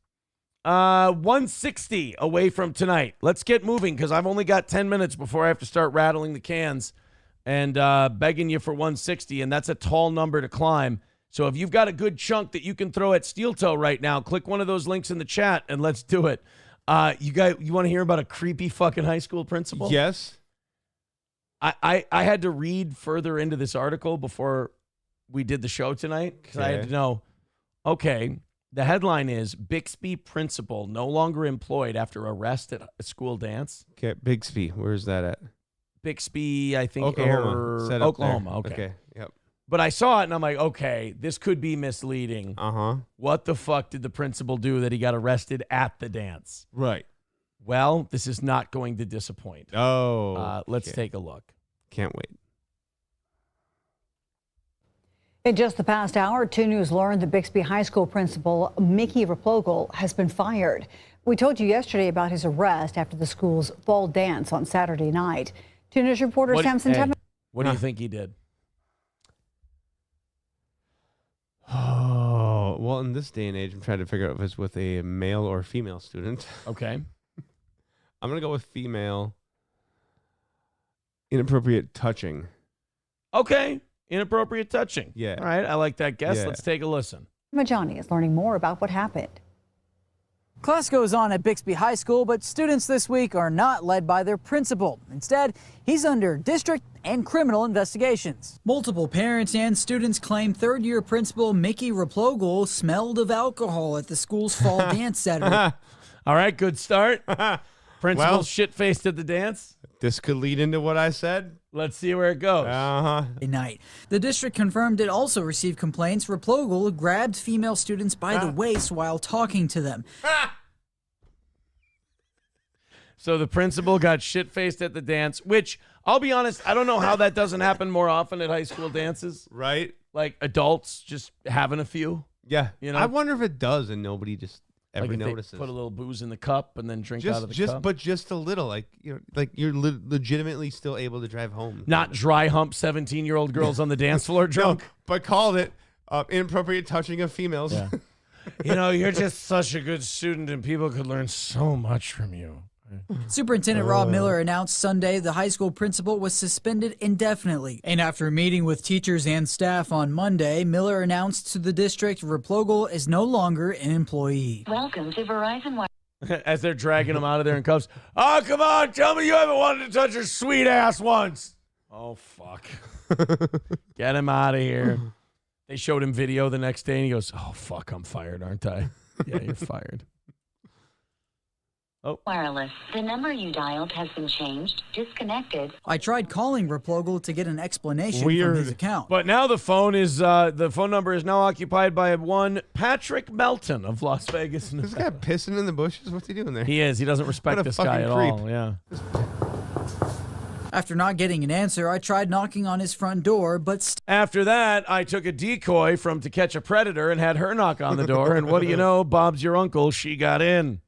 160 away from tonight. Let's get moving because I've only got 10 minutes before I have to start rattling the cans and begging you for 160, and that's a tall number to climb. So if you've got a good chunk that you can throw at Steel Toe right now, click one of those links in the chat and let's do it. You want to hear about a creepy fucking high school principal? Yes. I had to read further into this article before we did the show tonight because I had to know, okay, the headline is Bixby principal no longer employed after arrest at a school dance. Okay, Bixby. Where's that at? Bixby, I think, Oklahoma. Oklahoma. Okay. Yep. But I saw it and I'm like, okay, this could be misleading. What the fuck did the principal do that he got arrested at the dance? Right. Well, this is not going to disappoint. Let's take a look. Can't wait. In just the past hour, 2 News learned that Bixby High School principal Mickey Replogle has been fired. We told you yesterday about his arrest after the school's fall dance on Saturday night. 2 News reporter Samson Tevin. What do you think he did? Oh, well, in this day and age, I'm trying to figure out if it's with a male or female student. Okay. I'm going to go with female. Inappropriate touching. Okay. Inappropriate touching. Yeah. All right. I like that guess. Yeah. Let's take a listen. Majani is learning more about what happened. Class goes on at Bixby High School, but students this week are not led by their principal. Instead, he's under district and criminal investigations. Multiple parents and students claim third-year principal Mickey Replogle smelled of alcohol at the school's fall dance Saturday. All right, good start. Principal shit-faced at the dance. This could lead into what I said. Let's see where it goes. Night. The district confirmed it also received complaints Replogle grabbed female students by the waist while talking to them. So the principal got shit-faced at the dance, which, I'll be honest, I don't know how that doesn't happen more often at high school dances. Right? Like adults just having a few. Yeah. You know? I wonder if it does and nobody just ever Like if they notices. put a little booze in the cup and then drink out of the cup. But just a little. Like, you know, like you're legitimately still able to drive home. Not dry hump 17-year-old girls on the dance floor drunk. No, but called it inappropriate touching of females. Yeah. You know, you're just such a good student and people could learn so much from you. Superintendent Rob Miller announced Sunday the high school principal was suspended indefinitely. And after meeting with teachers and staff on Monday, Miller announced to the district Replogle is no longer an employee. Welcome to Verizon. As they're dragging him out of there in cuffs. Oh, come on. Tell me you haven't wanted to touch her sweet ass once. Oh, fuck. Get him out of here. They showed him video the next day and he goes, oh, fuck, I'm fired, aren't I? Yeah, you're fired. Oh. Wireless. The number you dialed has been changed. Disconnected. I tried calling Replogle to get an explanation from his account. But now the phone number is now occupied by one Patrick Melton of Las Vegas, Nevada. This guy pissing in the bushes? What's he doing there? He is. He doesn't respect this guy at all. Yeah. After not getting an answer, I tried knocking on his front door, but after that, I took a decoy from To Catch a Predator and had her knock on the door. And what do you know? Bob's your uncle. She got in.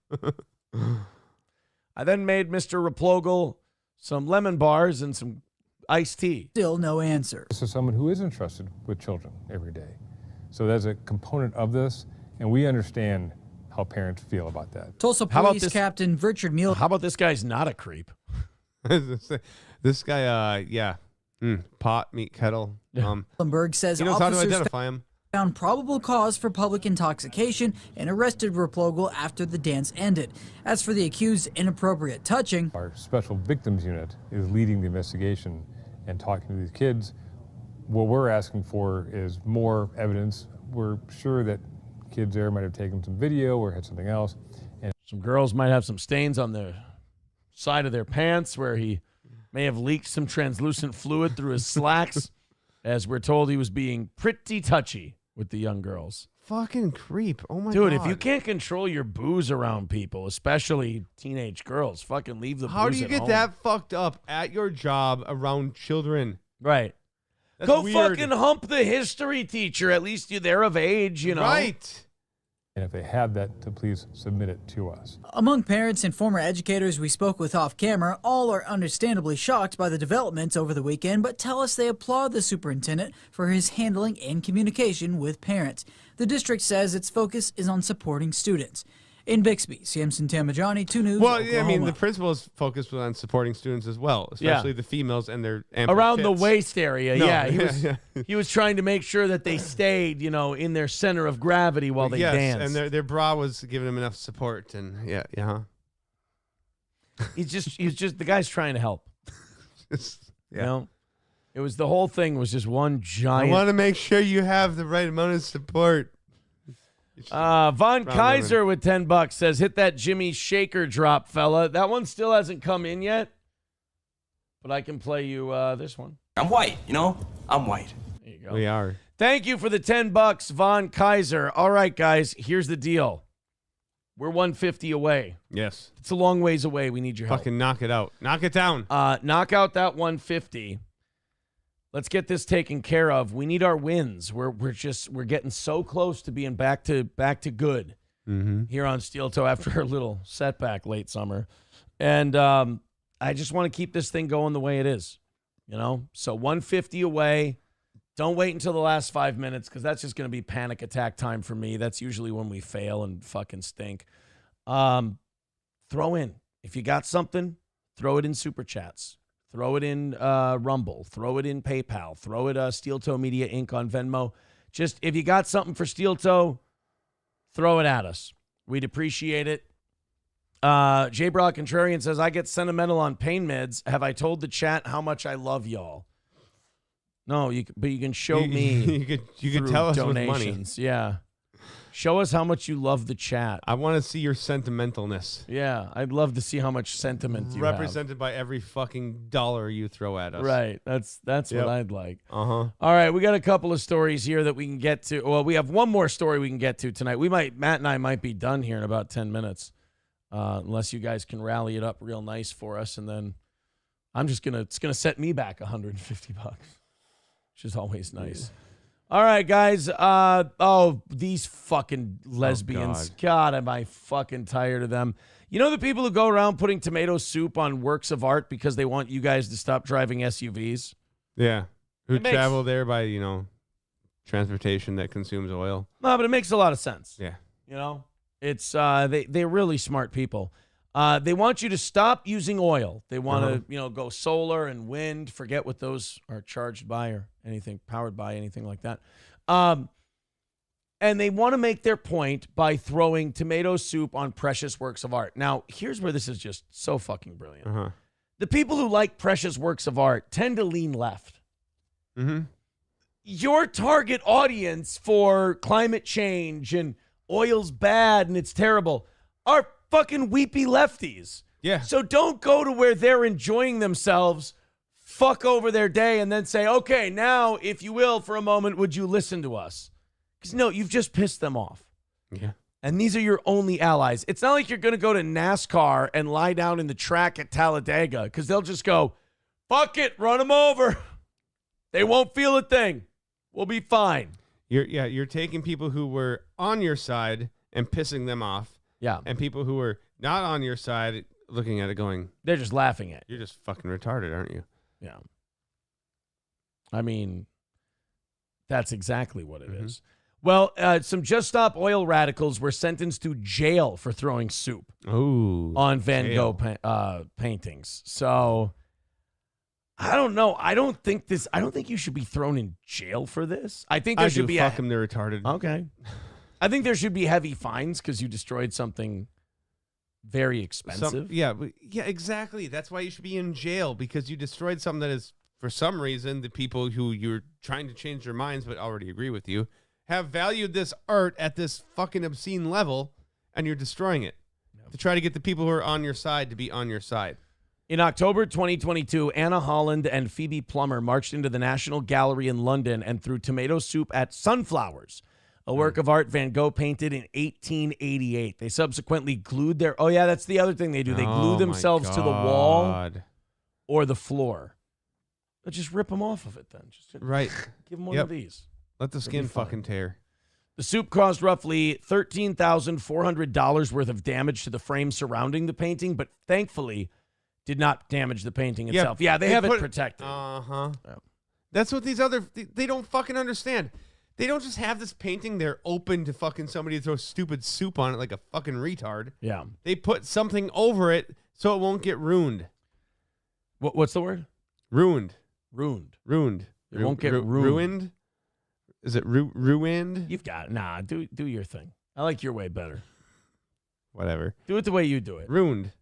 I then made Mr. Replogle some lemon bars and some iced tea. Still no answer. This is someone who is entrusted with children every day. So there's a component of this, and we understand how parents feel about that. Tulsa Police Captain Richard Mueller. How about this guy's not a creep? This guy, pot, meat, kettle. Lundberg says he knows how to officers identify him. Found probable cause for public intoxication and arrested Replogle after the dance ended. As for the accused inappropriate touching, our special victims unit is leading the investigation and talking to these kids. What we're asking for is more evidence. We're sure that kids there might have taken some video or had something else. And some girls might have some stains on the side of their pants where he may have leaked some translucent fluid through his slacks. As we're told, he was being pretty touchy with the young girls. Fucking creep. Oh, my Dude, God. if you can't control your booze around people, especially teenage girls, fucking leave the booze How do you at get home. that fucked up at your job around children? Right. That's Go weird. fucking hump the history teacher. At least they're of age, you know. Right. And if they have that, to please submit it to us. among parents and former educators we spoke with off camera, all are understandably shocked by the developments over the weekend, but tell us they applaud the superintendent for his handling and communication with parents. The district says its focus is on supporting students. In Bixby, Samson Tamajani, 2 News. Well, yeah, I mean, Oklahoma. the principal is focused on supporting students as well, especially the females and their ample Around the tits. waist area, No, yeah. He was trying to make sure that they stayed, in their center of gravity while they danced. And their bra was giving them enough support, and He's just the guy's trying to help. Yeah. It was the whole thing was just one giant. I want to make sure you have the right amount of support. Von Kaiser with $10 says, hit that Jimmy Shaker drop, fella. That one still hasn't come in yet, but I can play you this one. I'm white, I'm white. There you go. We are. Thank you for the $10, Von Kaiser. All right, guys, here's the deal. We're 150 away. Yes. It's a long ways away. We need your help. Fucking knock it out. Knock it down. Knock out that 150. Let's get this taken care of. We need our wins. We're getting so close to being back to good here on Steel Toe after a little setback late summer. And I just want to keep this thing going the way it is. So 150 away. Don't wait until the last 5 minutes because that's just going to be panic attack time for me. That's usually when we fail and fucking stink. Throw in. If you got something, throw it in Super Chats. Throw it in Rumble. Throw it in PayPal. Throw it Steel Toe Media Inc. on Venmo. Just if you got something for Steel Toe, throw it at us. We'd appreciate it. J. Brock Contrarian says, I get sentimental on pain meds. Have I told the chat how much I love y'all? No, but you can show me. You could tell us donations. with money. Yeah. Show us how much you love the chat. I want to see your sentimentalness. Yeah, I'd love to see how much sentiment you have. Represented by every fucking dollar you throw at us. Right. That's what I'd like. Uh-huh. All right, we got a couple of stories here that we can get to. Well, we have one more story we can get to tonight. Matt and I might be done here in about 10 minutes. Unless you guys can rally it up real nice for us, and then it's gonna set me back $150, which is always nice. All right, guys. These fucking lesbians. God, am I fucking tired of them. You know the people who go around putting tomato soup on works of art because they want you guys to stop driving SUVs? Yeah. Who travel there by, transportation that consumes oil. No, but it makes a lot of sense. Yeah. It's they're really smart people. They want you to stop using oil. They want to, go solar and wind. Forget what those are charged by or anything, powered by anything like that. And they want to make their point by throwing tomato soup on precious works of art. Now, here's where this is just so fucking brilliant. The people who like precious works of art tend to lean left. Your target audience for climate change and oil's bad and it's terrible are fucking weepy lefties. Yeah. So don't go to where they're enjoying themselves, fuck over their day, and then say, okay, now, if you will, for a moment, would you listen to us? Because, no, you've just pissed them off. Yeah. And these are your only allies. It's not like you're going to go to NASCAR and lie down in the track at Talladega because they'll just go, fuck it, run them over. They won't feel a thing. We'll be fine. You're taking people who were on your side and pissing them off. Yeah. And people who were not on your side looking at it going, they're just laughing at you. You're just fucking retarded, aren't you? Yeah. I mean, that's exactly what it is. Well, some Just Stop Oil radicals were sentenced to jail for throwing soup on Van Gogh paintings. So I don't know. I don't think you should be thrown in jail for this. I think there should be fuck them, they're retarded. Okay. I think there should be heavy fines because you destroyed something very expensive. Yeah, exactly. That's why you should be in jail, because you destroyed something that is, for some reason, the people who you're trying to change their minds but already agree with you have valued this art at this fucking obscene level, and you're destroying it to try to get the people who are on your side to be on your side. In October 2022, Anna Holland and Phoebe Plummer marched into the National Gallery in London and threw tomato soup at sunflowers, a work of art Van Gogh painted in 1888. They subsequently glued their... Oh, yeah, that's the other thing they do. They glue themselves to the wall or the floor. But just rip them off of it then. Just give them one of these. Let the skin fucking tear. The soup caused roughly $13,400 worth of damage to the frame surrounding the painting, but thankfully did not damage the painting itself. Yeah, they have it protected. Uh-huh. Yeah. That's what these other... They don't fucking understand. They don't just have this painting. They're open to fucking somebody to throw stupid soup on it like a fucking retard. Yeah. They put something over it so it won't get ruined. What's the word? Ruined. Ruined. It Ru- won't get ru- ruined. Ruined? Is it ruined? You've got it. Nah, do your thing. I like your way better. Whatever. Do it the way you do it. Ruined.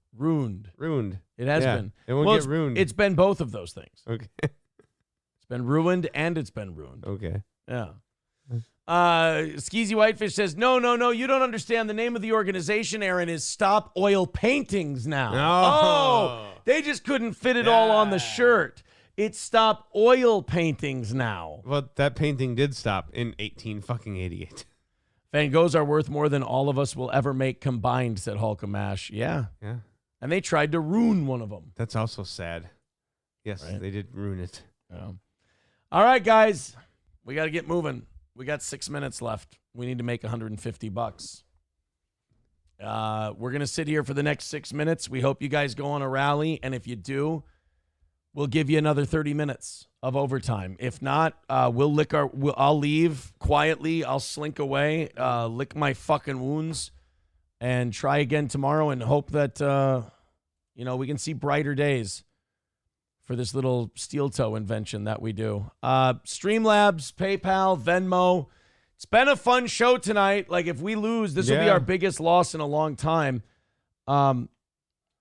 It has been. It won't get ruined. It's been both of those things. Okay. It's been ruined and it's been ruined. Okay. Yeah. Skeezy Whitefish says, no, you don't understand. The name of the organization, Aaron, is Stop Oil Paintings now. Oh, they just couldn't fit it all on the shirt. It's Stop Oil Paintings now. Well, that painting did stop in 1888. Van Goghs are worth more than all of us will ever make combined, said Hulkamash. Yeah. Yeah. And they tried to ruin one of them. That's also sad. Yes, Right. they did ruin it. Yeah. All right, guys. We got to get moving. We got 6 minutes left. We need to make $150. We're going to sit here for the next 6 minutes. We hope you guys go on a rally. And if you do, we'll give you another 30 minutes of overtime. If not, I'll leave quietly. I'll slink away, lick my fucking wounds, and try again tomorrow and hope that, we can see brighter days for this little steel toe invention that we do. Streamlabs, PayPal, Venmo. It's been a fun show tonight. Like, if we lose, this will be our biggest loss in a long time.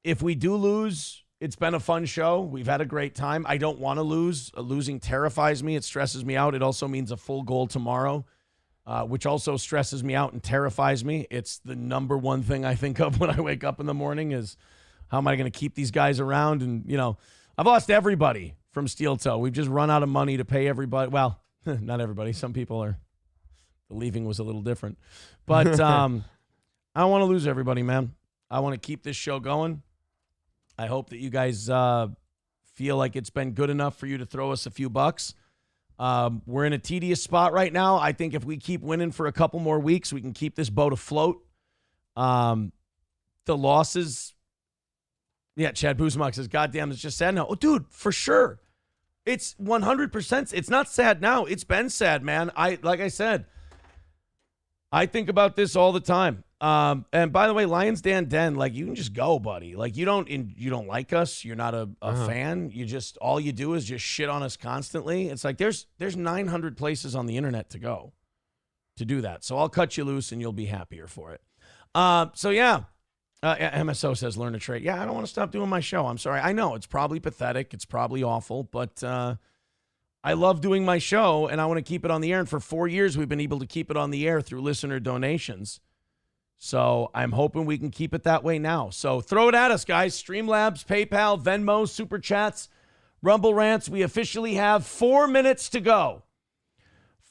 If we do lose, it's been a fun show. We've had a great time. I don't want to lose. Losing terrifies me. It stresses me out. It also means a full goal tomorrow, which also stresses me out and terrifies me. It's the number one thing I think of when I wake up in the morning is, how am I going to keep these guys around? And, I've lost everybody from Steel Toe. We've just run out of money to pay everybody. Well, not everybody. Some people are. The leaving was a little different. But I don't want to lose everybody, man. I want to keep this show going. I hope that you guys feel like it's been good enough for you to throw us a few bucks. We're in a tedious spot right now. I think if we keep winning for a couple more weeks, we can keep this boat afloat. The losses... Yeah, Chad Buzmak says, goddamn, it's just sad now. Oh, dude, for sure. It's 100%. It's not sad now. It's been sad, man. Like I said, I think about this all the time. And by the way, Lions Den, like, you can just go, buddy. Like, you don't like us. You're not a fan. All you do is just shit on us constantly. It's like there's 900 places on the internet to go to do that. So I'll cut you loose and you'll be happier for it. So yeah. MSO says, learn to trade. Yeah, I don't want to stop doing my show. I'm sorry. I know it's probably pathetic. It's probably awful, but I love doing my show and I want to keep it on the air. And for 4 years, we've been able to keep it on the air through listener donations. So I'm hoping we can keep it that way now. So throw it at us, guys. Streamlabs, PayPal, Venmo, Super Chats, Rumble Rants. We officially have 4 minutes to go.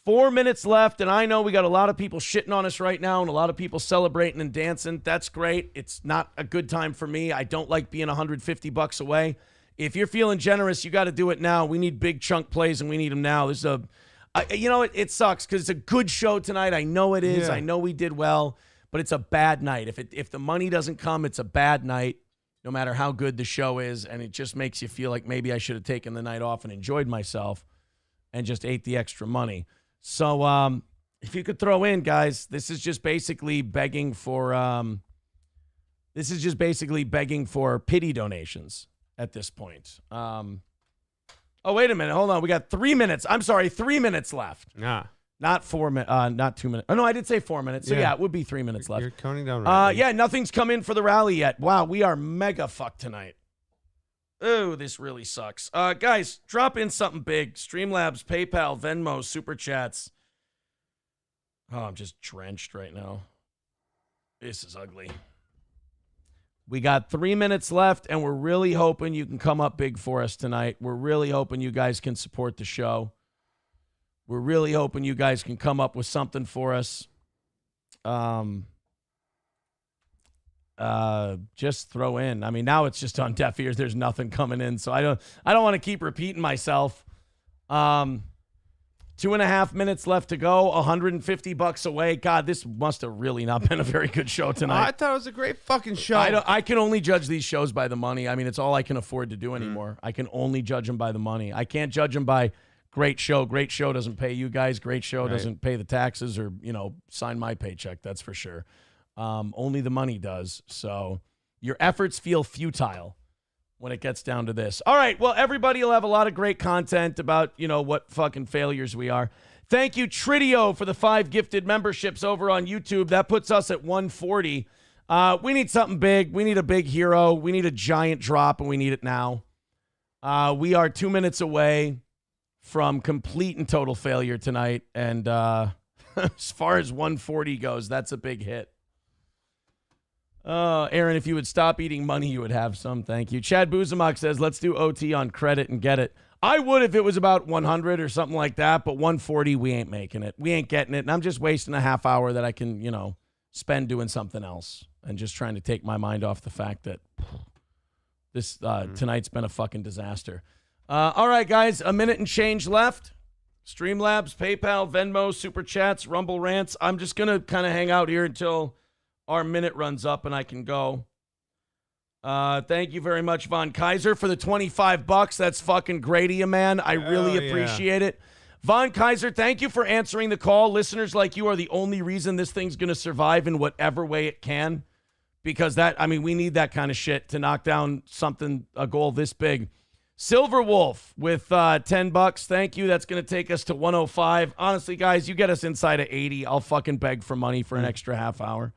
4 minutes left, and I know we got a lot of people shitting on us right now and a lot of people celebrating and dancing. That's great. It's not a good time for me. I don't like being $150 away. If you're feeling generous, you got to do it now. We need big chunk plays, and we need them now. It sucks because it's a good show tonight. I know it is. Yeah. I know we did well, but it's a bad night. If the money doesn't come, it's a bad night, no matter how good the show is, and it just makes you feel like maybe I should have taken the night off and enjoyed myself and just ate the extra money. So if you could throw in, guys, this is just basically begging for pity donations at this point. Oh, wait a minute. Hold on. We got 3 minutes. I'm sorry, 3 minutes left. Nah. Not 4 minutes. Not 2 minutes. Oh, no, I did say 4 minutes. So, yeah, it would be 3 minutes left. You're counting down right. Yeah, nothing's come in for the rally yet. Wow, we are mega fucked tonight. Oh, this really sucks. Guys, drop in something big. Streamlabs, PayPal, Venmo, Super Chats. Oh, I'm just drenched right now. This is ugly. We got 3 minutes left, and we're really hoping you can come up big for us tonight. We're really hoping you guys can support the show. We're really hoping you guys can come up with something for us. Just throw in. I mean, now it's just on deaf ears. There's nothing coming in, so I don't want to keep repeating myself. 2.5 minutes left to go. $150 away. God, this must have really not been a very good show tonight. I thought it was a great fucking show. I can only judge these shows by the money. I mean, it's all I can afford to do anymore. I can only judge them by the money. I can't judge them by Great show. Great show doesn't pay you guys. Great show Right. doesn't pay the taxes or, sign my paycheck. That's for sure. Only the money does. So your efforts feel futile when it gets down to this. All right. Well, everybody will have a lot of great content about, what fucking failures we are. Thank you, Tridio, for the 5 gifted memberships over on YouTube. That puts us at 140. We need something big. We need a big hero. We need a giant drop, and we need it now. We are 2 minutes away from complete and total failure tonight. And as far as 140 goes, that's a big hit. Aaron, if you would stop eating money, you would have some. Thank you. Chad Buzamok says, let's do OT on credit and get it. I would if it was about 100 or something like that, but 140, we ain't making it. We ain't getting it. And I'm just wasting a half hour that I can, spend doing something else and just trying to take my mind off the fact that this tonight's been a fucking disaster. All right, guys, a minute and change left. Streamlabs, PayPal, Venmo, Super Chats, Rumble Rants. I'm just going to kind of hang out here until our minute runs up and I can go. Thank you very much, Von Kaiser, for the $25. That's fucking great of you, man. I really appreciate it. Von Kaiser, thank you for answering the call. Listeners like you are the only reason this thing's going to survive in whatever way it can. Because we need that kind of shit to knock down a goal this big. Silver Wolf with $10. Thank you. That's going to take us to 105. Honestly, guys, you get us inside of 80. I'll fucking beg for money for an extra half hour.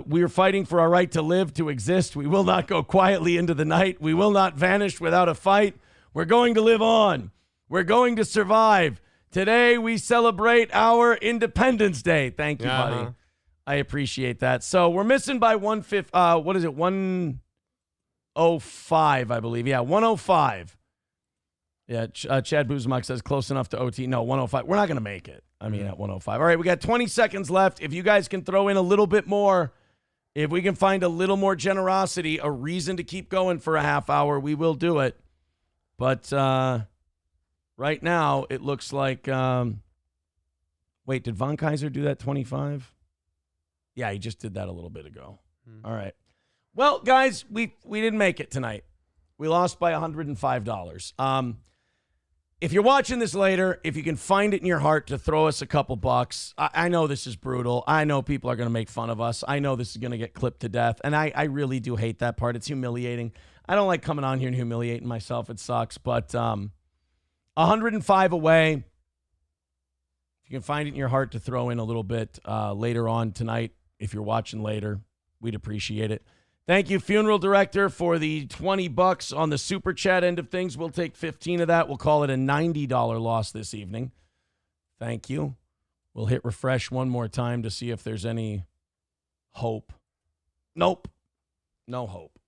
We are fighting for our right to live, to exist. We will not go quietly into the night. We will not vanish without a fight. We're going to live on. We're going to survive. Today, we celebrate our Independence Day. Thank you, buddy. I appreciate that. So we're missing by 105, I believe. Yeah, 105. Yeah, Chad Buzmak says close enough to OT. No, 105. We're not going to make it. At 105. All right, we got 20 seconds left. If you guys can throw in a little bit more, if we can find a little more generosity, a reason to keep going for a half hour, we will do it. But right now, it looks like... wait, did Von Kaiser do that 25? Yeah, he just did that a little bit ago. All right. Well, guys, we didn't make it tonight. We lost by $105. If you're watching this later, if you can find it in your heart to throw us a couple bucks, I know this is brutal. I know people are going to make fun of us. I know this is going to get clipped to death, and I really do hate that part. It's humiliating. I don't like coming on here and humiliating myself. It sucks, but 105 away. If you can find it in your heart to throw in a little bit later on tonight, if you're watching later, we'd appreciate it. Thank you, Funeral Director, for the $20 on the Super Chat end of things. We'll take 15 of that. We'll call it a $90 loss this evening. Thank you. We'll hit refresh one more time to see if there's any hope. Nope. No hope.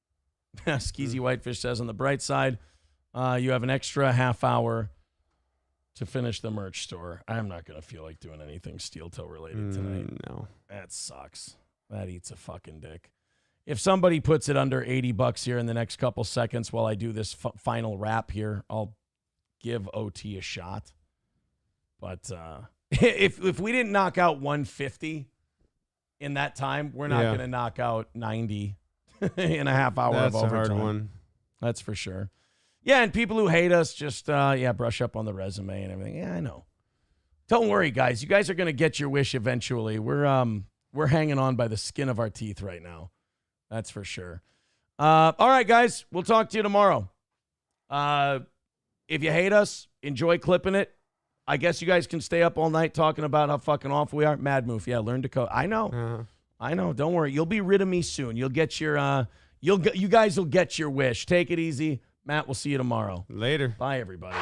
Skeezy Whitefish says on the bright side, you have an extra half hour to finish the merch store. I'm not going to feel like doing anything steel toe related tonight. No. That sucks. That eats a fucking dick. If somebody puts it under $80 here in the next couple seconds while I do this final wrap here, I'll give OT a shot. But if we didn't knock out 150 in that time, we're not going to knock out 90 in a half hour of overtime. That's a hard one. That's for sure. Yeah, and people who hate us just, brush up on the resume and everything. Yeah, I know. Don't worry, guys. You guys are going to get your wish eventually. We're hanging on by the skin of our teeth right now. That's for sure. All right, guys. We'll talk to you tomorrow. If you hate us, enjoy clipping it. I guess you guys can stay up all night talking about how fucking awful we are. Mad Move. Yeah, learn to code. I know. I know. Don't worry. You'll be rid of me soon. You'll get your you guys will get your wish. Take it easy. Matt, we'll see you tomorrow. Later. Bye, everybody.